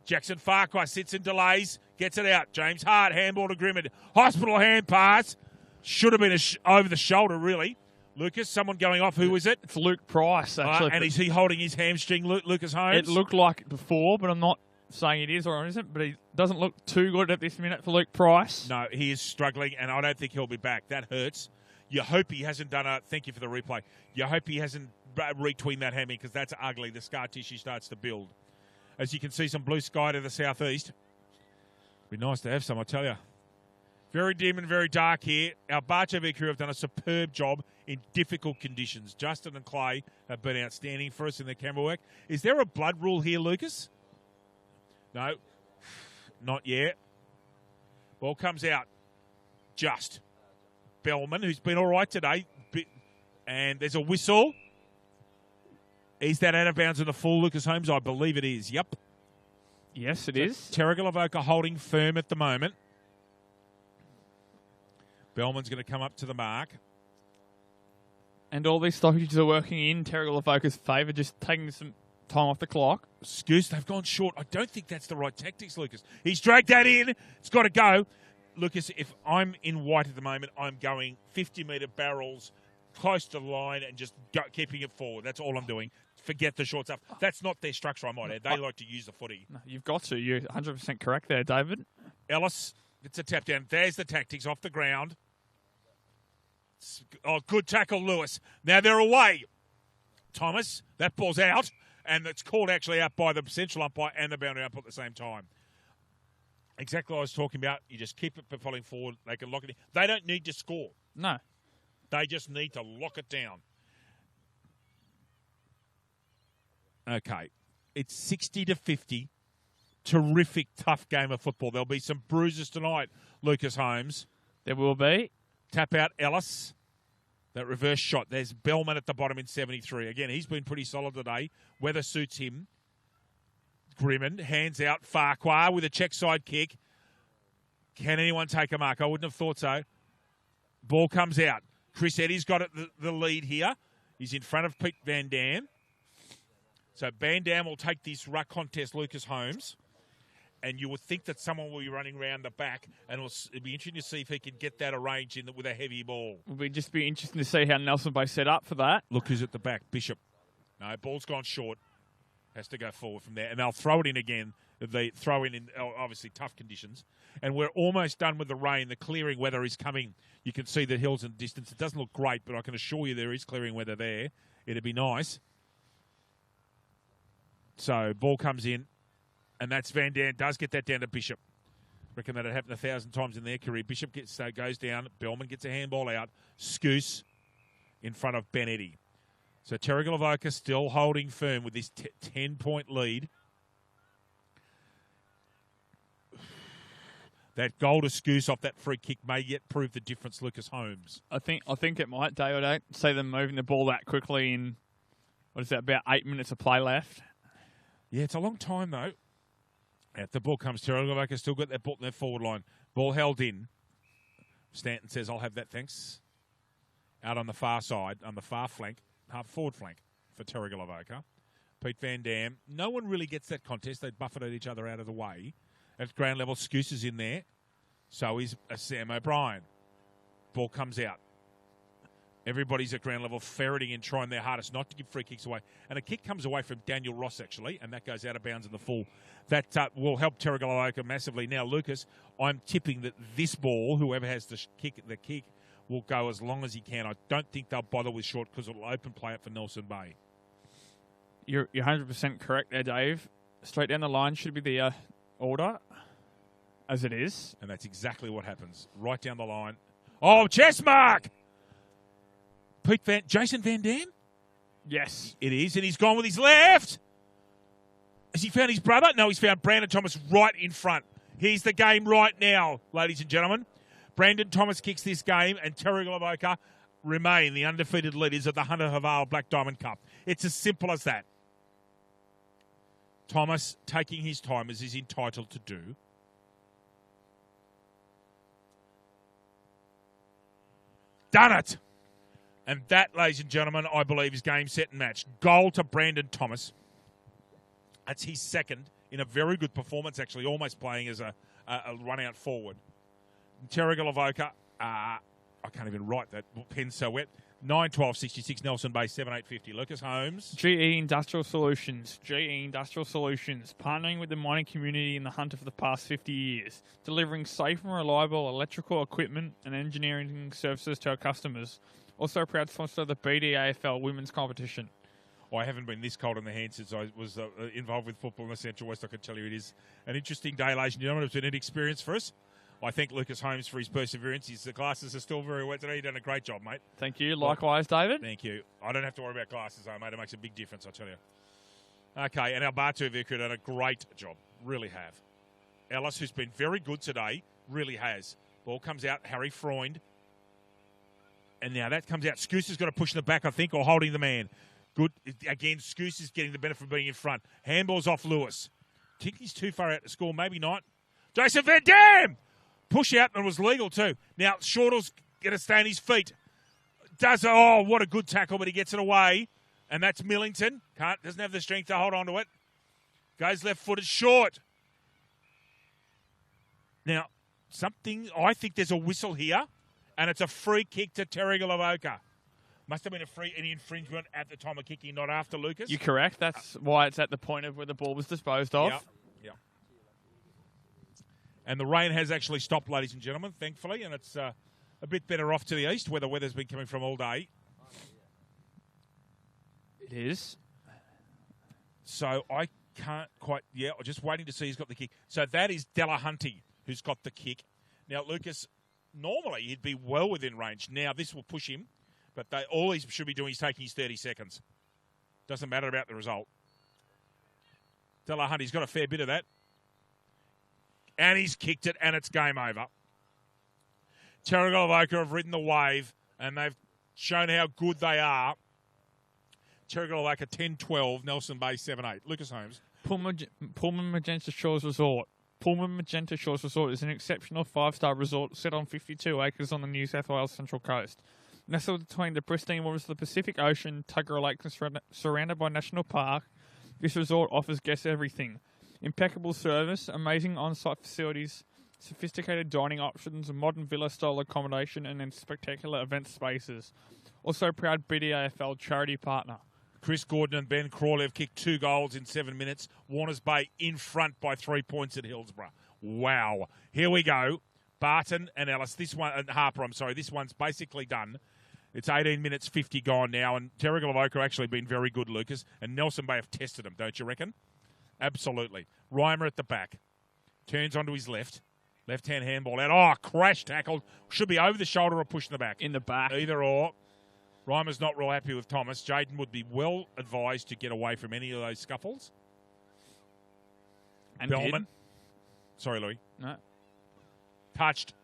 Jackson Farquhar sits and delays. Gets it out. James Hart. Handball to Grimmond. Hospital hand pass. Should have been over the shoulder, really. Lucas, someone going off. Who is it? It's Luke Price, actually. And is he holding his hamstring, Lucas Holmes? It looked like it before, but I'm not saying it is or it isn't. But he doesn't look too good at this minute for Luke Price. No, he is struggling, and I don't think he'll be back. That hurts. You hope he hasn't done a... Thank you for the replay. You hope he hasn't retweened that hammy because that's ugly. The scar tissue starts to build. As you can see, some blue sky to the southeast. Be nice to have some, I tell you. Very dim and very dark here. Our Barchovic crew have done a superb job in difficult conditions. Justin and Clay have been outstanding for us in their camera work. Is there a blood rule here, Lucas? No, not yet. Ball comes out. Just. Bellman, who's been all right today. And there's a whistle. Is that out of bounds in the full, Lucas Holmes? I believe it is. Yep. Yes, it is. Terrigal Avoca holding firm at the moment. Bellman's going to come up to the mark. And all these stoppages are working in Terrigal Avoca's favour, just taking some time off the clock. Scoose, they've gone short. I don't think that's the right tactics, Lucas. He's dragged that in. It's got to go. Lucas, if I'm in white at the moment, I'm going 50-metre barrels close to the line and just keeping it forward. That's all I'm doing. Forget the short stuff. That's not their structure, I might add. They like to use the footy. No, you've got to. You're 100% correct there, David. Ellis gets a tap down. There's the tactics off the ground. Oh, good tackle, Lewis. Now they're away. Thomas, that ball's out, and it's called actually out by the central umpire and the boundary umpire at the same time. Exactly what I was talking about. You just keep it falling forward. They can lock it in. They don't need to score. No. They just need to lock it down. Okay. It's 60-50. Terrific, tough game of football. There'll be some bruises tonight, Lucas Holmes. There will be. Tap out Ellis. That reverse shot. There's Bellman at the bottom in 73. Again, he's been pretty solid today. Weather suits him. Grimmond hands out Farquhar with a check side kick. Can anyone take a mark? I wouldn't have thought so. Ball comes out. Chris Eddy's got the lead here. He's in front of Pete Van Dam. So Van Dam will take this ruck contest, Lucas Holmes. And you would think that someone will be running around the back, and it'll be interesting to see if he can get that arranged with a heavy ball. It'll just be interesting to see how Nelson Bay set up for that. Look who's at the back. Bishop. No, ball's gone short. Has to go forward from there. And they'll throw it in again. They throw in obviously tough conditions. And we're almost done with the rain. The clearing weather is coming. You can see the hills in the distance. It doesn't look great, but I can assure you there is clearing weather there. It'd be nice. So ball comes in. And that's Van Dam. Does get that down to Bishop. Reckon that had happened 1,000 times in their career. Bishop goes down. Bellman gets a handball out. Scoose in front of Ben Eddy. So Terrigal Avoca still holding firm with this 10-point lead. That goal to Scoose off that free kick may yet prove the difference, Lucas Holmes. I think it might, Dave. I don't see them moving the ball that quickly in, what is that, about 8 minutes of play left. Yeah, it's a long time, though. At the ball comes Terrigal Avoca, still got that ball in their forward line. Ball held in. Stanton says, I'll have that, thanks. out on the far side, on the far flank, forward flank for Terrigal Avoca. Pete Van Dam. No one really gets that contest. They buffeted each other out of the way. At ground level, Scoose is in there. So is Sam O'Brien. Ball comes out. Everybody's at ground level ferreting and trying their hardest not to give free kicks away. And a kick comes away from Daniel Ross, actually, and that goes out of bounds in the full. That will help Terrigal Avoca massively. Now, Lucas, I'm tipping that this ball, whoever has the kick, will go as long as he can. I don't think they'll bother with short because it'll open play it for Nelson Bay. You're 100% correct there, Dave. Straight down the line should be the order, as it is. And that's exactly what happens. Right down the line. Oh, chest mark! Jason Van Dam? Yes. It is, and he's gone with his left. Has he found his brother? No, he's found Brandon Thomas right in front. Here's the game right now, ladies and gentlemen. Brandon Thomas kicks this game, and Terrigal Avoca remain the undefeated leaders of the Hunter Haval Black Diamond Cup. It's as simple as that. Thomas taking his time as he's entitled to do. Done it! And that, ladies and gentlemen, I believe is game, set, and match. Goal to Brandon Thomas. That's his second in a very good performance, actually, almost playing as a run-out forward. Terrigal Avoca, I can't even write that. Pen's so wet. 9-12-66, Nelson Bay, 7-8-50. Lucas Holmes. GE Industrial Solutions. GE Industrial Solutions, partnering with the mining community in the Hunter for the past 50 years, delivering safe and reliable electrical equipment and engineering services to our customers. Also proud sponsor of the BDAFL Women's Competition. I haven't been this cold in the hand since I was involved with football in the Central West. I can tell you it is an interesting day, ladies and gentlemen. It's been an experience for us. I thank Lucas Holmes for his perseverance. The glasses are still very wet today. You've done a great job, mate. Thank you. Likewise, David. Thank you. I don't have to worry about glasses, though, mate. It makes a big difference, I tell you. Okay, and our Batu Vicar done a great job. Really have. Ellis, who's been very good today, really has. Ball comes out. Harry Freund. And now that comes out. Scoose has got to push in the back, I think, or holding the man. Good. Again, Scoose is getting the benefit of being in front. Handball's off Lewis. I think he's too far out to score. Maybe not. Jason Van Dam! Push out, and it was legal too. Now, Shortall's going to stay on his feet. What a good tackle, but he gets it away. And that's Millington. Doesn't have the strength to hold on to it. Goes left-footed short. Now, I think there's a whistle here. And it's a free kick to Terrigal Avoca. Must have been an infringement at the time of kicking, not after, Lucas. You're correct. That's why it's at the point of where the ball was disposed of. Yep. And the rain has actually stopped, ladies and gentlemen, thankfully. And it's a bit better off to the east, where the weather's been coming from all day. It is. So I can't quite... Yeah, I'm just waiting to see who's got the kick. So that is Delahunty who's got the kick. Now, Lucas... Normally, he'd be well within range. Now, this will push him, but all he should be doing is taking his 30 seconds. Doesn't matter about the result. Delahunty's got a fair bit of that. And he's kicked it, and it's game over. Terrigal Avoca have ridden the wave, and they've shown how good they are. Terrigal Avoca 10-12, Nelson Bay 7-8. Lucas Holmes. Pullman Magenta Shores Resort. Pullman Magenta Shores Resort is an exceptional 5-star resort set on 52 acres on the New South Wales Central Coast. Nestled between the pristine waters of the Pacific Ocean, Tuggerah Lake, and surrounded by National Park, this resort offers guests everything. Impeccable service, amazing on-site facilities, sophisticated dining options, modern villa-style accommodation, and then spectacular event spaces. Also proud BDAFL charity partner. Chris Gordon and Ben Crawley have kicked 2 goals in 7 minutes. Warners Bay in front by 3 points at Hillsborough. Wow. Here we go. Barton and Ellis. Harper, This one's basically done. It's 18 minutes, 50 gone now. And Terrigal Avoca actually been very good, Lucas. And Nelson Bay have tested him, don't you reckon? Absolutely. Reimer at the back. Turns onto his left. Left-hand handball out. Oh, crash tackle. Should be over the shoulder or push in the back. In the back. Either or. Reimer's not real happy with Thomas. Jaden would be well advised to get away from any of those scuffles. And Bellman. Sorry, Louis. No. Touched.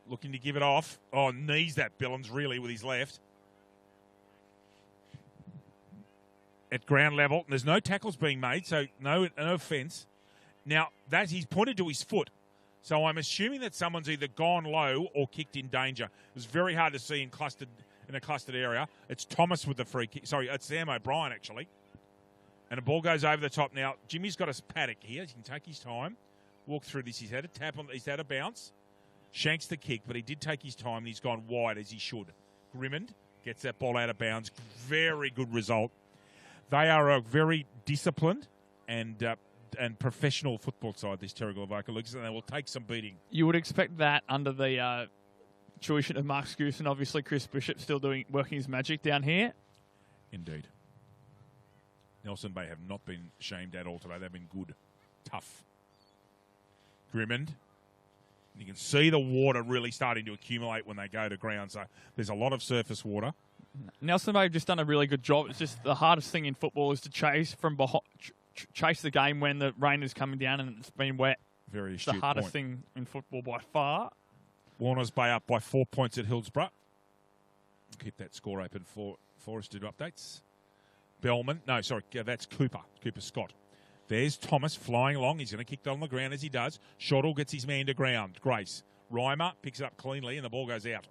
Looking to give it off. Oh, knees that Billings really with his left. At ground level. There's no tackles being made, so no offence. Now, he's pointed to his foot. So I'm assuming that someone's either gone low or kicked in danger. It was very hard to see in a clustered area. It's Thomas with the free kick. Sorry, it's Sam O'Brien, actually. And the ball goes over the top. Now, Jimmy's got a paddock here. He can take his time, walk through this. He's had a tap on. He's had a bounce. Shanks the kick, but he did take his time, and he's gone wide as he should. Grimmond gets that ball out of bounds. Very good result. They are a very disciplined and professional football side, this Terrigal Avoca Leagues, and they will take some beating. You would expect that under the tuition of Mark Scoos and obviously Chris Bishop still working his magic down here. Indeed. Nelson Bay have not been shamed at all today. They've been good. Tough. Grimmond. You can see the water really starting to accumulate when they go to ground, so there's a lot of surface water. Nelson Bay have just done a really good job. It's just the hardest thing in football is to chase from behind, chase the game when the rain is coming down and it's been wet. Very astute. It's the hardest thing in football by far. Warners Bay up by 4 points at Hillsborough. Keep that score open for us to do updates. That's Cooper Scott. There's Thomas flying along. He's going to kick that on the ground as he does. Shottle gets his man to ground. Grace. Reimer picks it up cleanly and the ball goes out.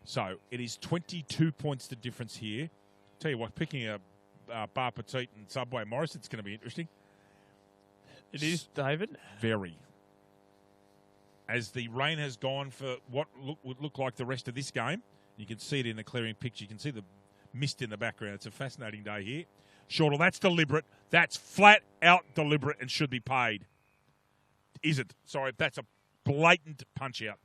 So it is 22 points the difference here. Tell you what, picking a Bar Petite and Subway Morris, it's going to be interesting. It is, David. Very. As the rain has gone for what would look like the rest of this game, you can see it in the clearing picture. You can see the mist in the background. It's a fascinating day here. Shortle, that's deliberate. That's flat out deliberate and should be paid. Isn't. Sorry, that's a blatant punch out.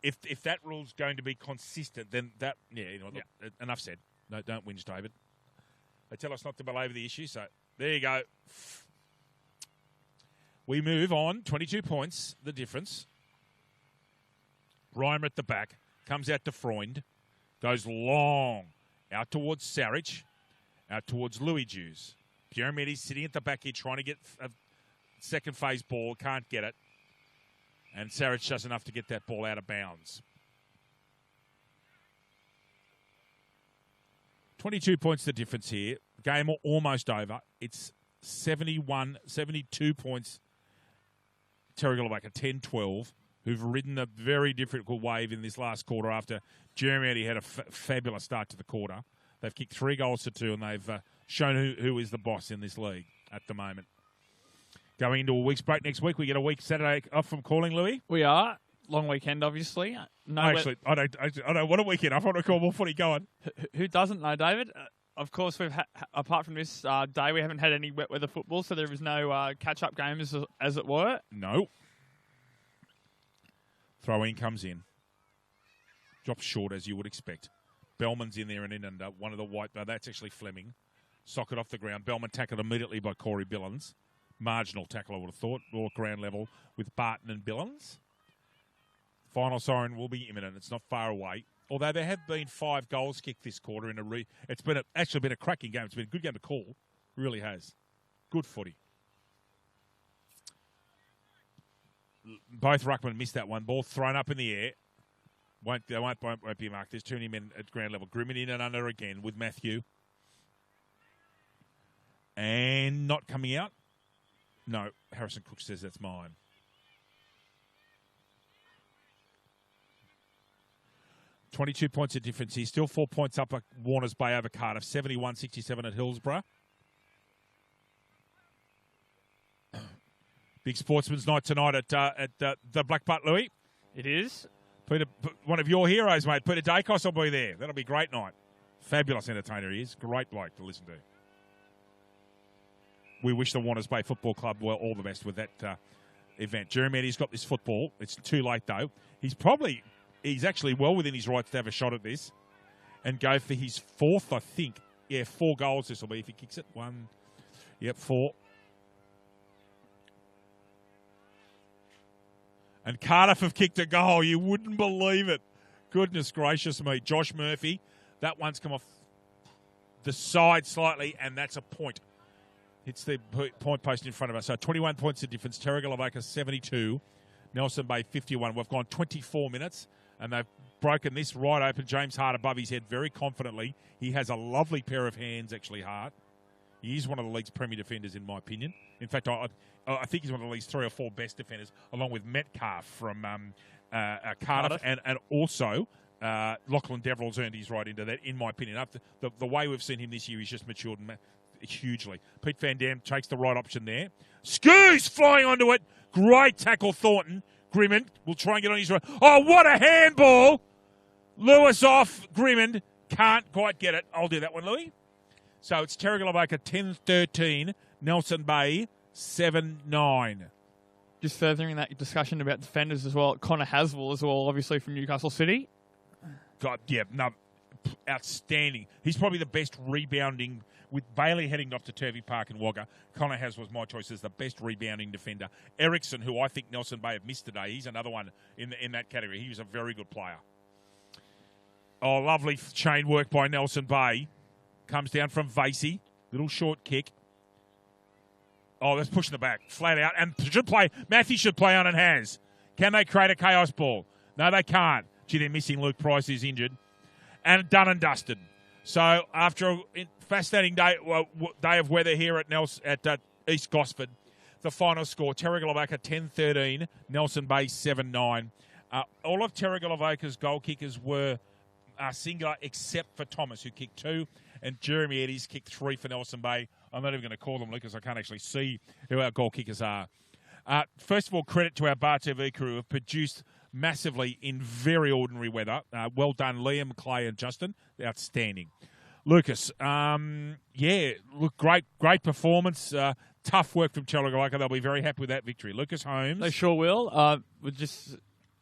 If that rule's going to be consistent, then that, enough said. No, don't whinge, David. They tell us not to belabor the issue, so there you go. We move on. 22 points, the difference. Reimer at the back. Comes out to Freund. Goes long. Out towards Sarich. Out towards Louis Jews. Pierre-Medi's sitting at the back here trying to get a second phase ball. Can't get it. And Sarich does enough to get that ball out of bounds. 22 points the difference here. Game almost over. It's 72 points. Terrigal Avoca 10-12, who've ridden a very difficult wave in this last quarter after Jeremy had a fabulous start to the quarter. They've kicked 3 goals to 2, and they've shown who is the boss in this league at the moment. Going into a week's break next week, we get a week Saturday off from calling, Louis. We are. Long weekend, obviously. No, actually, I don't want a weekend. I want to call more footy going. Who doesn't know, David? Of course, we've apart from this day, we haven't had any wet weather football, so there is no catch-up game, as it were. No. Throw-in comes in. Drops short, as you would expect. Bellman's in there and in under. One of the white... that's actually Fleming. Socket off the ground. Bellman tackled immediately by Corey Billins. Marginal tackle, I would have thought. Or ground level with Barton and Billins. Final siren will be imminent. It's not far away. Although there have been 5 goals kicked this quarter in it's been actually been a cracking game. It's been a good game to call. It really has. Good footy. Both ruckmen missed that one. Ball thrown up in the air. Won't be marked. There's too many men at ground level. Grimmond in and under again with Matthew. And not coming out. No, Harrison Cook says that's mine. $22 points of difference here. Still 4 points up at Warners Bay over Cardiff. 71-67 at Hillsborough. Big sportsman's night tonight at the Black Butt, Louis. It is. Peter, one of your heroes, mate. Peter Dacos will be there. That'll be a great night. Fabulous entertainer he is. Great bloke to listen to. We wish the Warners Bay Football Club well all the best with that event. Jeremy Eddie's got this football. It's too late, though. He's actually well within his rights to have a shot at this and go for his 4th, I think. Yeah, 4 goals this will be if he kicks it. 1, 4. And Cardiff have kicked a goal. You wouldn't believe it. Goodness gracious me. Josh Murphy. That one's come off the side slightly, and that's a point. It's the point post in front of us. So 21 points of difference. Terrigal Avoca 72. Nelson Bay 51. We've gone 24 minutes, and they've broken this right open. James Hart above his head very confidently. He has a lovely pair of hands, actually, Hart. He is one of the league's premier defenders, in my opinion. In fact, I think he's one of the league's 3 or 4 best defenders, along with Metcalf from Cardiff, and also Lachlan Deverell's earned his right into that, in my opinion. After the way we've seen him this year, he's just matured hugely. Pete Van Dam takes the right option there. Scoos flying onto it. Great tackle, Thornton. Grimmond will try and get on his right. Oh, what a handball! Lewis off. Grimmond can't quite get it. I'll do that one, Louis. So it's Terrigal Avoca 10-13. Nelson Bay 7-9. Just furthering that discussion about defenders as well, Connor Haswell as well, obviously from Newcastle City. God, yeah, no, outstanding. He's probably the best rebounding, with Bailey heading off to Turvey Park and Wagga. Connor Haswell's my choice as the best rebounding defender. Ericsson, who I think Nelson Bay have missed today, he's another one in that category. He was a very good player. Oh, lovely chain work by Nelson Bay. Comes down from Vasey. Little short kick. Oh, that's pushing the back. Flat out. And Matthew should play on and has. Can they create a chaos ball? No, they can't. Gee, they're missing Luke Price, who's injured. And done and dusted. So after a fascinating day of weather here at East Gosford, the final score, Terrigal Avoca 10-13, Nelson Bay 7-9. All of Terrigal Avoca's goal kickers were singular except for Thomas, who kicked 2, and Jeremy Eddy's kicked 3 for Nelson Bay. I'm not even going to call them, Lucas. I can't actually see who our goal kickers are. First of all, credit to our Bar TV crew who have produced massively in very ordinary weather. Well done, Liam, Clay, and Justin. Outstanding. Lucas, look, great performance. Tough work from Terrigal Avoca. They'll be very happy with that victory. Lucas Holmes. They sure will.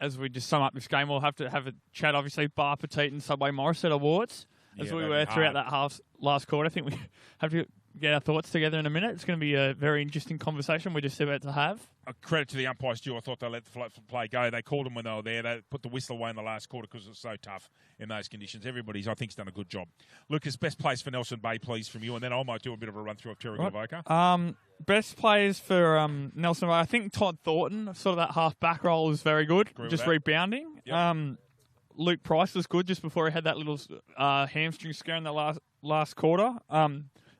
As we just sum up this game, we'll have to have a chat, obviously, Bar Petite and Subway Morris at awards, as we were throughout that last quarter. I think we have to get our thoughts together in a minute. It's going to be a very interesting conversation we're just about to have. A credit to the umpires, Stu. I thought they let the play go. They called them when they were there. They put the whistle away in the last quarter because it was so tough in those conditions. Everybody's, I think, has done a good job. Lucas, best plays for Nelson Bay, please, from you, and then I might do a bit of a run-through of Terrigal Avoca. Best players for Nelson Bay, I think Todd Thornton, sort of that half-back role is very good, just rebounding. Yep. Luke Price was good just before he had that little hamstring scare in the last quarter.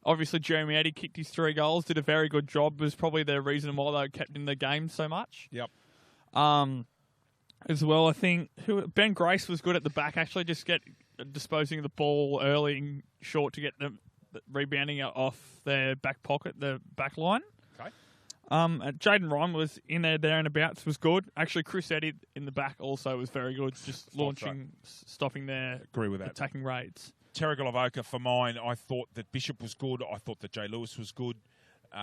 Obviously, Jeremy Eddy kicked his 3 goals, did a very good job, was probably the reason why they were kept in the game so much. Yep. As well, I think Ben Grace was good at the back, actually, just disposing of the ball early and short to get the rebounding off their back pocket, the back line. Okay. Jaden Ryan was in there and abouts, was good. Actually, Chris Eddy in the back also was very good, just stopping their attacking raids. Terrigal Avoca for mine. I thought that Bishop was good. I thought that Jay Lewis was good. It's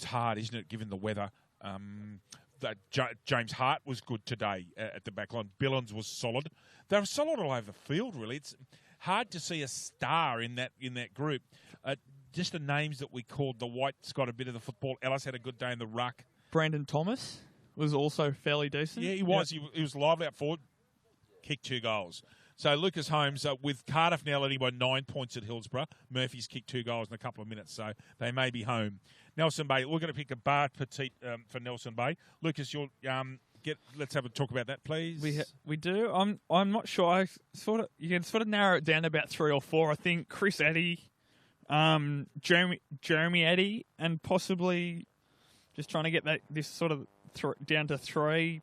hard, isn't it, given the weather? James Hart was good today at the back line. Billings was solid. They were solid all over the field, really. It's hard to see a star in that group. Just the names that we called. The White's got a bit of the football. Ellis had a good day in the ruck. Brandon Thomas was also fairly decent. Yeah, he was. Yep. He was lively out forward. Kicked 2 goals. So Lucas Holmes, with Cardiff now leading by 9 points at Hillsborough, Murphy's kicked 2 goals in a couple of minutes, so they may be home. Nelson Bay, we're going to pick a Bar Petite for Nelson Bay. Lucas, you'll let's have a talk about that, please. We do. I'm not sure. You can sort of narrow it down to about 3 or 4. I think Chris Eddy, Jeremy Eddy, and possibly just trying to get this sort of down to 3.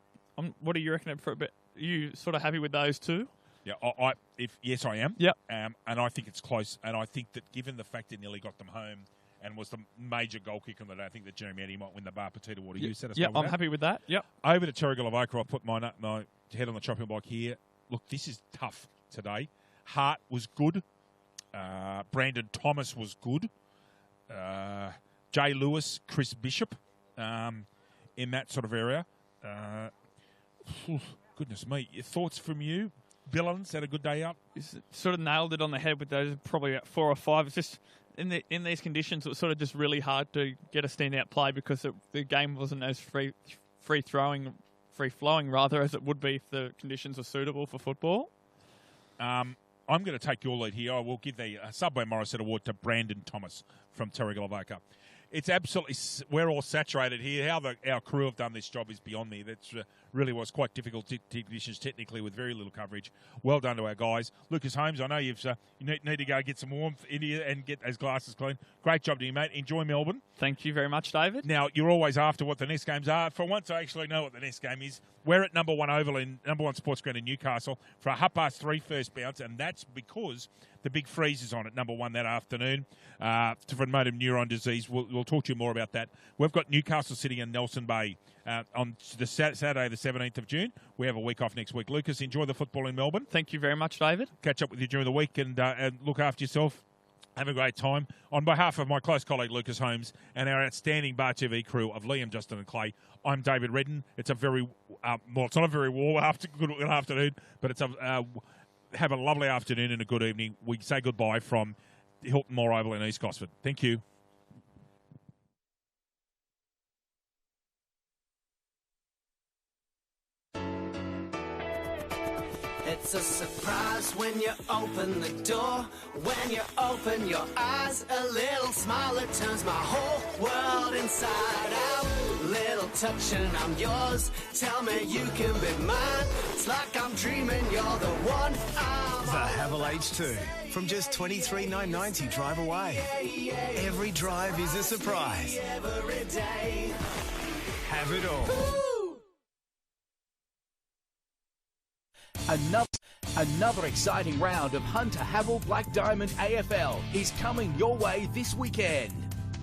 What do you reckon for a bit? Are you sort of happy with those 2? Yeah, yes, I am. Yep. And I think it's close. And I think that given the fact it nearly got them home and was the major goal kicker that I think that Jeremy Eddy might win the Bar Petite Award. You said I'm happy with that. Yep. Over to Terrigal Avoca. I'll put my head on the chopping block here. Look, this is tough today. Hart was good. Brandon Thomas was good. Jay Lewis, Chris Bishop in that sort of area. Goodness me. Your thoughts from you? Billings had a good day up. Sort of nailed it on the head with those, probably about 4 or 5. It's just in these conditions, it was sort of just really hard to get a standout play because the game wasn't as free flowing rather as it would be if the conditions were suitable for football. I'm going to take your lead here. I will give the Subway Morris Award to Brandon Thomas from Terrigal Avoca. It's absolutely, we're all saturated here. How our crew have done this job is beyond me. That's really was quite difficult conditions technically with very little coverage. Well done to our guys. Lucas Holmes, I know you need to go get some warmth in here and get those glasses clean. Great job to you, mate. Enjoy Melbourne. Thank you very much, David. Now, you're always after what the next games are. For once, I actually know what the next game is. We're at number 1 Oval in number 1 Sports Ground in Newcastle for a 3:30 first bounce, and that's because the big freeze is on at number 1 that afternoon for motor neuron disease. We'll talk to you more about that. We've got Newcastle sitting in Nelson Bay on the Saturday, the 17th of June. We have a week off next week. Lucas, enjoy the football in Melbourne. Thank you very much, David. Catch up with you during the week and look after yourself. Have a great time. On behalf of my close colleague Lucas Holmes and our outstanding Bar TV crew of Liam, Justin and Clay, I'm David Redden. It's a very, it's not a very warm good afternoon, but it's have a lovely afternoon and a good evening. We say goodbye from Hilton Moore Oval in East Gosford. Thank you. It's a surprise when you open the door. When you open your eyes, a little smile that turns my whole world inside out. Little touch and I'm yours. Tell me you can be mine. It's like I'm dreaming you're the one I'm The Havel H2 from just $23,990 drive away. Every drive is a surprise. every day. Have it all. Another exciting round of Hunter Havel Black Diamond AFL is coming your way this weekend.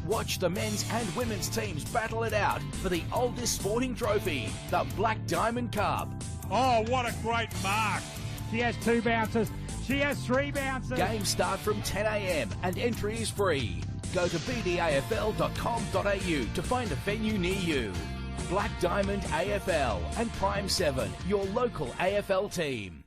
Watch the men's and women's teams battle it out for the oldest sporting trophy, the Black Diamond Cup. Oh, what a great mark. She has 2 bounces. She has 3 bounces. Games start from 10 a.m. and entry is free. Go to bdafl.com.au to find a venue near you. Black Diamond AFL and Prime 7, your local AFL team.